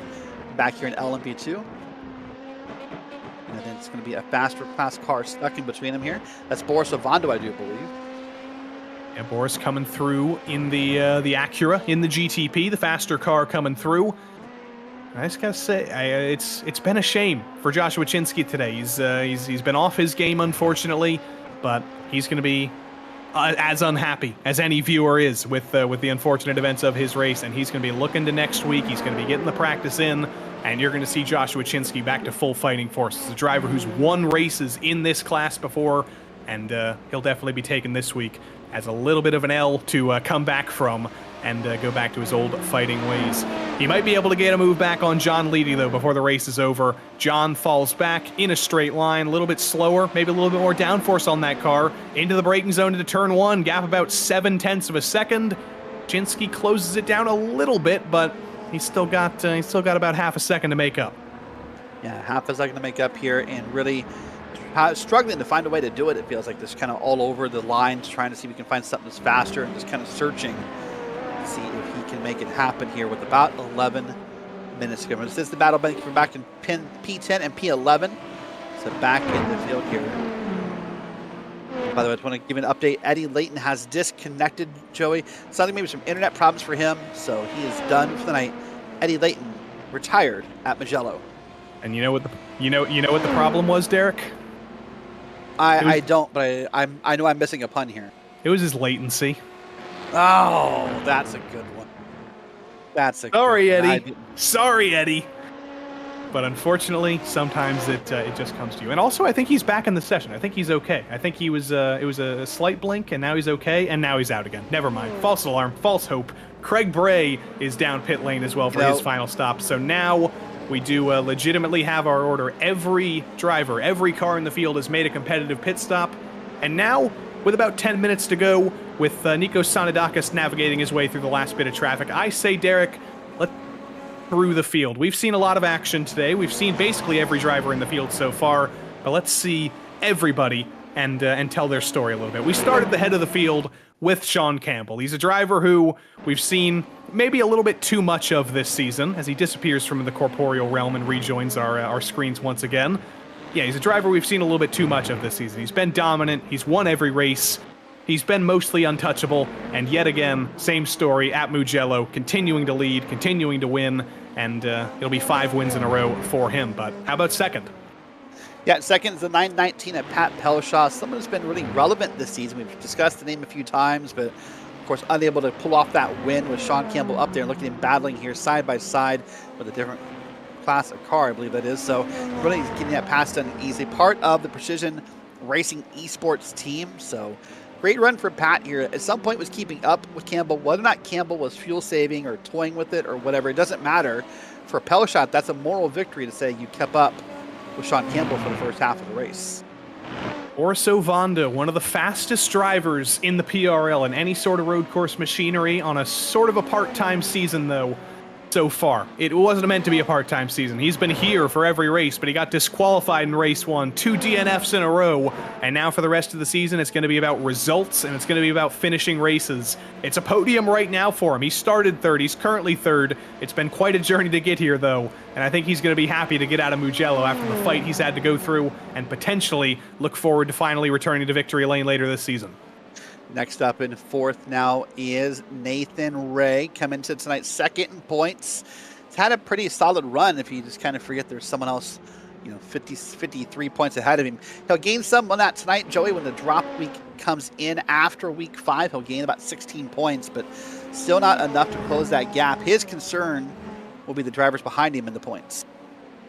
back here in LMP2. And then it's going to be a faster class car stuck in between them here. That's Boris Ovando, I do believe. Yeah, Boris coming through in the Acura, in the GTP, the faster car coming through. I just gotta say, it's been a shame for Joshua Chinsky today. He's been off his game, unfortunately, but he's going to be as unhappy as any viewer is with the unfortunate events of his race, and he's going to be looking to next week. He's going to be getting the practice in, and you're going to see Joshua Chinsky back to full fighting force. He's a driver who's won races in this class before, and he'll definitely be taken this week as a little bit of an L to come back from and go back to his old fighting ways. He might be able to get a move back on John Leedy, though, before the race is over. John falls back in a straight line, a little bit slower, maybe a little bit more downforce on that car. Into the braking zone into turn 1, gap about 0.7 of a second. Chinsky closes it down a little bit, but he's still got about half a second to make up. Yeah, half a second to make up here, and really struggling to find a way to do it. It feels like just kind of all over the lines, trying to see if we can find something that's faster, and just kind of searching to see if he can make it happen here with about 11 minutes to go. This is the battle from back in P10 and P11. So back in the field here. By the way, I just want to give an update. Eddie Layton has disconnected, Joey. Sounding maybe some internet problems for him, so he is done for the night. Eddie Layton retired at Mugello. And you know what the problem was, Derek? I don't, but I know I'm missing a pun here. It was his latency. Oh, that's a good one. That's a Sorry, good one. Eddie. Sorry, Eddie. but unfortunately, sometimes it just comes to you. And also, I think he's back in the session. I think he's okay. I think he was it was a slight blink, and now he's okay, and now he's out again. Never mind. False alarm, false hope. Craig Bray is down pit lane as well for his final stop. So now we do legitimately have our order. Every driver, every car in the field has made a competitive pit stop. And now, with about 10 minutes to go, with Nikos Sanadakis navigating his way through the last bit of traffic, I say, Derek, let's through the field. We've seen a lot of action today. We've seen basically every driver in the field so far, but let's see everybody and tell their story a little bit. We started the head of the field with Sean Campbell. He's a driver who we've seen maybe a little bit too much of this season as he disappears from the corporeal realm and rejoins our screens once again. Yeah, he's a driver we've seen a little bit too much of this season. He's been dominant. He's won every race. He's been mostly untouchable, and yet again, same story at Mugello, continuing to lead, continuing to win, and it'll be 5 wins in a row for him. But how about second? Yeah, second is the 919 at Pat Pelshaw, someone who's been really relevant this season. We've discussed the name a few times, but of course unable to pull off that win with Sean Campbell up there. Look at him battling here side by side with a different class of car, I believe that is. So really getting that pass done easy. Part of the Precision Racing Esports team, so great run for Pat here. At some point was keeping up with Campbell. Whether or not Campbell was fuel saving or toying with it or whatever, it doesn't matter. For Pelshot, that's a moral victory to say you kept up with Sean Campbell for the first half of the race. Orso Vonda, one of the fastest drivers in the PRL in any sort of road course machinery on a sort of a part-time season, though, so far. It wasn't meant to be a part-time season. He's been here for every race, but he got disqualified in race 1, 2 DNFs in a row, and now for the rest of the season, it's going to be about results, and it's going to be about finishing races. It's a podium right now for him. He started third. He's currently third. It's been quite a journey to get here, though, and I think he's going to be happy to get out of Mugello after the fight he's had to go through, and potentially look forward to finally returning to victory lane later this season. Next up in fourth now is Nathan Ray, coming to tonight's second in points. He's had a pretty solid run if you just kind of forget there's someone else, 53 points ahead of him. He'll gain some on that tonight, Joey, when the drop week comes in after week 5. He'll gain about 16 points, but still not enough to close that gap. His concern will be the drivers behind him in the points.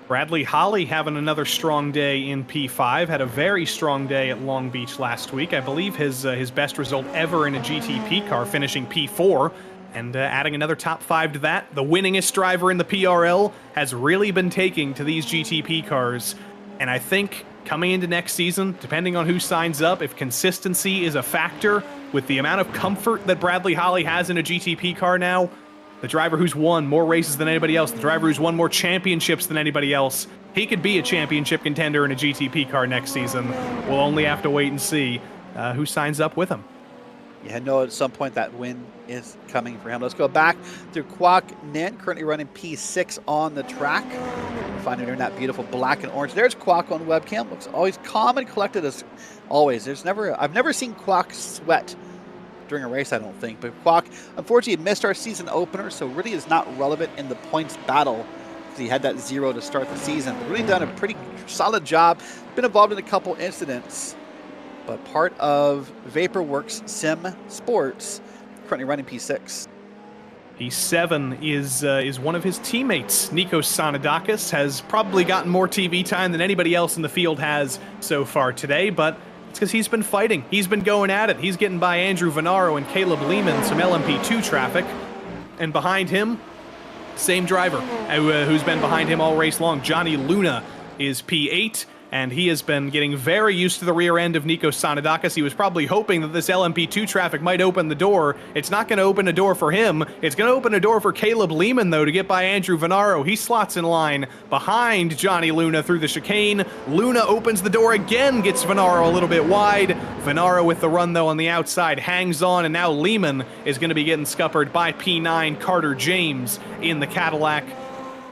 Bradley Holly having another strong day in P5, had a very strong day at Long Beach last week. I believe his best result ever in a GTP car, finishing P4, and adding another top 5 to that. The winningest driver in the PRL has really been taking to these GTP cars, and I think coming into next season, depending on who signs up, if consistency is a factor, with the amount of comfort that Bradley Holly has in a GTP car now, the driver who's won more races than anybody else, the driver who's won more championships than anybody else, he could be a championship contender in a GTP car next season. We'll only have to wait and see who signs up with him. Yeah, no, at some point that win is coming for him. Let's go back to Kwok Nin, currently running P6 on the track. Finding her in that beautiful black and orange. There's Kwok on webcam. Looks always calm and collected as always. I've never seen Kwok sweat during a race, I don't think. But Kwok, unfortunately, missed our season opener, so really is not relevant in the points battle because he had that 0 to start the season. But really done a pretty solid job. Been involved in a couple incidents, but part of Vaporworks Sim Sports, currently running P6. P7 is one of his teammates. Nikos Sanadakis has probably gotten more TV time than anybody else in the field has so far today, but it's because he's been fighting. He's been going at it. He's getting by Andrew Venaro and Caleb Lehman, some LMP2 traffic. And behind him, same driver who's been behind him all race long. Johnny Luna is P8, and he has been getting very used to the rear end of Nikos Sanadakis. He was probably hoping that this LMP2 traffic might open the door. It's not going to open a door for him. It's going to open a door for Caleb Lehman, though, to get by Andrew Venaro. He slots in line behind Johnny Luna through the chicane. Luna opens the door again, gets Venaro a little bit wide. Venaro with the run, though, on the outside, hangs on, and now Lehman is going to be getting scuppered by P9 Carter James in the Cadillac.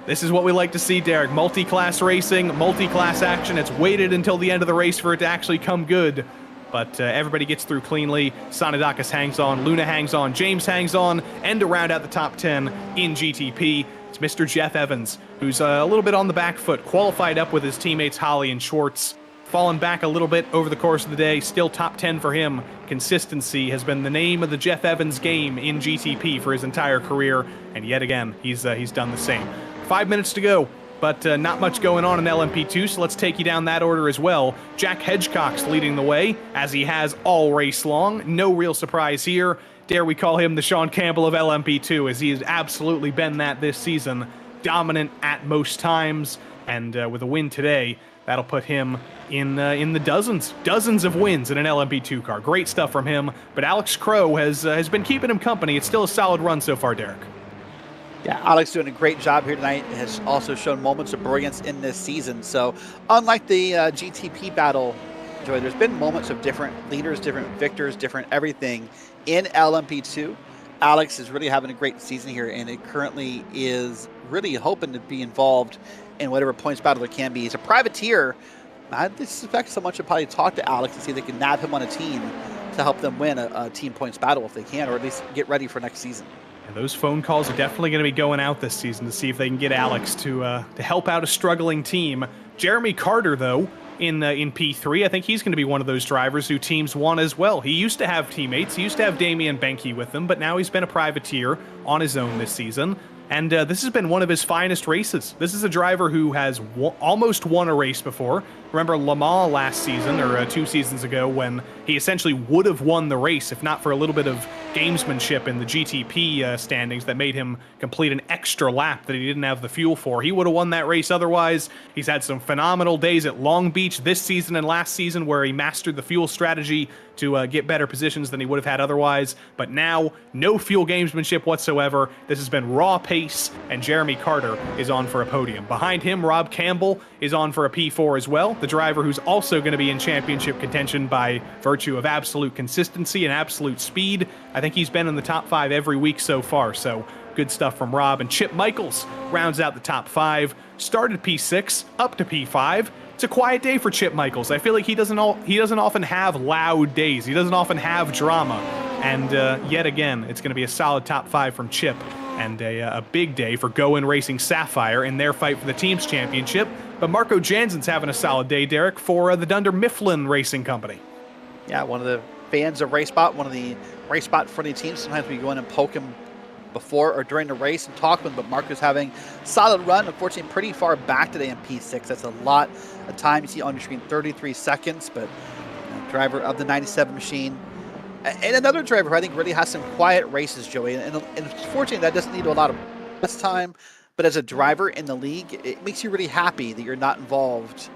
This is what we like to see, Derek. Multi-class racing, multi-class action. It's waited until the end of the race for it to actually come good. But everybody gets through cleanly. Sanadakis hangs on, Luna hangs on, James hangs on, and to round out the top 10 in GTP, it's Mr. Jeff Evans, who's a little bit on the back foot, qualified up with his teammates Holly and Schwartz. Fallen back a little bit over the course of the day, still top 10 for him. Consistency has been the name of the Jeff Evans game in GTP for his entire career, and yet again, he's done the same. 5 minutes to go but not much going on in LMP2, so let's take you down that order as well. Jack Hedgecock's leading the way, as he has all race long. No real surprise here. Dare we call him the Sean Campbell of LMP2, as he has absolutely been that this season. Dominant at most times, and with a win today, that'll put him in the dozens of wins in an LMP2 car. Great stuff from him, but Alex Crow has been keeping him company. It's still a solid run so far, Derek. Yeah, Alex doing a great job here tonight. Has also shown moments of brilliance in this season. So unlike the GTP battle, Joey, there's been moments of different leaders, different victors, different everything in LMP2. Alex is really having a great season here, and it currently is really hoping to be involved in whatever points battle there can be. He's a privateer. I suspect someone should probably talk to Alex and see if they can nab him on a team to help them win a team points battle if they can, or at least get ready for next season. And those phone calls are definitely going to be going out this season to see if they can get Alex to help out a struggling team. Jeremy Carter, though, in P3, I think he's going to be one of those drivers who teams want as well. He used to have teammates. He used to have Damian Benke with him, but now he's been a privateer on his own this season. And this has been one of his finest races. This is a driver who has almost won a race before. Remember Le Mans last season, or 2 seasons ago, when he essentially would have won the race if not for a little bit of gamesmanship in the GTP standings that made him complete an extra lap that he didn't have the fuel for. He would have won that race otherwise. He's had some phenomenal days at Long Beach this season and last season where he mastered the fuel strategy to get better positions than he would have had otherwise. But now, no fuel gamesmanship whatsoever. This has been raw pace, and Jeremy Carter is on for a podium. Behind him, Rob Campbell is on for a P4 as well, the driver who's also going to be in championship contention by virtue of absolute consistency and absolute speed. I think he's been in the top 5 every week so far, so good stuff from Rob. And Chip Michaels rounds out the top 5, started P6, up to P5. It's a quiet day for Chip Michaels. I feel like he doesn't often have loud days. He doesn't often have drama. And yet again, it's going to be a solid top 5 from Chip, and a big day for Goen Racing Sapphire in their fight for the team's championship. But Marco Jansen's having a solid day, Derek, for the Dunder Mifflin Racing Company. Yeah, one of the fans of RaceSpot, one of the RaceSpot friendly teams. Sometimes we go in and poke him before or during the race and talk with him, but Marco's having a solid run. Unfortunately, pretty far back today in P6. That's a lot of time. You see on your screen 33 seconds, but driver of the 97 machine. And another driver who I think really has some quiet races, Joey. And unfortunately, that doesn't need a lot of press time. But as a driver in the league, it makes you really happy that you're not involved,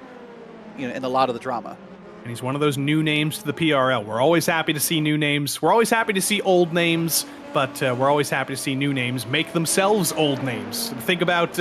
in a lot of the drama. And he's one of those new names to the PRL. We're always happy to see new names. We're always happy to see old names, but we're always happy to see new names make themselves old names. Think about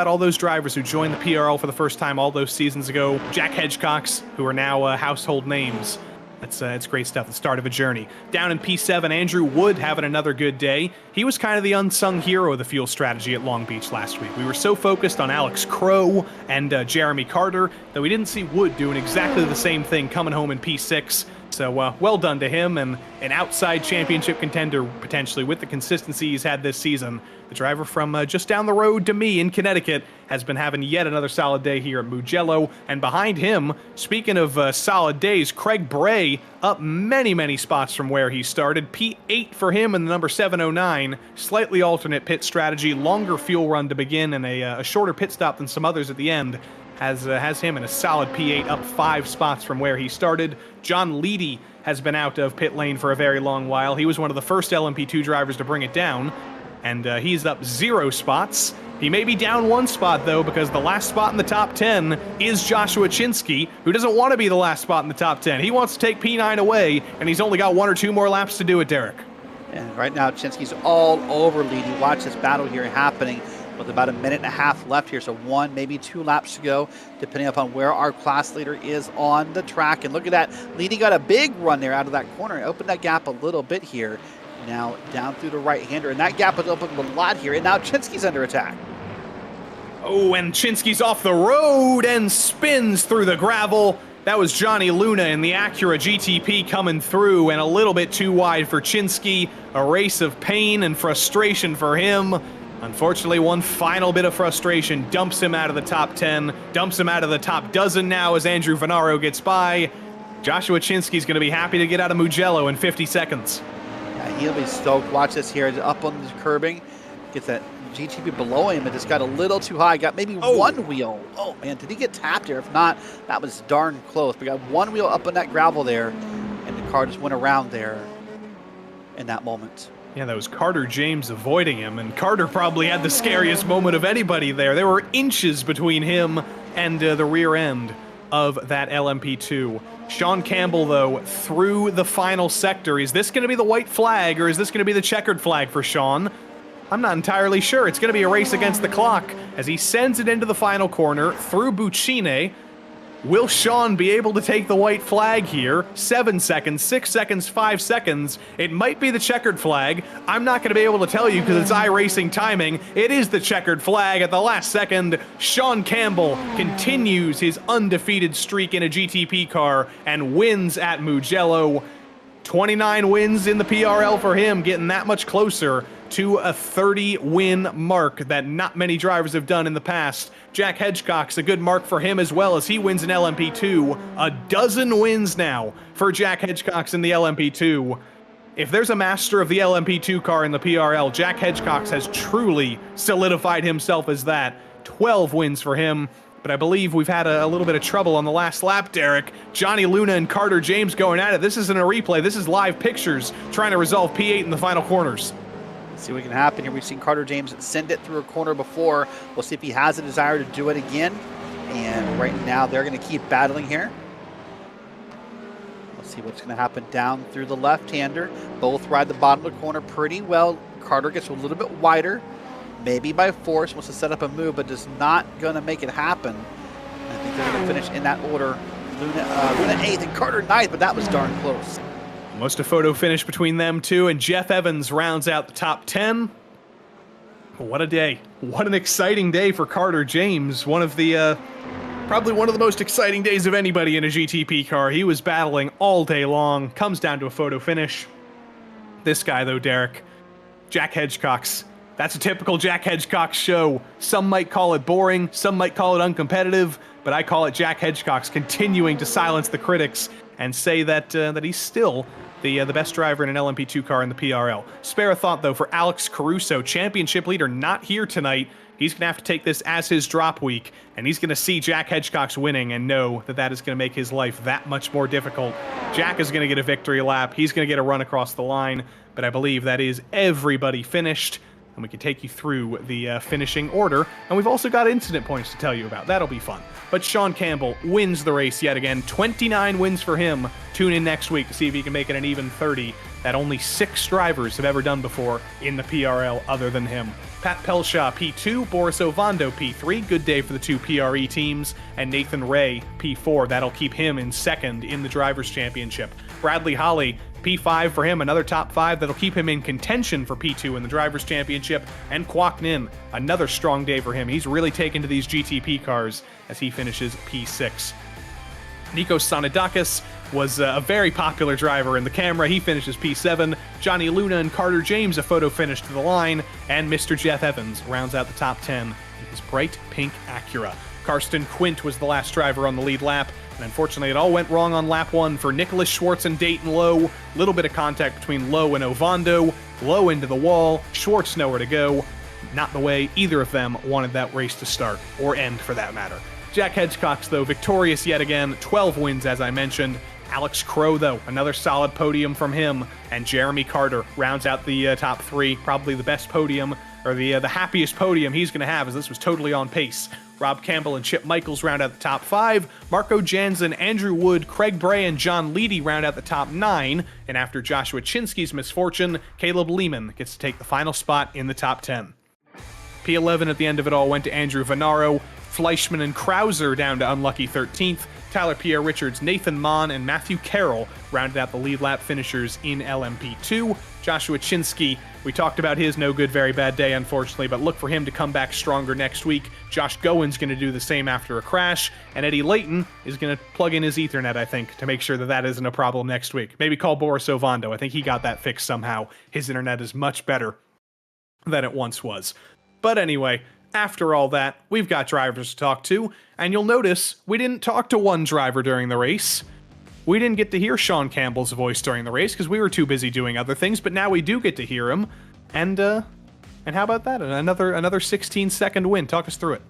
all those drivers who joined the PRL for the first time all those seasons ago. Jack Hedgecocks, who are now household names. It's great stuff, the start of a journey. Down in P7, Andrew Wood having another good day. He was kind of the unsung hero of the fuel strategy at Long Beach last week. We were so focused on Alex Crow and Jeremy Carter that we didn't see Wood doing exactly the same thing coming home in P6. So well done to him, and an outside championship contender potentially with the consistency he's had this season. The driver from just down the road to me in Connecticut has been having yet another solid day here at Mugello. And behind him, speaking of solid days, Craig Bray up many spots from where he started. P8 for him in the number 709. Slightly alternate pit strategy, longer fuel run to begin, and a shorter pit stop than some others at the end. Has him in a solid P8, up 5 spots from where he started. John Leedy has been out of pit lane for a very long while. He was one of the first LMP2 drivers to bring it down, and he's up 0 spots. He may be down 1 spot, though, because the last spot in the top 10 is Joshua Chinsky, who doesn't want to be the last spot in the top 10. He wants to take P9 away, and he's only got 1 or 2 more laps to do it, Derek. And right now, Chinsky's all over Leedy. Watch this battle here happening with about a minute and a half left here. So 1, maybe 2 laps to go, depending upon where our class leader is on the track. And look at that. Leedy got a big run there out of that corner. Opened that gap a little bit here. Now down through the right-hander. And that gap has opened a lot here. And now Chinsky's under attack. Oh, and Chinsky's off the road and spins through the gravel. That was Johnny Luna in the Acura GTP coming through, and a little bit too wide for Chinsky. A race of pain and frustration for him. Unfortunately, one final bit of frustration dumps him out of the top 10, dumps him out of the top dozen now as Andrew Venaro gets by. Joshua Chinsky's going to be happy to get out of Mugello in 50 seconds. Yeah, he'll be stoked. Watch this here. Up on the curbing. Gets that GTP below him. It just got a little too high. Got maybe one wheel. Oh, man, did he get tapped there? If not, that was darn close. We got one wheel up on that gravel there, and the car just went around there in that moment. Yeah, that was Carter James avoiding him, and Carter probably had the scariest moment of anybody there. There were inches between him and the rear end of that LMP2. Sean Campbell, though, through the final sector. Is this going to be the white flag, or is this going to be the checkered flag for Sean? I'm not entirely sure. It's going to be a race against the clock as he sends it into the final corner through Buccine. Will Sean be able to take the white flag here? 7 seconds, 6 seconds, 5 seconds. It might be the checkered flag. I'm not going to be able to tell you because it's iRacing timing. It is the checkered flag at the last second. Sean Campbell continues his undefeated streak in a GTP car and wins at Mugello. 29 wins in the PRL for him, getting that much closer to a 30-win mark that not many drivers have done in the past. Jack Hedgecock's a good mark for him as well as he wins an LMP2. A dozen wins now for Jack Hedgecock's in the LMP2. If there's a master of the LMP2 car in the PRL, Jack Hedgecock's has truly solidified himself as that. 12 wins for him. But I believe we've had a little bit of trouble on the last lap, Derek. Johnny Luna and Carter James going at it. This isn't a replay. This is live pictures trying to resolve P8 in the final corners. Let's see what can happen here. We've seen Carter James send it through a corner before. We'll see if he has a desire to do it again. And right now, they're going to keep battling here. Let's see what's going to happen down through the left-hander. Both ride the bottom of the corner pretty well. Carter gets a little bit wider. Maybe by force, wants to set up a move, but is not going to make it happen. I think they're going to finish in that order. Luna 8th and Carter 9th, but that was darn close. Almost a photo finish between them two, and Jeff Evans rounds out the top 10. What a day. What an exciting day for Carter James. One of the, probably one of the most exciting days of anybody in a GTP car. He was battling all day long. Comes down to a photo finish. This guy, though, Derek. Jack Hedgecock's. That's a typical Jack Hedgecock show. Some might call it boring, some might call it uncompetitive, but I call it Jack Hedgecock's continuing to silence the critics and say that that he's still the best driver in an LMP2 car in the PRL. Spare a thought, though, for Alex Caruso, championship leader, not here tonight. He's going to have to take this as his drop week, and he's going to see Jack Hedgecock's winning and know that that is going to make his life that much more difficult. Jack is going to get a victory lap. He's going to get a run across the line, but I believe that is everybody finished. And we can take you through the finishing order. And we've also got incident points to tell you about. That'll be fun. But Sean Campbell wins the race yet again. 29 wins for him. Tune in next week to see if he can make it an even 30 that only 6 drivers have ever done before in the PRL other than him. Pat Pelshaw, P2, Boris Ovando, P3. Good day for the 2 PRE teams. And Nathan Ray, P4. That'll keep him in second in the Drivers' Championship. Bradley Holly, P5 for him, another top 5 that'll keep him in contention for P2 in the Drivers' Championship. And Kwok Nin, another strong day for him. He's really taken to these GTP cars as he finishes P6. Nikos Sanidakis was a very popular driver in the camera. He finishes P7. Johnny Luna and Carter James a photo finish to the line. And Mr. Jeff Evans rounds out the top 10 in his bright pink Acura. Karsten Quint was the last driver on the lead lap. And unfortunately, it all went wrong on lap 1 for Nicholas Schwartz and Dayton Lowe. Little bit of contact between Lowe and Ovando. Lowe into the wall. Schwartz nowhere to go. Not the way either of them wanted that race to start, or end for that matter. Jack Hedgecock's, though, victorious yet again. 12 wins, as I mentioned. Alex Crow, though, another solid podium from him. And Jeremy Carter rounds out the top 3. Probably the best podium, or the happiest podium he's going to have, as this was totally on pace. Rob Campbell and Chip Michaels round out the top 5. Marco Jansen, Andrew Wood, Craig Bray, and John Leedy round out the top 9. And after Joshua Chinsky's misfortune, Caleb Lehman gets to take the final spot in the top 10. P11 at the end of it all went to Andrew Venaro. Fleischman and Krauser down to unlucky 13th. Tyler Pierre Richards, Nathan Mon, and Matthew Carroll rounded out the lead lap finishers in LMP2. Joshua Chinsky, we talked about his no good, very bad day, unfortunately, but look for him to come back stronger next week. Josh Gowen's going to do the same after a crash, and Eddie Layton is going to plug in his Ethernet, I think, to make sure that that isn't a problem next week. Maybe call Boris Ovando. I think he got that fixed somehow. His internet is much better than it once was. But anyway, after all that, we've got drivers to talk to, and you'll notice we didn't talk to one driver during the race. We didn't get to hear Sean Campbell's voice during the race because we were too busy doing other things, but now we do get to hear him, and And how about that? Another 16-second win. Talk us through it.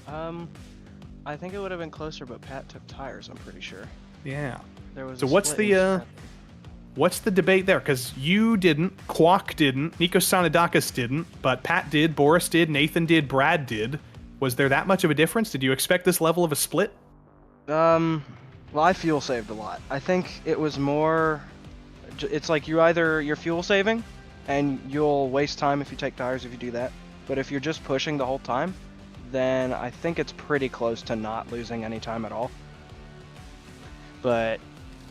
I think it would have been closer, but Pat took tires, I'm pretty sure. Yeah. There was So a what's split in the what's the debate there? Because you didn't, Kwok didn't, Nikos Sanadakis didn't, but Pat did, Boris did, Nathan did, Brad did. Was there that much of a difference? Did you expect this level of a split? Well, I fuel saved a lot. I think it was more. It's like you're fuel saving, and you'll waste time if you take tires if you do that. But if you're just pushing the whole time, then I think it's pretty close to not losing any time at all. But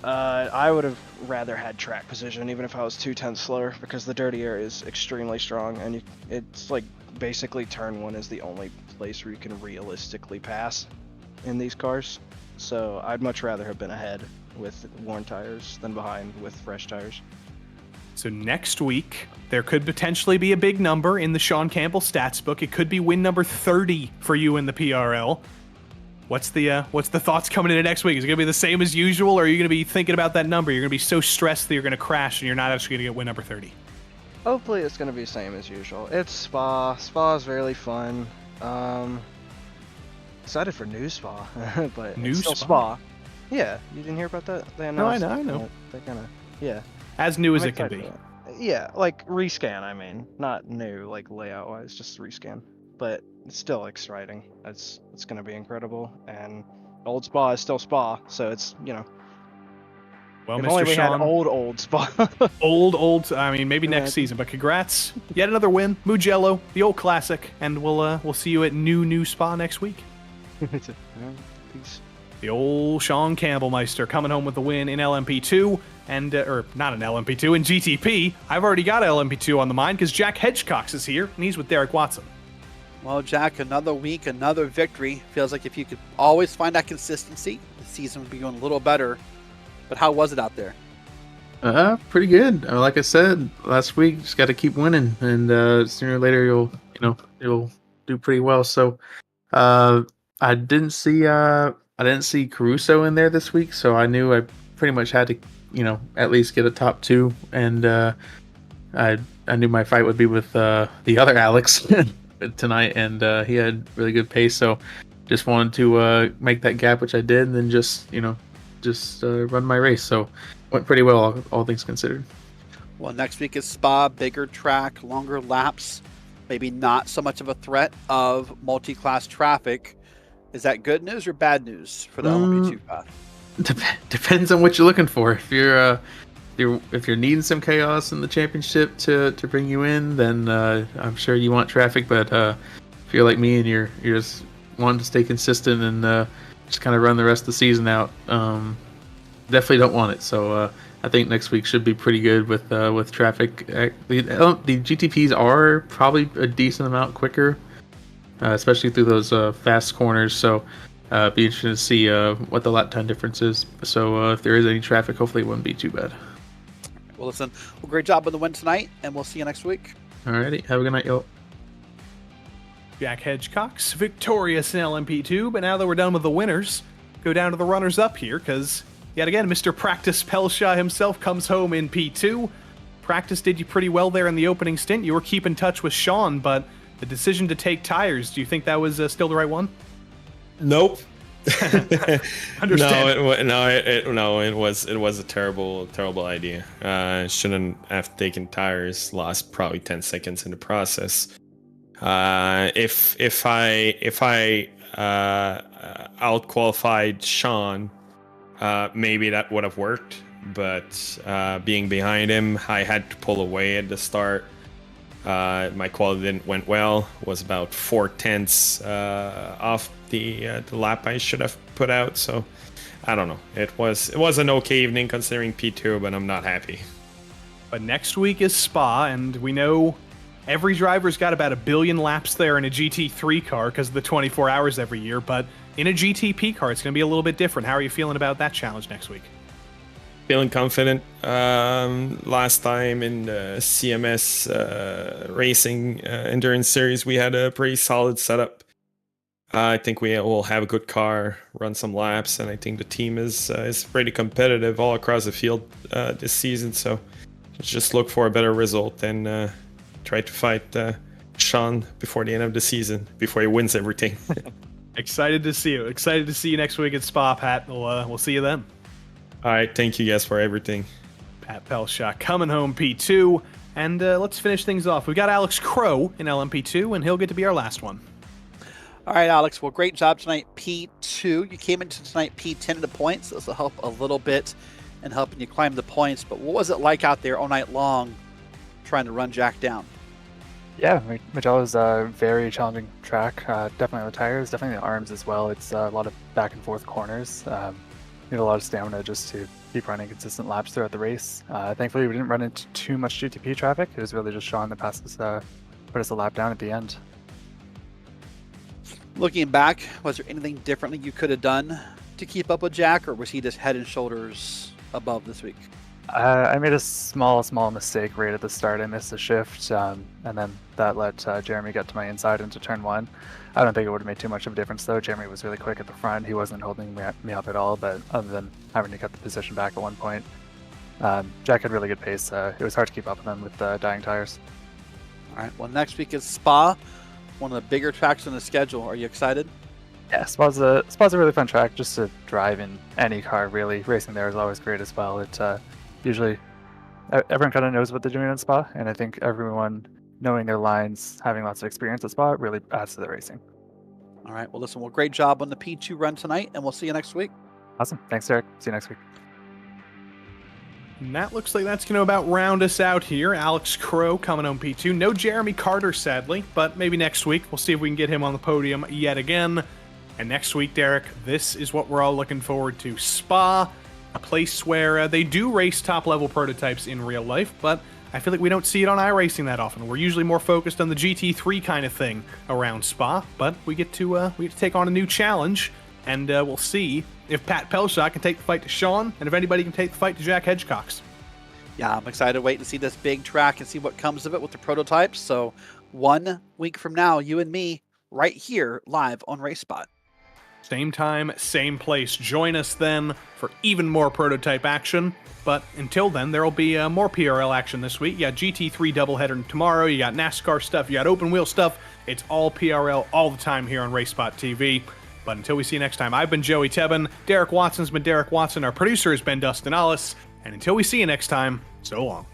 I would have rather had track position, even if I was 2/10 slower, because the dirty air is extremely strong, and it's like basically turn 1 is the only place where you can realistically pass in these cars. So I'd much rather have been ahead with worn tires than behind with fresh tires. So next week, there could potentially be a big number in the Sean Campbell stats book. It could be win number 30 for you in the PRL. What's the thoughts coming into next week? Is it going to be the same as usual, or are you going to be thinking about that number? You're going to be so stressed that you're going to crash and you're not actually going to get win number 30? Hopefully it's going to be the same as usual. It's Spa. Spa is really fun. Excited for new Spa, but New it's still Spa? Spa. Yeah, you didn't hear about that? They No, I announced know. They're gonna, yeah. As new as I'm it can excited be. for that. Yeah, like rescan. I mean, not new, like layout wise, just rescan. But it's still exciting. It's gonna be incredible, and old Spa is still Spa, so it's Well, if Mr. only we Sean, had old Spa. old. I mean, maybe next Yeah. season. But congrats, yet another win, Mugello, the old classic, and we'll see you at new Spa next week. Peace. The old Sean Campbell Meister coming home with the win in LMP2, and or not in LMP2, in GTP. I've already got LMP2 on the mind because Jack Hedgecox is here, and he's with Derek Watson. Well, Jack, another week, another victory. Feels like if you could always find that consistency, the season would be going a little better. But how was it out there? Pretty good. Like I said last week, just got to keep winning, and sooner or later you'll do pretty well. So, I didn't see Caruso in there this week, so I knew I pretty much had to, at least get a top 2, and I knew my fight would be with the other Alex tonight, and he had really good pace, so just wanted to make that gap, which I did, and then just run my race. So went pretty well, all things considered. Well, next week is Spa, bigger track, longer laps, maybe not so much of a threat of multi-class traffic. Is that good news or bad news for the LMP2 path? Depends on what you're looking for. If you're needing some chaos in the championship to bring you in, then I'm sure you want traffic. But if you're like me and you're just wanting to stay consistent and just kind of run the rest of the season out, definitely don't want it. So I think next week should be pretty good with traffic. The GTPs are probably a decent amount quicker, especially through those fast corners. So be interested to see what the lap time difference is. So if there is any traffic, hopefully it wouldn't be too bad. Well, listen, great job on the win tonight, and we'll see you next week. Alrighty, have a good night, y'all. Jack Hedgecox, victorious in LMP2, but now that we're done with the winners, go down to the runners-up here, because, yet again, Mr. Practice Pelshaw himself comes home in P2. Practice did you pretty well there in the opening stint. You were keeping touch with Sean, but the decision to take tires, do you think that was still the right one? Nope. Understand. It was a terrible idea. Shouldn't have taken tires. Lost probably 10 seconds in the process. If I out qualified Sean, maybe that would have worked. But being behind him, I had to pull away at the start. My quality went well. Was about 4/10 off the lap I should have put out. So I don't know. It was an okay evening considering P2, but I'm not happy. But next week is Spa, and we know every driver's got about 1 billion laps there in a GT3 car because of the 24 hours every year. But in a GTP car, it's going to be a little bit different. How are you feeling about that challenge next week? Feeling confident. Last time in the CMS Racing Endurance Series, we had a pretty solid setup. I think we will have a good car, run some laps, and I think the team is pretty competitive all across the field this season. So let's just look for a better result and try to fight Sean before the end of the season, before he wins everything. Excited to see you. Excited to see you next week at Spa, Pat. We'll see you then. All right, thank you guys for everything. Pat Pelshaw coming home P2. And let's finish things off. We've got Alex Crow in LMP2, and he'll get to be our last one. All right, Alex. Well, great job tonight, P2. You came into tonight P10 in the points. This will help a little bit in helping you climb the points. But what was it like out there all night long trying to run Jack down? Yeah, Mugello is a very challenging track. Definitely the tires, definitely the arms as well. It's a lot of back and forth corners. You need a lot of stamina just to keep running consistent laps throughout the race. Thankfully, we didn't run into too much GTP traffic. It was really just Sean that passed us, put us a lap down at the end. Looking back, was there anything differently you could have done to keep up with Jack, or was he just head and shoulders above this week? I made a small mistake right at the start. I missed a shift, and then that let Jeremy get to my inside into turn 1. I don't think it would have made too much of a difference, though. Jeremy was really quick at the front. He wasn't holding me up at all, but other than having to cut the position back at one point, Jack had really good pace. It was hard to keep up with him with dying tires. All right, well, next week is Spa, one of the bigger tracks on the schedule. Are you excited? Yeah, Spa's a really fun track just to drive in any car, really. Racing there is always great as well. It usually everyone kind of knows what they're doing in Spa, and I think everyone knowing their lines, having lots of experience at Spa really adds to the racing. All right, well, listen, great job on the P2 run tonight, and we'll see you next week. Awesome. Thanks, Derek. See you next week. And that looks like that's going to about round us out here. Alex Crow coming home P2. No Jeremy Carter, sadly, but maybe next week. We'll see if we can get him on the podium yet again. And next week, Derek, this is what we're all looking forward to. Spa, a place where they do race top-level prototypes in real life, but I feel like we don't see it on iRacing that often. We're usually more focused on the GT3 kind of thing around Spa, but we get to take on a new challenge, and we'll see if Pat Pelshaw can take the fight to Sean, and if anybody can take the fight to Jack Hedgecox. Yeah, I'm excited to wait to see this big track and see what comes of it with the prototypes. So 1 week from now, you and me right here live on RaceSpot. Same time, same place. Join us then for even more prototype action. But until then, there will be more PRL action this week. You got GT3 doubleheader tomorrow. You got NASCAR stuff. You got open wheel stuff. It's all PRL all the time here on RaceSpotTV. But until we see you next time, I've been Joey Tebbin. Derek Watson's been Derek Watson. Our producer has been Dustin Ollis. And until we see you next time, so long.